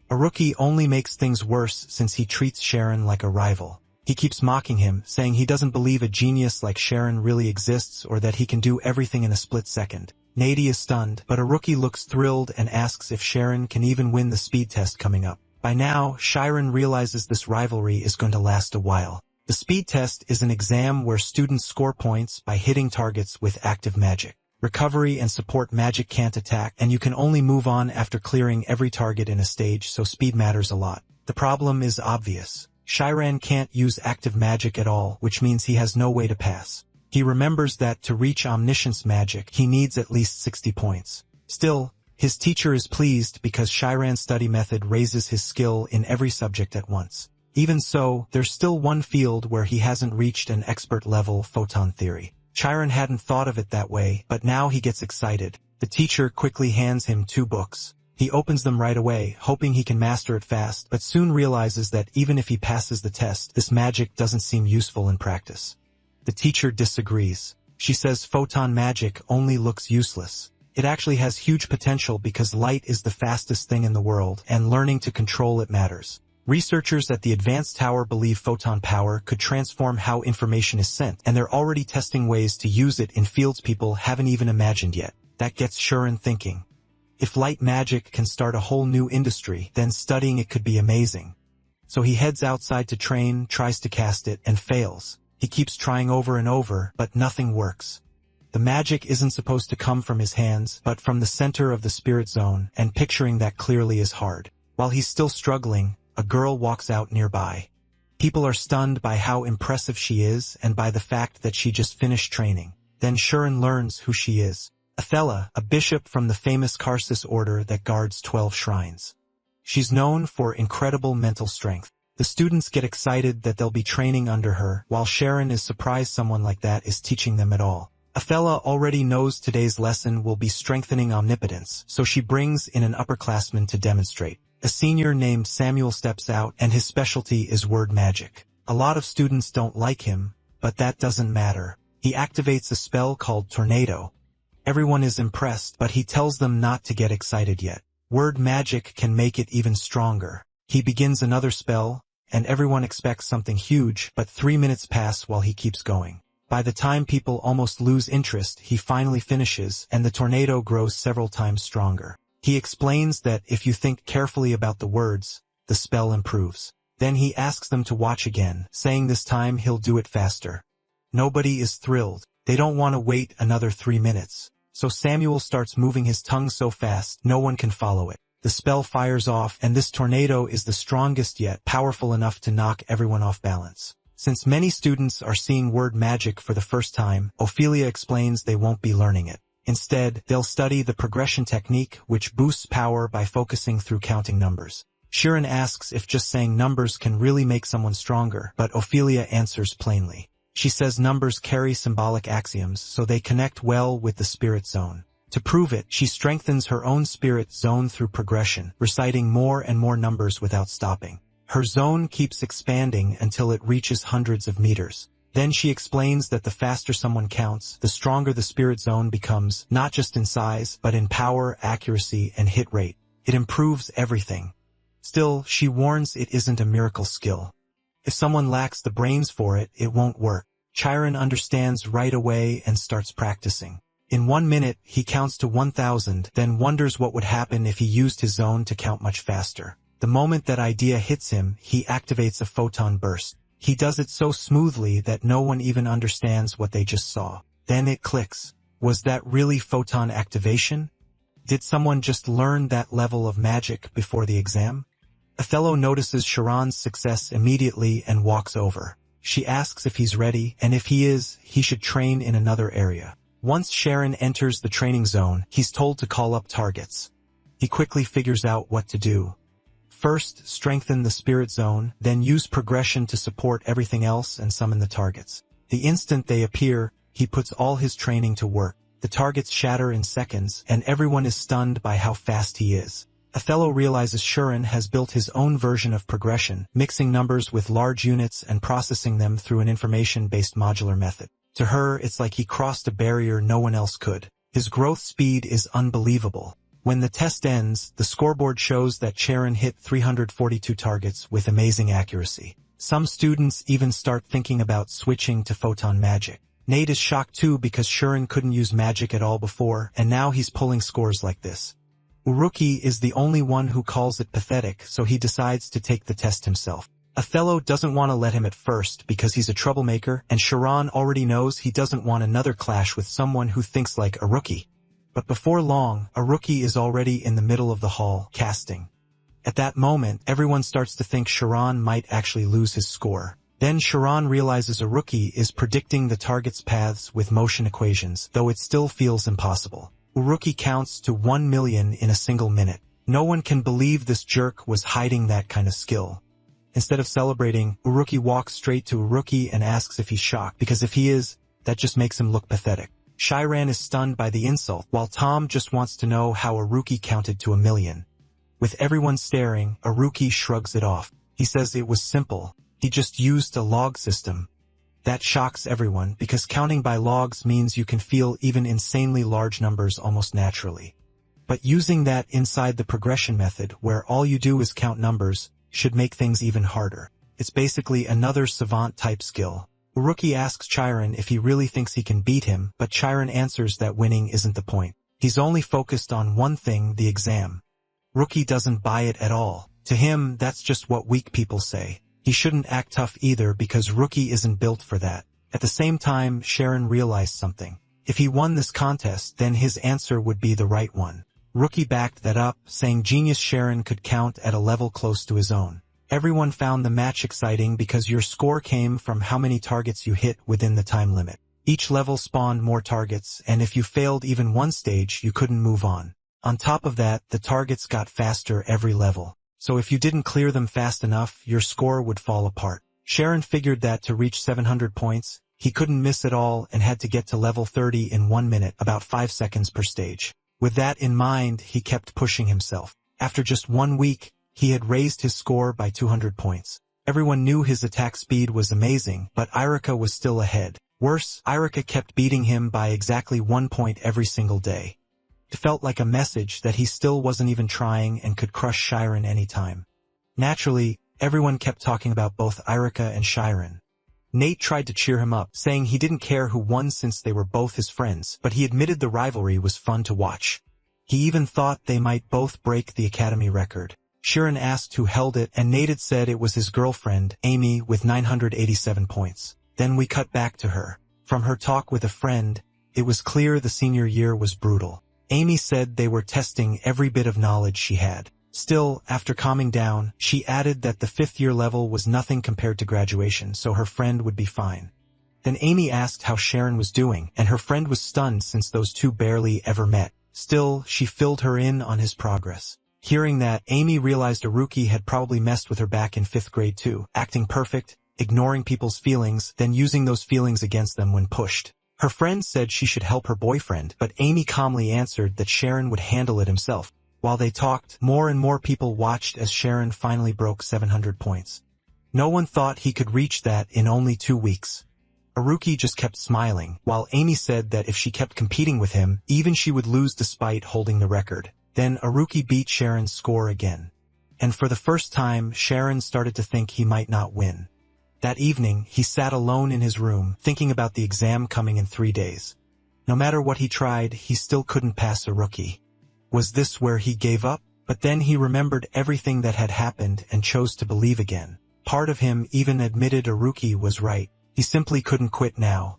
Iruki only makes things worse since he treats Sharon like a rival. He keeps mocking him, saying he doesn't believe a genius like Sharon really exists or that he can do everything in a split second. Nady is stunned, but Iruki looks thrilled and asks if Sharon can even win the speed test coming up. By now, Sharon realizes this rivalry is going to last a while. The speed test is an exam where students score points by hitting targets with active magic. Recovery and support magic can't attack, and you can only move on after clearing every target in a stage, so speed matters a lot. The problem is obvious. Shiran can't use active magic at all, which means he has no way to pass. He remembers that to reach omniscience magic, he needs at least 60 points. Still, his teacher is pleased because Shiran's study method raises his skill in every subject at once. Even so, there's still one field where he hasn't reached an expert level: photon theory. Shiran hadn't thought of it that way, but now he gets excited. The teacher quickly hands him 2 books. He opens them right away, hoping he can master it fast, but soon realizes that even if he passes the test, this magic doesn't seem useful in practice. The teacher disagrees. She says photon magic only looks useless. It actually has huge potential because light is the fastest thing in the world, and learning to control it matters. Researchers at the Advanced Tower believe photon power could transform how information is sent, and they're already testing ways to use it in fields people haven't even imagined yet. That gets Shiran thinking. If light magic can start a whole new industry, then studying it could be amazing. So he heads outside to train, tries to cast it, and fails. He keeps trying over and over, but nothing works. The magic isn't supposed to come from his hands, but from the center of the spirit zone, and picturing that clearly is hard. While he's still struggling, a girl walks out nearby. People are stunned by how impressive she is and by the fact that she just finished training. Then Shiran learns who she is. Yahello, a bishop from the famous Karsus order that guards 12 shrines. She's known for incredible mental strength. The students get excited that they'll be training under her, while Shiran is surprised someone like that is teaching them at all. Yahello already knows today's lesson will be strengthening omnipotence, so she brings in an upperclassman to demonstrate. A senior named Samuel steps out, and his specialty is word magic. A lot of students don't like him, but that doesn't matter. He activates a spell called Tornado. Everyone is impressed, but he tells them not to get excited yet. Word magic can make it even stronger. He begins another spell, and everyone expects something huge, but 3 minutes pass while he keeps going. By the time people almost lose interest, he finally finishes, and the tornado grows several times stronger. He explains that if you think carefully about the words, the spell improves. Then he asks them to watch again, saying this time he'll do it faster. Nobody is thrilled. They don't want to wait another 3 minutes. So Samuel starts moving his tongue so fast, no one can follow it. The spell fires off, and this tornado is the strongest yet, powerful enough to knock everyone off balance. Since many students are seeing word magic for the first time, Ophelia explains they won't be learning it. Instead, they'll study the progression technique, which boosts power by focusing through counting numbers. Shiran asks if just saying numbers can really make someone stronger, but Ophelia answers plainly. She says numbers carry symbolic axioms, so they connect well with the spirit zone. To prove it, she strengthens her own spirit zone through progression, reciting more and more numbers without stopping. Her zone keeps expanding until it reaches hundreds of meters. Then she explains that the faster someone counts, the stronger the spirit zone becomes, not just in size, but in power, accuracy, and hit rate. It improves everything. Still, she warns it isn't a miracle skill. If someone lacks the brains for it, it won't work. Chiron understands right away and starts practicing. In 1 minute, he counts to 1,000, then wonders what would happen if he used his zone to count much faster. The moment that idea hits him, he activates a photon burst. He does it so smoothly that no one even understands what they just saw. Then it clicks. Was that really photon activation? Did someone just learn that level of magic before the exam? Othello notices Chiron's success immediately and walks over. She asks if he's ready, and if he is, he should train in another area. Once Chiron enters the training zone, he's told to call up targets. He quickly figures out what to do. First, strengthen the spirit zone, then use progression to support everything else and summon the targets. The instant they appear, he puts all his training to work. The targets shatter in seconds, and everyone is stunned by how fast he is. Othello realizes Chiron has built his own version of progression, mixing numbers with large units and processing them through an information-based modular method. To her, it's like he crossed a barrier no one else could. His growth speed is unbelievable. When the test ends, the scoreboard shows that Chiron hit 342 targets with amazing accuracy. Some students even start thinking about switching to photon magic. Nate is shocked too because Chiron couldn't use magic at all before, and now he's pulling scores like this. Uruki is the only one who calls it pathetic, so he decides to take the test himself. Othello doesn't want to let him at first because he's a troublemaker, and Sharon already knows he doesn't want another clash with someone who thinks like a rookie. But before long, a rookie is already in the middle of the hall, casting. At that moment, everyone starts to think Sharon might actually lose his score. Then Sharon realizes a rookie is predicting the target's paths with motion equations, though it still feels impossible. Uruki counts to 1 million in a single minute. No one can believe this jerk was hiding that kind of skill. Instead of celebrating, Uruki walks straight to Uruki and asks if he's shocked, because if he is, that just makes him look pathetic. Shiran is stunned by the insult, while Tom just wants to know how Uruki counted to 1 million. With everyone staring, Uruki shrugs it off. He says it was simple. He just used a log system. That shocks everyone, because counting by logs means you can feel even insanely large numbers almost naturally. But using that inside the progression method, where all you do is count numbers, should make things even harder. It's basically another savant-type skill. Uruki asks Chiron if he really thinks he can beat him, but Chiron answers that winning isn't the point. He's only focused on one thing, the exam. Rookie doesn't buy it at all. To him, that's just what weak people say. He shouldn't act tough either because Rookie isn't built for that. At the same time, Sharon realized something. If he won this contest, then his answer would be the right one. Rookie backed that up, saying genius Sharon could count at a level close to his own. Everyone found the match exciting because your score came from how many targets you hit within the time limit. Each level spawned more targets, and if you failed even one stage, you couldn't move on. On top of that, the targets got faster every level. So if you didn't clear them fast enough, your score would fall apart. Sharon figured that to reach 700 points, he couldn't miss it all and had to get to level 30 in 1 minute, about 5 seconds per stage. With that in mind, he kept pushing himself. After just 1 week, he had raised his score by 200 points. Everyone knew his attack speed was amazing, but Irika was still ahead. Worse, Irika kept beating him by exactly 1 point every single day. It felt like a message that he still wasn't even trying and could crush Shiren anytime. Naturally, everyone kept talking about both Irika and Shiren. Nate tried to cheer him up, saying he didn't care who won since they were both his friends, but he admitted the rivalry was fun to watch. He even thought they might both break the academy record. Shiren asked who held it, and Nate had said it was his girlfriend, Amy, with 987 points. Then we cut back to her. From her talk with a friend, it was clear the senior year was brutal. Amy said they were testing every bit of knowledge she had. Still, after calming down, she added that the 5th year level was nothing compared to graduation, so her friend would be fine. Then Amy asked how Sharon was doing, and her friend was stunned since those two barely ever met. Still, she filled her in on his progress. Hearing that, Amy realized Aruki had probably messed with her back in 5th grade too, acting perfect, ignoring people's feelings, then using those feelings against them when pushed. Her friend said she should help her boyfriend, but Amy calmly answered that Sharon would handle it himself. While they talked, more and more people watched as Sharon finally broke 700 points. No one thought he could reach that in only 2 weeks. Aruki just kept smiling, while Amy said that if she kept competing with him, even she would lose despite holding the record. Then Aruki beat Sharon's score again. And for the first time, Sharon started to think he might not win. That evening, he sat alone in his room, thinking about the exam coming in 3 days. No matter what he tried, he still couldn't pass Aruki. Was this where he gave up? But then he remembered everything that had happened and chose to believe again. Part of him even admitted Aruki was right. He simply couldn't quit now.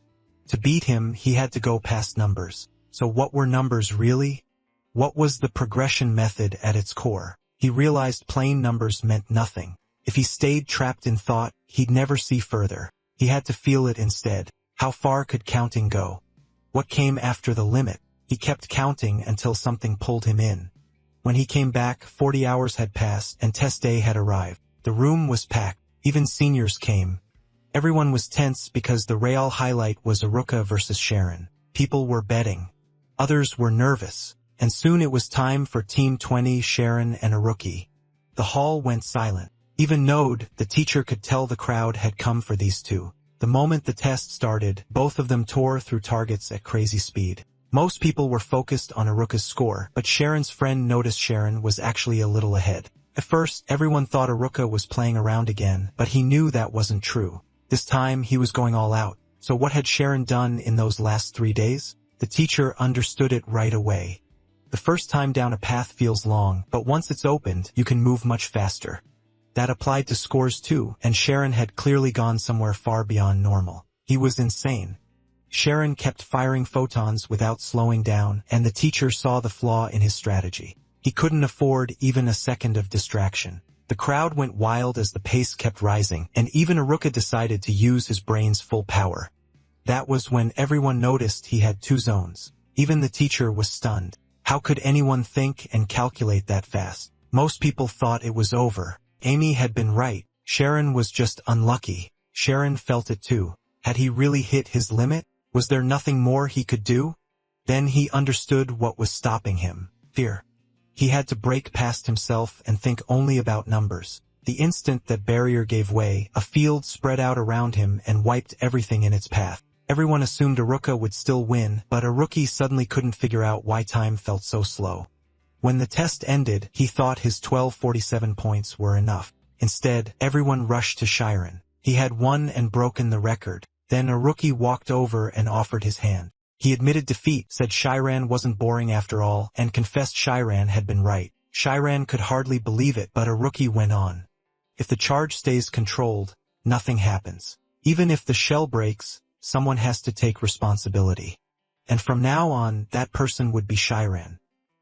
To beat him, he had to go past numbers. So what were numbers really? What was the progression method at its core? He realized plain numbers meant nothing. If he stayed trapped in thought, he'd never see further. He had to feel it instead. How far could counting go? What came after the limit? He kept counting until something pulled him in. When he came back, 40 hours had passed and test day had arrived. The room was packed. Even seniors came. Everyone was tense because the real highlight was Aruka versus Sharon. People were betting. Others were nervous. And soon it was time for Team 20, Sharon and Aruki. The hall went silent. Even Node, the teacher, could tell the crowd had come for these two. The moment the test started, both of them tore through targets at crazy speed. Most people were focused on Aruka's score, but Sharon's friend noticed Sharon was actually a little ahead. At first, everyone thought Aruka was playing around again, but he knew that wasn't true. This time, he was going all out. So what had Sharon done in those last 3 days? The teacher understood it right away. The first time down a path feels long, but once it's opened, you can move much faster. That applied to scores too, and Sharon had clearly gone somewhere far beyond normal. He was insane. Sharon kept firing photons without slowing down, and the teacher saw the flaw in his strategy. He couldn't afford even a second of distraction. The crowd went wild as the pace kept rising, and even Aruka decided to use his brain's full power. That was when everyone noticed he had 2 zones. Even the teacher was stunned. How could anyone think and calculate that fast? Most people thought it was over. Amy had been right. Sharon was just unlucky. Sharon felt it too. Had he really hit his limit? Was there nothing more he could do? Then he understood what was stopping him. Fear. He had to break past himself and think only about numbers. The instant that barrier gave way, a field spread out around him and wiped everything in its path. Everyone assumed Aruka would still win, but Aruki suddenly couldn't figure out why time felt so slow. When the test ended, he thought his 1247 points were enough. Instead, everyone rushed to Shiren. He had won and broken the record. Then Aruki walked over and offered his hand. He admitted defeat, said Shiren wasn't boring after all, and confessed Shiren had been right. Shiren could hardly believe it, but Aruki went on. If the charge stays controlled, nothing happens. Even if the shell breaks, someone has to take responsibility. And from now on, that person would be Shiren.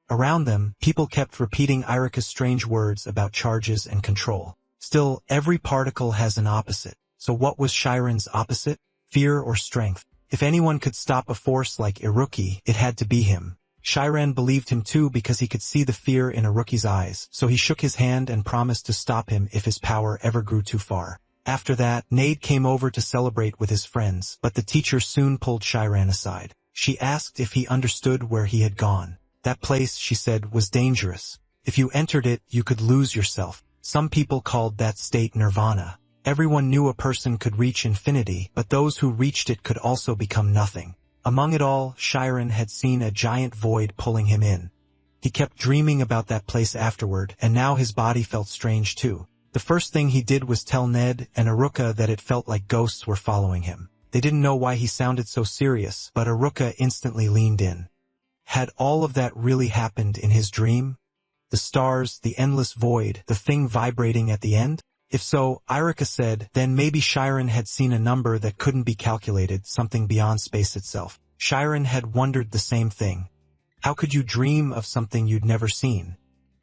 Around them, people kept repeating Irika's strange words about charges and control. Still, every particle has an opposite. So what was Shiren's opposite? Fear or strength? If anyone could stop a force like Iruki, it had to be him. Shiren believed him too because he could see the fear in Iruki's eyes, so he shook his hand and promised to stop him if his power ever grew too far. After that, Nade came over to celebrate with his friends, but the teacher soon pulled Shiren aside. She asked if he understood where he had gone. That place, she said, was dangerous. If you entered it, you could lose yourself. Some people called that state nirvana. Everyone knew a person could reach infinity, but those who reached it could also become nothing. Among it all, Shiren had seen a giant void pulling him in. He kept dreaming about that place afterward, and now his body felt strange too. The first thing he did was tell Ned and Aruka that it felt like ghosts were following him. They didn't know why he sounded so serious, but Aruka instantly leaned in. Had all of that really happened in his dream? The stars, the endless void, the thing vibrating at the end? If so, Irika said, then maybe Shiren had seen a number that couldn't be calculated, something beyond space itself. Shiren had wondered the same thing. How could you dream of something you'd never seen?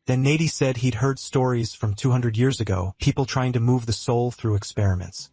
Then Nady said he'd heard stories from 200 years ago, people trying to move the soul through experiments.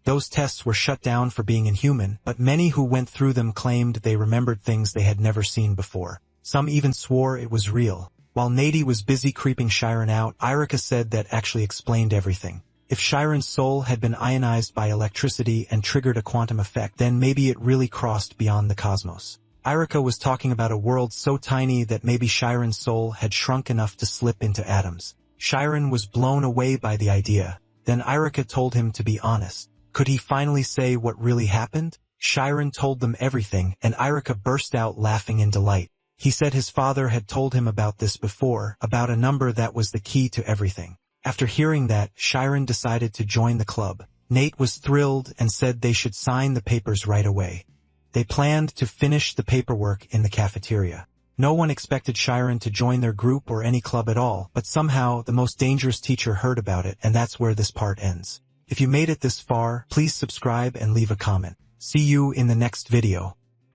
Those tests were shut down for being inhuman, but many who went through them claimed they remembered things they had never seen before. Some even swore it was real. While Nady was busy creeping Shiren out, Irika said that actually explained everything. If Shiren's soul had been ionized by electricity and triggered a quantum effect, then maybe it really crossed beyond the cosmos. Irika was talking about a world so tiny that maybe Shiren's soul had shrunk enough to slip into atoms. Shiren was blown away by the idea. Then Irika told him to be honest. Could he finally say what really happened? Shiren told them everything, and Irika burst out laughing in delight. He said his father had told him about this before, about a number that was the key to everything. After hearing that, Shiren decided to join the club. Nate was thrilled and said they should sign the papers right away. They planned to finish the paperwork in the cafeteria. No one expected Shiren to join their group or any club at all, but somehow the most dangerous teacher heard about it, and that's where this part ends. If you made it this far, please subscribe and leave a comment. See you in the next video.